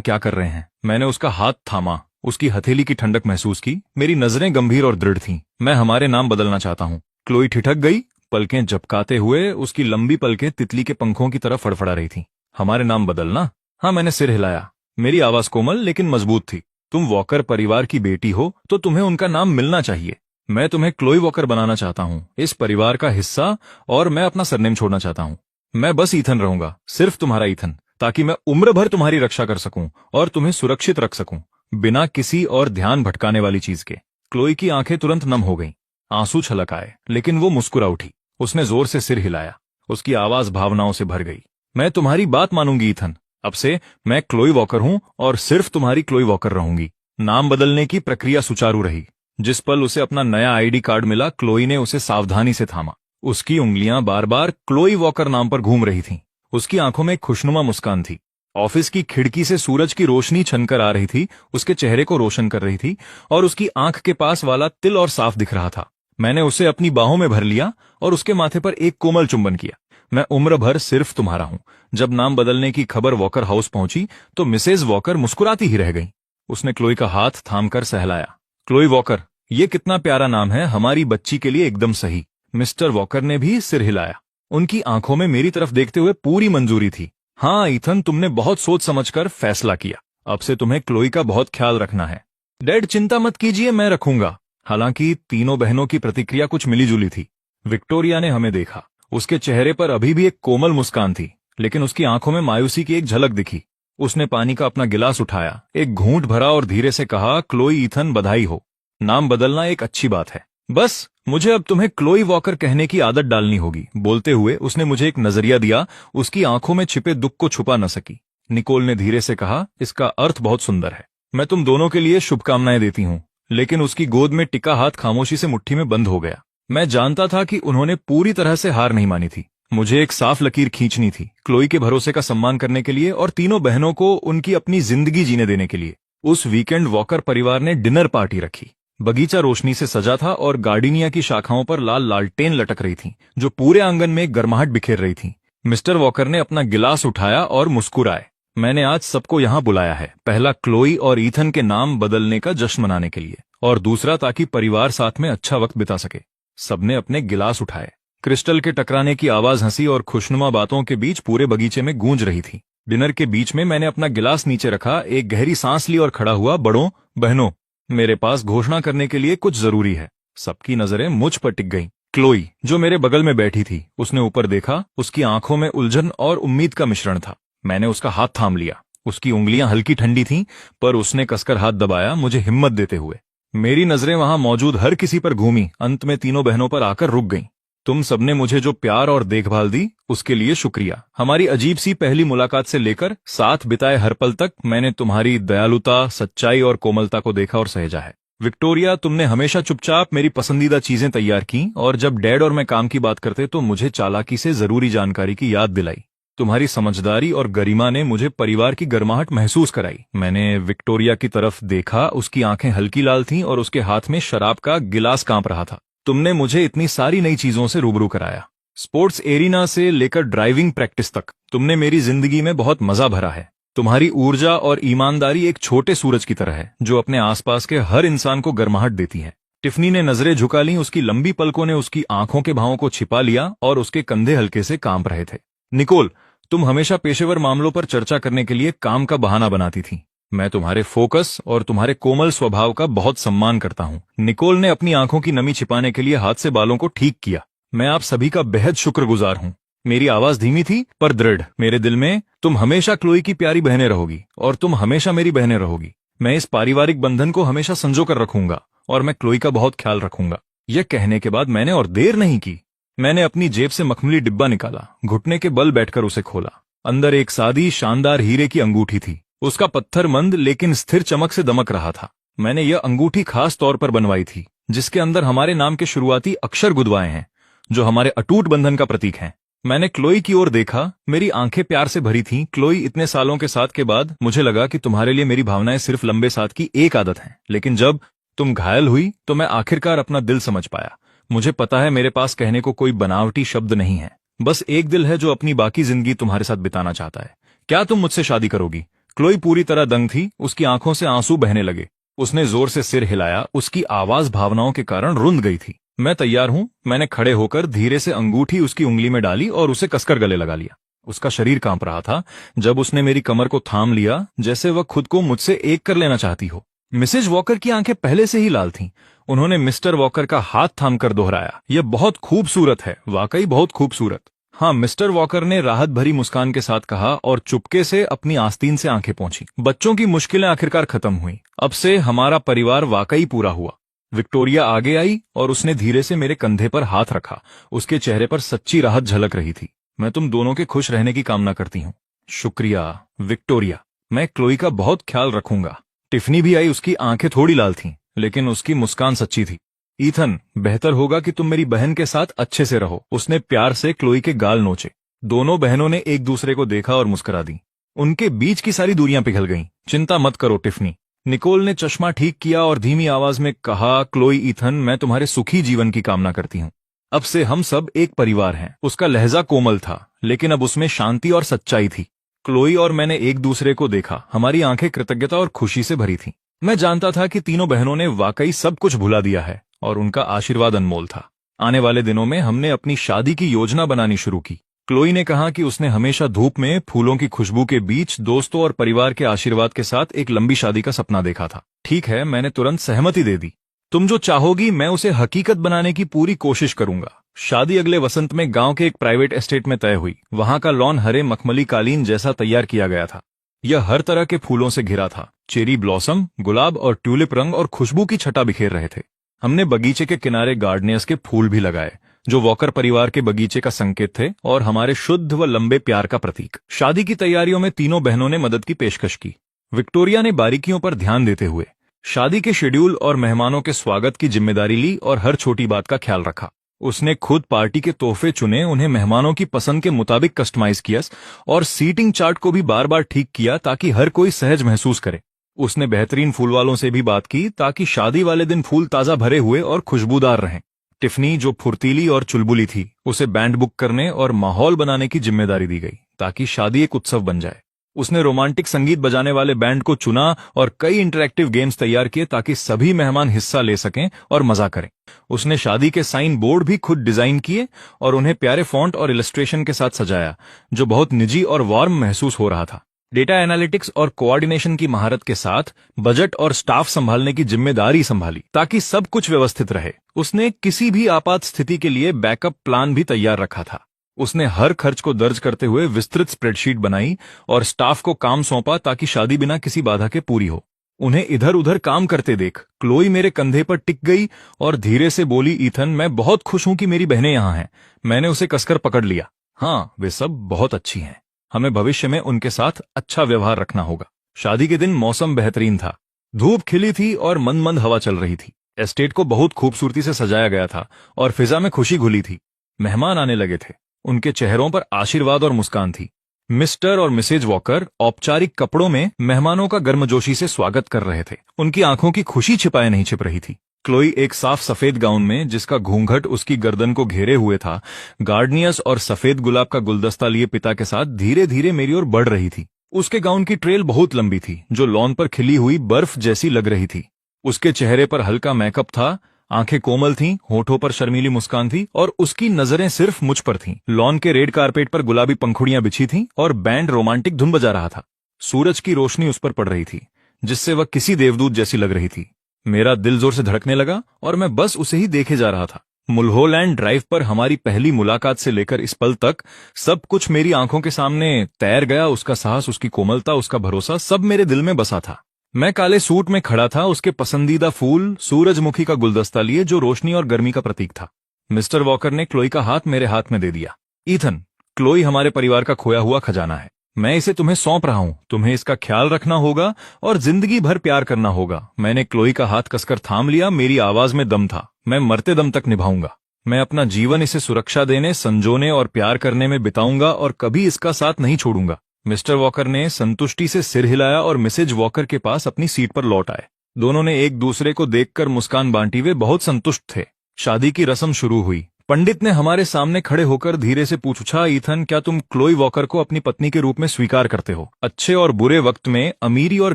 A: क्या कर रहे हैं? मैंने उसका हाथ थामा, उसकी हथेली की ठंडक महसूस की। मेरी नजरें गंभीर और दृढ़ थीं। मैं हमारे नाम बदलना चाहता हूँ। क्लोई ठिठक गई। पलकें झपकाते हुए उसकी लंबी पलकें तितली के पंखों की तरह फड़फड़ा रही थीं। हमारे नाम बदलना? हाँ, मैंने सिर हिलाया। मेरी आवाज कोमल लेकिन मजबूत थी। तुम वॉकर परिवार की बेटी हो तो तुम्हें उनका नाम मिलना चाहिए। मैं तुम्हें क्लोई वॉकर बनाना चाहता हूँ, इस परिवार का हिस्सा, और मैं अपना सरनेम छोड़ना चाहता हूँ। मैं बस ईथन रहूंगा, सिर्फ तुम्हारा ईथन, ताकि मैं उम्र भर तुम्हारी रक्षा कर सकूं और तुम्हें सुरक्षित रख सकूं, बिना किसी और ध्यान भटकाने वाली चीज के। क्लोई की आंखें तुरंत नम हो गईं। आंसू छलक आए, लेकिन वो मुस्कुरा उठी। उसने जोर से सिर हिलाया। उसकी आवाज भावनाओं से भर गई। मैं तुम्हारी बात मानूंगी ईथन। अब से मैं क्लोई वॉकर हूं और सिर्फ तुम्हारी क्लोई वॉकर रहूंगी। नाम बदलने की प्रक्रिया सुचारू रही। जिस पल उसे अपना नया आईडी कार्ड मिला, क्लोई ने उसे सावधानी से थामा। उसकी उंगलियां बार बार क्लोई वॉकर नाम पर घूम रही थीं। उसकी आंखों में एक खुशनुमा मुस्कान थी। ऑफिस की खिड़की से सूरज की रोशनी छनकर आ रही थी, उसके चेहरे को रोशन कर रही थी, और उसकी आंख के पास वाला तिल और साफ दिख रहा था। मैंने उसे अपनी बाहों में भर लिया और उसके माथे पर एक कोमल चुंबन किया। मैं उम्र भर सिर्फ तुम्हारा हूं। जब नाम बदलने की खबर वॉकर हाउस पहुंची तो मिसेज वॉकर मुस्कुराती ही रह गई। उसने क्लोई का हाथ थामकर सहलाया। क्लोई वॉकर, ये कितना प्यारा नाम है, हमारी बच्ची के लिए एकदम सही। मिस्टर वॉकर ने भी सिर हिलाया। उनकी आंखों में मेरी तरफ देखते हुए पूरी मंजूरी थी। हाँ ईथन, तुमने बहुत सोच समझकर फैसला किया। अब से तुम्हें क्लोई का बहुत ख्याल रखना है। डैड, चिंता मत कीजिए, मैं रखूंगा। हालांकि तीनों बहनों की प्रतिक्रिया कुछ मिलीजुली थी। विक्टोरिया ने हमें देखा। उसके चेहरे पर अभी भी एक कोमल मुस्कान थी, लेकिन उसकी आंखों में मायूसी की एक झलक दिखी। उसने पानी का अपना गिलास उठाया, एक घूंट भरा और धीरे से कहा, क्लोई ईथन, बधाई हो। नाम बदलना एक अच्छी बात है, बस मुझे अब तुम्हें क्लोई वॉकर कहने की आदत डालनी होगी। बोलते हुए उसने मुझे एक नजरिया दिया। उसकी आंखों में छिपे दुख को छुपा न सकी। निकोल ने धीरे से कहा, इसका अर्थ बहुत सुंदर है। मैं तुम दोनों के लिए शुभकामनाएं देती हूँ। लेकिन उसकी गोद में टिका हाथ खामोशी से मुट्ठी में बंद हो गया। मैं जानता था कि उन्होंने पूरी तरह से हार नहीं मानी थी। मुझे एक साफ लकीर खींचनी थी, क्लोई के भरोसे का सम्मान करने के लिए और तीनों बहनों को उनकी अपनी जिंदगी जीने देने के लिए। उस वीकेंड वॉकर परिवार ने डिनर पार्टी रखी। बगीचा रोशनी से सजा था और गार्डिनिया की शाखाओं पर लाल लालटेन लटक रही थीं, जो पूरे आंगन में गर्माहट बिखेर रही थीं। मिस्टर वॉकर ने अपना गिलास उठाया और मुस्कुराए। मैंने आज सबको यहाँ बुलाया है, पहला क्लोई और ईथन के नाम बदलने का जश्न मनाने के लिए, और दूसरा ताकि परिवार साथ में अच्छा वक्त बिता सके। सबने अपने गिलास उठाए। क्रिस्टल के टकराने की आवाज हंसी और खुशनुमा बातों के बीच पूरे बगीचे में गूंज रही थी। डिनर के बीच में मैंने अपना गिलास नीचे रखा, एक गहरी सांस ली और खड़ा हुआ। बड़ों, बहनों, मेरे पास घोषणा करने के लिए कुछ जरूरी है। सबकी नजरें मुझ पर टिक गईं। क्लोई, जो मेरे बगल में बैठी थी, उसने ऊपर देखा। उसकी आंखों में उलझन और उम्मीद का मिश्रण था। मैंने उसका हाथ थाम लिया। उसकी उंगलियां हल्की ठंडी थीं, पर उसने कसकर हाथ दबाया, मुझे हिम्मत देते हुए। मेरी नजरें वहां मौजूद हर किसी पर घूमी, अंत में तीनों बहनों पर आकर रुक गईं। तुम सबने मुझे जो प्यार और देखभाल दी, उसके लिए शुक्रिया। हमारी अजीब सी पहली मुलाकात से लेकर साथ बिताए हर पल तक मैंने तुम्हारी दयालुता, सच्चाई और कोमलता को देखा और सहेजा है। विक्टोरिया, तुमने हमेशा चुपचाप मेरी पसंदीदा चीजें तैयार की, और जब डैड और मैं काम की बात करते तो मुझे चालाकी से जरूरी जानकारी की याद दिलाई। तुम्हारी समझदारी और गरिमा ने मुझे परिवार की गर्माहट महसूस कराई। मैंने विक्टोरिया की तरफ देखा, उसकी आंखें हल्की लाल थीं और उसके हाथ में शराब का गिलास कांप रहा था। तुमने मुझे इतनी सारी नई चीजों से रूबरू कराया, स्पोर्ट्स एरिना से लेकर ड्राइविंग प्रैक्टिस तक। तुमने मेरी जिंदगी में बहुत मजा भरा है। तुम्हारी ऊर्जा और ईमानदारी एक छोटे सूरज की तरह है जो अपने आसपास के हर इंसान को गर्माहट देती है। टिफनी ने नजरें झुका लीं, उसकी लंबी पलकों ने उसकी आंखों के भावों को छिपा लिया और उसके कंधे हल्के से कांप रहे थे। निकोल, तुम हमेशा पेशेवर मामलों पर चर्चा करने के लिए काम का बहाना बनाती थी। मैं तुम्हारे फोकस और तुम्हारे कोमल स्वभाव का बहुत सम्मान करता हूँ। निकोल ने अपनी आंखों की नमी छिपाने के लिए हाथ से बालों को ठीक किया। मैं आप सभी का बेहद शुक्रगुजार हूँ। मेरी आवाज धीमी थी पर दृढ़। मेरे दिल में तुम हमेशा क्लोई की प्यारी बहनें रहोगी और तुम हमेशा मेरी बहनें रहोगी। मैं इस पारिवारिक बंधन को हमेशा संजो कर रखूंगा और मैं क्लोई का बहुत ख्याल रखूंगा। यह कहने के बाद मैंने और देर नहीं की। मैंने अपनी जेब से मखमली डिब्बा निकाला, घुटने के बल बैठकर उसे खोला। अंदर एक सादी शानदार हीरे की अंगूठी थी। उसका पत्थर मंद लेकिन स्थिर चमक से दमक रहा था। मैंने यह अंगूठी खास तौर पर बनवाई थी, जिसके अंदर हमारे नाम के शुरुआती अक्षर गुदवाए हैं, जो हमारे अटूट बंधन का प्रतीक हैं। मैंने क्लोई की ओर देखा, मेरी आंखें प्यार से भरी थीं। क्लोई, इतने सालों के साथ के बाद मुझे लगा कि तुम्हारे लिए मेरी भावनाएं सिर्फ लंबे साथ की एक आदत हैं, लेकिन जब तुम घायल हुई तो मैं आखिरकार अपना दिल समझ पाया। मुझे पता है मेरे पास कहने को कोई बनावटी शब्द नहीं है, बस एक दिल है जो अपनी बाकी जिंदगी तुम्हारे साथ बिताना चाहता है। क्या तुम मुझसे शादी करोगी? क्लोई पूरी तरह दंग थी, उसकी आंखों से आंसू बहने लगे। उसने जोर से सिर हिलाया, उसकी आवाज भावनाओं के कारण रुंध गई थी। मैं तैयार हूं, मैंने खड़े होकर धीरे से अंगूठी उसकी उंगली में डाली और उसे कसकर गले लगा लिया। उसका शरीर कांप रहा था जब उसने मेरी कमर को थाम लिया, जैसे वह खुद को मुझसे एक कर लेना चाहती हो। मिसेज वॉकर की आंखें पहले से ही लाल थीं। उन्होंने मिस्टर वॉकर का हाथ थामकर दोहराया, यह बहुत खूबसूरत है, वाकई बहुत खूबसूरत। हाँ, मिस्टर वॉकर ने राहत भरी मुस्कान के साथ कहा और चुपके से अपनी आस्तीन से आंखें पोंछी। बच्चों की मुश्किलें आखिरकार खत्म हुई। अब से हमारा परिवार वाकई पूरा हुआ। विक्टोरिया आगे आई और उसने धीरे से मेरे कंधे पर हाथ रखा। उसके चेहरे पर सच्ची राहत झलक रही थी। मैं तुम दोनों के खुश रहने की कामना करती हूँ। शुक्रिया विक्टोरिया, मैं क्लोई का बहुत ख्याल रखूंगा। टिफनी भी आई, उसकी आंखें थोड़ी लाल थीं, लेकिन उसकी मुस्कान सच्ची थी। ईथन, बेहतर होगा कि तुम मेरी बहन के साथ अच्छे से रहो। उसने प्यार से क्लोई के गाल नोचे। दोनों बहनों ने एक दूसरे को देखा और मुस्कुरा दी। उनके बीच की सारी दूरियां पिघल गईं। चिंता मत करो टिफनी। निकोल ने चश्मा ठीक किया और धीमी आवाज में कहा, क्लोई, ईथन, मैं तुम्हारे सुखी जीवन की कामना करती हूँ। अब से हम सब एक परिवार हैं। उसका लहजा कोमल था, लेकिन अब उसमें शांति और सच्चाई थी। क्लोई और मैंने एक दूसरे को देखा। हमारी आंखें कृतज्ञता और खुशी से भरी थीं। मैं जानता था कि तीनों बहनों ने वाकई सब कुछ भुला दिया है और उनका आशीर्वाद अनमोल था। आने वाले दिनों में हमने अपनी शादी की योजना बनानी शुरू की। क्लोई ने कहा कि उसने हमेशा धूप में फूलों की खुशबू के बीच दोस्तों और परिवार के आशीर्वाद के साथ एक लंबी शादी का सपना देखा था। ठीक है, मैंने तुरंत सहमति दे दी। तुम जो चाहोगी मैं उसे हकीकत बनाने की पूरी कोशिश करूंगा। शादी अगले वसंत में गांव के एक प्राइवेट एस्टेट में तय हुई। वहां का लॉन हरे मखमली कालीन जैसा तैयार किया गया था। यह हर तरह के फूलों से घिरा था। चेरी ब्लॉसम, गुलाब और ट्यूलिप रंग और खुशबू की छटा बिखेर रहे थे। हमने बगीचे के किनारे गार्डनियर्स के फूल भी लगाए, जो वॉकर परिवार के बगीचे का संकेत थे और हमारे शुद्ध व लंबे प्यार का प्रतीक। शादी की तैयारियों में तीनों बहनों ने मदद की पेशकश की। विक्टोरिया ने बारीकियों पर ध्यान देते हुए शादी के शेड्यूल और मेहमानों के स्वागत की जिम्मेदारी ली और हर छोटी बात का ख्याल रखा। उसने खुद पार्टी के तोहफे चुने, उन्हें मेहमानों की पसंद के मुताबिक कस्टमाइज किया और सीटिंग चार्ट को भी बार बार ठीक किया ताकि हर कोई सहज महसूस करे। उसने बेहतरीन फूल वालों से भी बात की ताकि शादी वाले दिन फूल ताजा भरे हुए और खुशबूदार रहें। टिफनी, जो फुर्तीली और चुलबुली थी, उसे बैंड बुक करने और माहौल बनाने की जिम्मेदारी दी गई ताकि शादी एक उत्सव बन जाए। उसने रोमांटिक संगीत बजाने वाले बैंड को चुना और कई इंटरैक्टिव गेम्स तैयार किए ताकि सभी मेहमान हिस्सा ले सकें और मजा करें। उसने शादी के साइन बोर्ड भी खुद डिजाइन किए और उन्हें प्यारे फॉन्ट और इलस्ट्रेशन के साथ सजाया, जो बहुत निजी और वार्म महसूस हो रहा था। डेटा एनालिटिक्स और कोऑर्डिनेशन की महारत के साथ बजट और स्टाफ संभालने की जिम्मेदारी संभाली ताकि सब कुछ व्यवस्थित रहे। उसने किसी भी आपात स्थिति के लिए बैकअप प्लान भी तैयार रखा था। उसने हर खर्च को दर्ज करते हुए विस्तृत स्प्रेडशीट बनाई और स्टाफ को काम सौंपा ताकि शादी बिना किसी बाधा के पूरी हो। उन्हें इधर उधर काम करते देख क्लोई मेरे कंधे पर टिक गई और धीरे से बोली, ईथन, मैं बहुत खुश हूं कि मेरी बहनें यहां हैं। मैंने उसे कसकर पकड़ लिया। हाँ, वे सब बहुत अच्छी हैं। हमें भविष्य में उनके साथ अच्छा व्यवहार रखना होगा। शादी के दिन मौसम बेहतरीन था। धूप खिली थी और मंद मंद हवा चल रही थी। एस्टेट को बहुत खूबसूरती से सजाया गया था और फिजा में खुशी घुली थी। मेहमान आने लगे थे। उनके चेहरों पर आशीर्वाद और मुस्कान थी। मिस्टर और मिसेज वॉकर औपचारिक कपड़ों में मेहमानों का गर्मजोशी से स्वागत कर रहे थे। उनकी आंखों की खुशी छिपाए नहीं छिप रही थी। क्लोई एक साफ सफेद गाउन में, जिसका घूंघट उसकी गर्दन को घेरे हुए था, गार्डनियस और सफेद गुलाब का गुलदस्ता लिए पिता के साथ धीरे धीरे मेरी ओर बढ़ रही थी। उसके गाउन की ट्रेल बहुत लंबी थी, जो लॉन पर खिली हुई बर्फ जैसी लग रही थी। उसके चेहरे पर हल्का मेकअप था, आंखें कोमल थीं, होठों पर शर्मीली मुस्कान थी और उसकी नजरें सिर्फ मुझ पर थीं। लॉन के रेड कारपेट पर गुलाबी पंखुड़ियां बिछी थीं और बैंड रोमांटिक धुन बजा रहा था। सूरज की रोशनी उस पर पड़ रही थी, जिससे वह किसी देवदूत जैसी लग रही थी। मेरा दिल जोर से धड़कने लगा और मैं बस उसे ही देखे जा रहा था। मुल्होलैंड ड्राइव पर हमारी पहली मुलाकात से लेकर इस पल तक सब कुछ मेरी आंखों के सामने तैर गया। उसका साहस, उसकी कोमलता, उसका भरोसा, सब मेरे दिल में बसा था। मैं काले सूट में खड़ा था, उसके पसंदीदा फूल सूरजमुखी का गुलदस्ता लिए, जो रोशनी और गर्मी का प्रतीक था। मिस्टर वॉकर ने क्लोई का हाथ मेरे हाथ में दे दिया। ईथन, क्लोई हमारे परिवार का खोया हुआ खजाना है। मैं इसे तुम्हें सौंप रहा हूं। तुम्हें इसका ख्याल रखना होगा और जिंदगी भर प्यार करना होगा। मैंने क्लोई का हाथ कसकर थाम लिया। मेरी आवाज में दम था। मैं मरते दम तक निभाऊंगा। मैं अपना जीवन इसे सुरक्षा देने, संजोने और प्यार करने में बिताऊंगा और कभी इसका साथ नहीं छोड़ूंगा। मिस्टर वॉकर ने संतुष्टि से सिर हिलाया और मिसेज वॉकर के पास अपनी सीट पर लौट आए। दोनों ने एक दूसरे को देखकर मुस्कान बांटी। वे बहुत संतुष्ट थे। शादी की रस्म शुरू हुई। पंडित ने हमारे सामने खड़े होकर धीरे से पूछा, ईथन, क्या तुम क्लोई वॉकर को अपनी पत्नी के रूप में स्वीकार करते हो? अच्छे और बुरे वक्त में, अमीरी और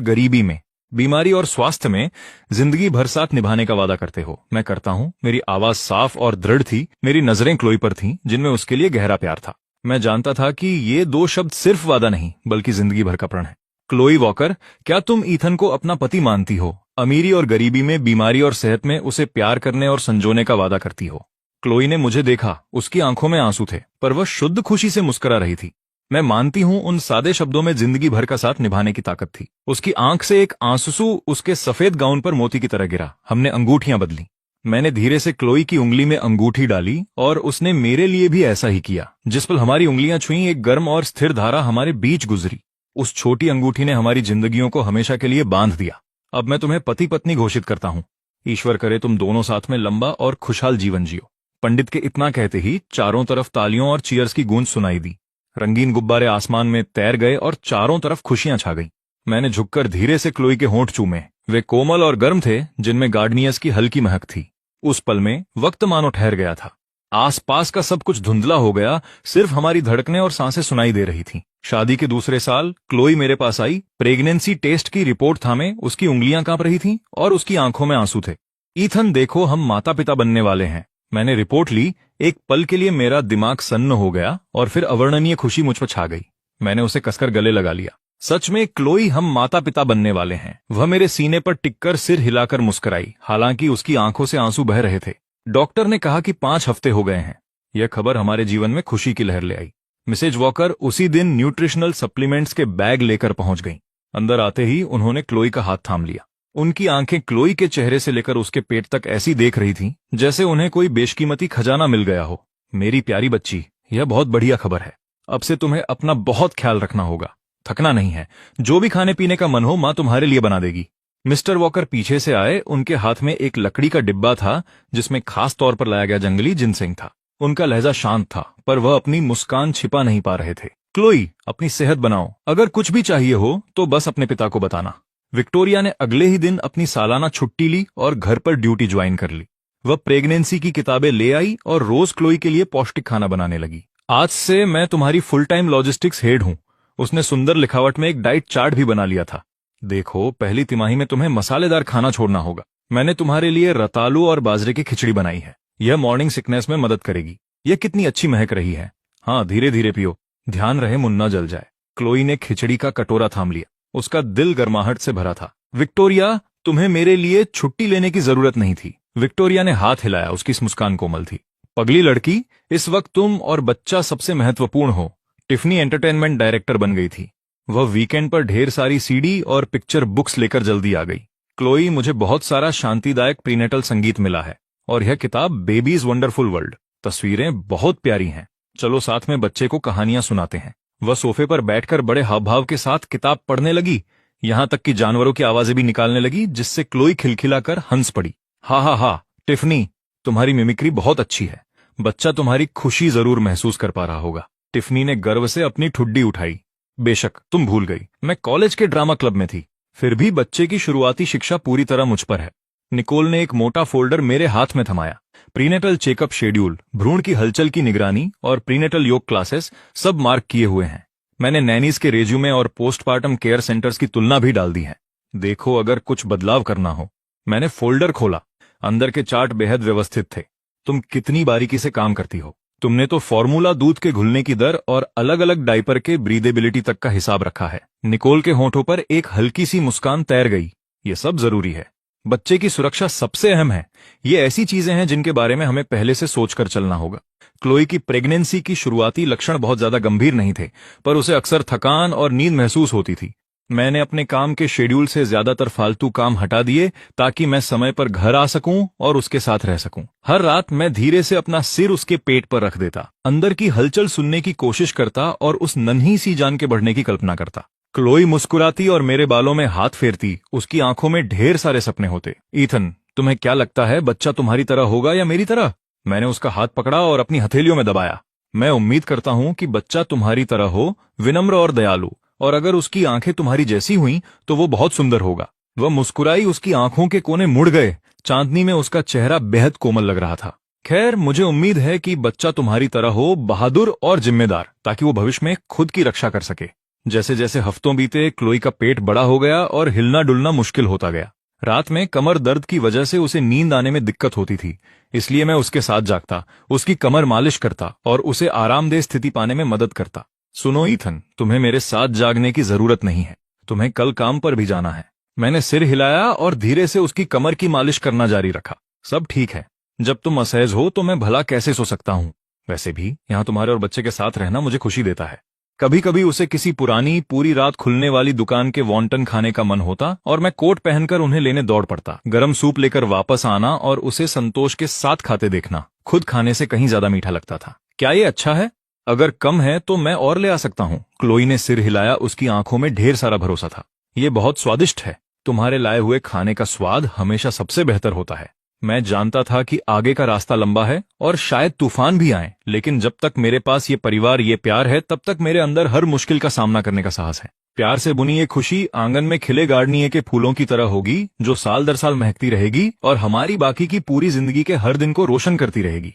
A: गरीबी में, बीमारी और स्वास्थ्य में, जिंदगी भर साथ निभाने का वादा करते हो? मैं करता हूं। मेरी आवाज साफ और दृढ़ थी। मेरी नजरें क्लोई पर थीं, जिनमें उसके लिए गहरा प्यार था। मैं जानता था कि ये दो शब्द सिर्फ वादा नहीं, बल्कि जिंदगी भर का प्रण है। क्लोई वॉकर, क्या तुम ईथन को अपना पति मानती हो? अमीरी और गरीबी में, बीमारी और सेहत में उसे प्यार करने और संजोने का वादा करती हो? क्लोई ने मुझे देखा। उसकी आंखों में आंसू थे, पर वह शुद्ध खुशी से मुस्कुरा रही थी। मैं मानती हूं, उन सादे शब्दों में जिंदगी भर का साथ निभाने की ताकत थी। उसकी आंख से एक आंसू उसके सफेद गाउन पर मोती की तरह गिरा। हमने अंगूठियां बदली। मैंने धीरे से क्लोई की उंगली में अंगूठी डाली और उसने मेरे लिए भी ऐसा ही किया। जिस पल हमारी उंगलियां छुईं, एक गर्म और स्थिर धारा हमारे बीच गुजरी। उस छोटी अंगूठी ने हमारी जिंदगियों को हमेशा के लिए बांध दिया। अब मैं तुम्हें पति पत्नी घोषित करता हूं। ईश्वर करे तुम दोनों साथ में लंबा और खुशहाल जीवन जियो। पंडित के इतना कहते ही चारों तरफ तालियों और चीयर्स की गूंज सुनाई दी। रंगीन गुब्बारे आसमान में तैर गए और चारों तरफ खुशियां छा गईं। मैंने झुककर धीरे से क्लोई के होंठ चूमे। वे कोमल और गर्म थे, जिनमें गार्डनियस की हल्की महक थी। उस पल में वक्त मानो ठहर गया था। आसपास का सब कुछ धुंधला हो गया। सिर्फ हमारी धड़कनें और सांसें सुनाई दे रही थीं। शादी के दूसरे साल क्लोई मेरे पास आई। प्रेगनेंसी टेस्ट की रिपोर्ट थामे उसकी उंगलियां कांप रही थीं और उसकी आंखों में आंसू थे। ईथन, देखो, हम माता पिता बनने वाले हैं। मैंने रिपोर्ट ली। एक पल के लिए मेरा दिमाग सन्न हो गया और फिर अवर्णनीय खुशी मुझ पर छा गई। मैंने उसे कसकर गले लगा लिया। सच में क्लोई, हम माता पिता बनने वाले हैं। वह मेरे सीने पर टिककर सिर हिलाकर मुस्कुराई, हालांकि उसकी आंखों से आंसू बह रहे थे। डॉक्टर ने कहा कि 5 हफ्ते हो गए हैं। यह खबर हमारे जीवन में खुशी की लहर ले आई। मिसेज वॉकर उसी दिन न्यूट्रिशनल सप्लीमेंट्स के बैग लेकर पहुंच गईं। अंदर आते ही उन्होंने क्लोई का हाथ थाम लिया। उनकी आंखें क्लोई के चेहरे से लेकर उसके पेट तक ऐसी देख रही थीं जैसे उन्हें कोई बेशकीमती खजाना मिल गया हो। मेरी प्यारी बच्ची, यह बहुत बढ़िया खबर है। अब से तुम्हें अपना बहुत ख्याल रखना होगा। थकना नहीं है। जो भी खाने पीने का मन हो, माँ तुम्हारे लिए बना देगी। मिस्टर वॉकर पीछे से आए। उनके हाथ में एक लकड़ी का डिब्बा था, जिसमें खास तौर पर लाया गया जंगली जिनसेंग था। उनका लहजा शांत था, पर वह अपनी मुस्कान छिपा नहीं पा रहे थे। क्लोई, अपनी सेहत बनाओ। अगर कुछ भी चाहिए हो तो बस अपने पिता को बताना। विक्टोरिया ने अगले ही दिन अपनी सालाना छुट्टी ली और घर पर ड्यूटी ज्वाइन कर ली। वह प्रेगनेंसी की किताबें ले आई और रोज क्लोई के लिए पौष्टिक खाना बनाने लगी। आज से मैं तुम्हारी फुल टाइम लॉजिस्टिक्स हेड हूं। उसने सुंदर लिखावट में एक डाइट चार्ट भी बना लिया था। देखो, पहली तिमाही में तुम्हें मसालेदार खाना छोड़ना होगा। मैंने तुम्हारे लिए रतालू और बाजरे की खिचड़ी बनाई है। यह मॉर्निंग सिकनेस में मदद करेगी। यह कितनी अच्छी महक रही है। हाँ, धीरे धीरे पियो, ध्यान रहे मुन्ना जल जाए। क्लोई ने खिचड़ी का कटोरा थाम लिया। उसका दिल गर्माहट से भरा था। विक्टोरिया, तुम्हें मेरे लिए छुट्टी लेने की जरूरत नहीं थी। विक्टोरिया ने हाथ हिलाया। उसकी मुस्कान कोमल थी। पगली लड़की, इस वक्त तुम और बच्चा सबसे महत्वपूर्ण हो। टिफनी एंटरटेनमेंट डायरेक्टर बन गई थी। वह वीकेंड पर ढेर सारी सीडी और पिक्चर बुक्स लेकर जल्दी आ गई। क्लोई, मुझे बहुत सारा शांतिदायक प्रीनेटल संगीत मिला है और यह किताब बेबीज वंडरफुल वर्ल्ड। तस्वीरें बहुत प्यारी हैं। चलो साथ में बच्चे को कहानियां सुनाते हैं। वह सोफे पर बैठकर बड़े हावभाव के साथ किताब पढ़ने लगी, यहां तक कि जानवरों की आवाजें भी निकालने लगी, जिससे क्लोई खिलखिलाकर हंस पड़ी। हा हा हा, टिफनी, तुम्हारी मिमिक्री बहुत अच्छी है। बच्चा तुम्हारी खुशी जरूर महसूस कर पा रहा होगा। टिफनी ने गर्व से अपनी ठुड्डी उठाई। बेशक तुम भूल गई, मैं कॉलेज के ड्रामा क्लब में थी। फिर भी बच्चे की शुरुआती शिक्षा पूरी तरह मुझ पर है। निकोल ने एक मोटा फोल्डर मेरे हाथ में थमाया। प्रीनेटल चेकअप शेड्यूल, भ्रूण की हलचल की निगरानी और प्रीनेटल योग क्लासेस सब मार्क किए हुए हैं। मैंने नैनीज के रेज्यूमे और पोस्टपार्टम केयर सेंटर्स की तुलना भी डाल दी है। देखो, अगर कुछ बदलाव करना हो। मैंने फोल्डर खोला। अंदर के चार्ट बेहद व्यवस्थित थे। तुम कितनी बारीकी से काम करती हो। तुमने तो फॉर्मूला दूध के घुलने की दर और अलग अलग डायपर के ब्रीदेबिलिटी तक का हिसाब रखा है। निकोल के होठों पर एक हल्की सी मुस्कान तैर गई। ये सब जरूरी है। बच्चे की सुरक्षा सबसे अहम है। ये ऐसी चीजें हैं जिनके बारे में हमें पहले से सोचकर चलना होगा। क्लोई की प्रेगनेंसी की शुरुआती लक्षण बहुत ज्यादा गंभीर नहीं थे, पर उसे अक्सर थकान और नींद महसूस होती थी। मैंने अपने काम के शेड्यूल से ज्यादातर फालतू काम हटा दिए ताकि मैं समय पर घर आ सकूं और उसके साथ रह सकूं। हर रात मैं धीरे से अपना सिर उसके पेट पर रख देता, अंदर की हलचल सुनने की कोशिश करता और उस नन्ही सी जान के बढ़ने की कल्पना करता। क्लोई मुस्कुराती और मेरे बालों में हाथ फेरती। उसकी आंखों में ढेर सारे सपने होते। ईथन, तुम्हें क्या लगता है, बच्चा तुम्हारी तरह होगा या मेरी तरह? मैंने उसका हाथ पकड़ा और अपनी हथेलियों में दबाया। मैं उम्मीद करता हूं कि बच्चा तुम्हारी तरह हो, विनम्र और दयालु, और अगर उसकी आंखें तुम्हारी जैसी हुई तो वो बहुत सुंदर होगा। वह मुस्कुराई। उसकी आंखों के कोने मुड़ गए। चांदनी में उसका चेहरा बेहद कोमल लग रहा था। खैर, मुझे उम्मीद है कि बच्चा तुम्हारी तरह हो, बहादुर और जिम्मेदार, ताकि वो भविष्य में खुद की रक्षा कर सके। जैसे जैसे हफ्तों बीते, क्लोई का पेट बड़ा हो गया और हिलना डुलना मुश्किल होता गया। रात में कमर दर्द की वजह से उसे नींद आने में दिक्कत होती थी, इसलिए मैं उसके साथ जागता, उसकी कमर मालिश करता और उसे आरामदेह स्थिति पाने में मदद करता। सुनो ईथन, तुम्हें मेरे साथ जागने की जरूरत नहीं है। तुम्हें कल काम पर भी जाना है। मैंने सिर हिलाया और धीरे से उसकी कमर की मालिश करना जारी रखा। सब ठीक है। जब तुम असहज हो तो मैं भला कैसे सो सकता हूँ? वैसे भी यहाँ तुम्हारे और बच्चे के साथ रहना मुझे खुशी देता है। कभी कभी उसे किसी पुरानी पूरी रात खुलने वाली दुकान के वॉन्टन खाने का मन होता और मैं कोट पहनकर उन्हें लेने दौड़ पड़ता। गरम सूप लेकर वापस आना और उसे संतोष के साथ खाते देखना खुद खाने से कहीं ज्यादा मीठा लगता था। क्या ये अच्छा है? अगर कम है तो मैं और ले आ सकता हूँ। क्लोई ने सिर हिलाया। उसकी आंखों में ढेर सारा भरोसा था। ये बहुत स्वादिष्ट है। तुम्हारे लाए हुए खाने का स्वाद हमेशा सबसे बेहतर होता है। मैं जानता था कि आगे का रास्ता लंबा है और शायद तूफान भी आए, लेकिन जब तक मेरे पास ये परिवार, ये प्यार है, तब तक मेरे अंदर हर मुश्किल का सामना करने का साहस है। प्यार से बुनी ये खुशी आंगन में खिले गार्डनिए के फूलों की तरह होगी, जो साल दर साल महकती रहेगी और हमारी बाकी की पूरी जिंदगी के हर दिन को रोशन करती रहेगी।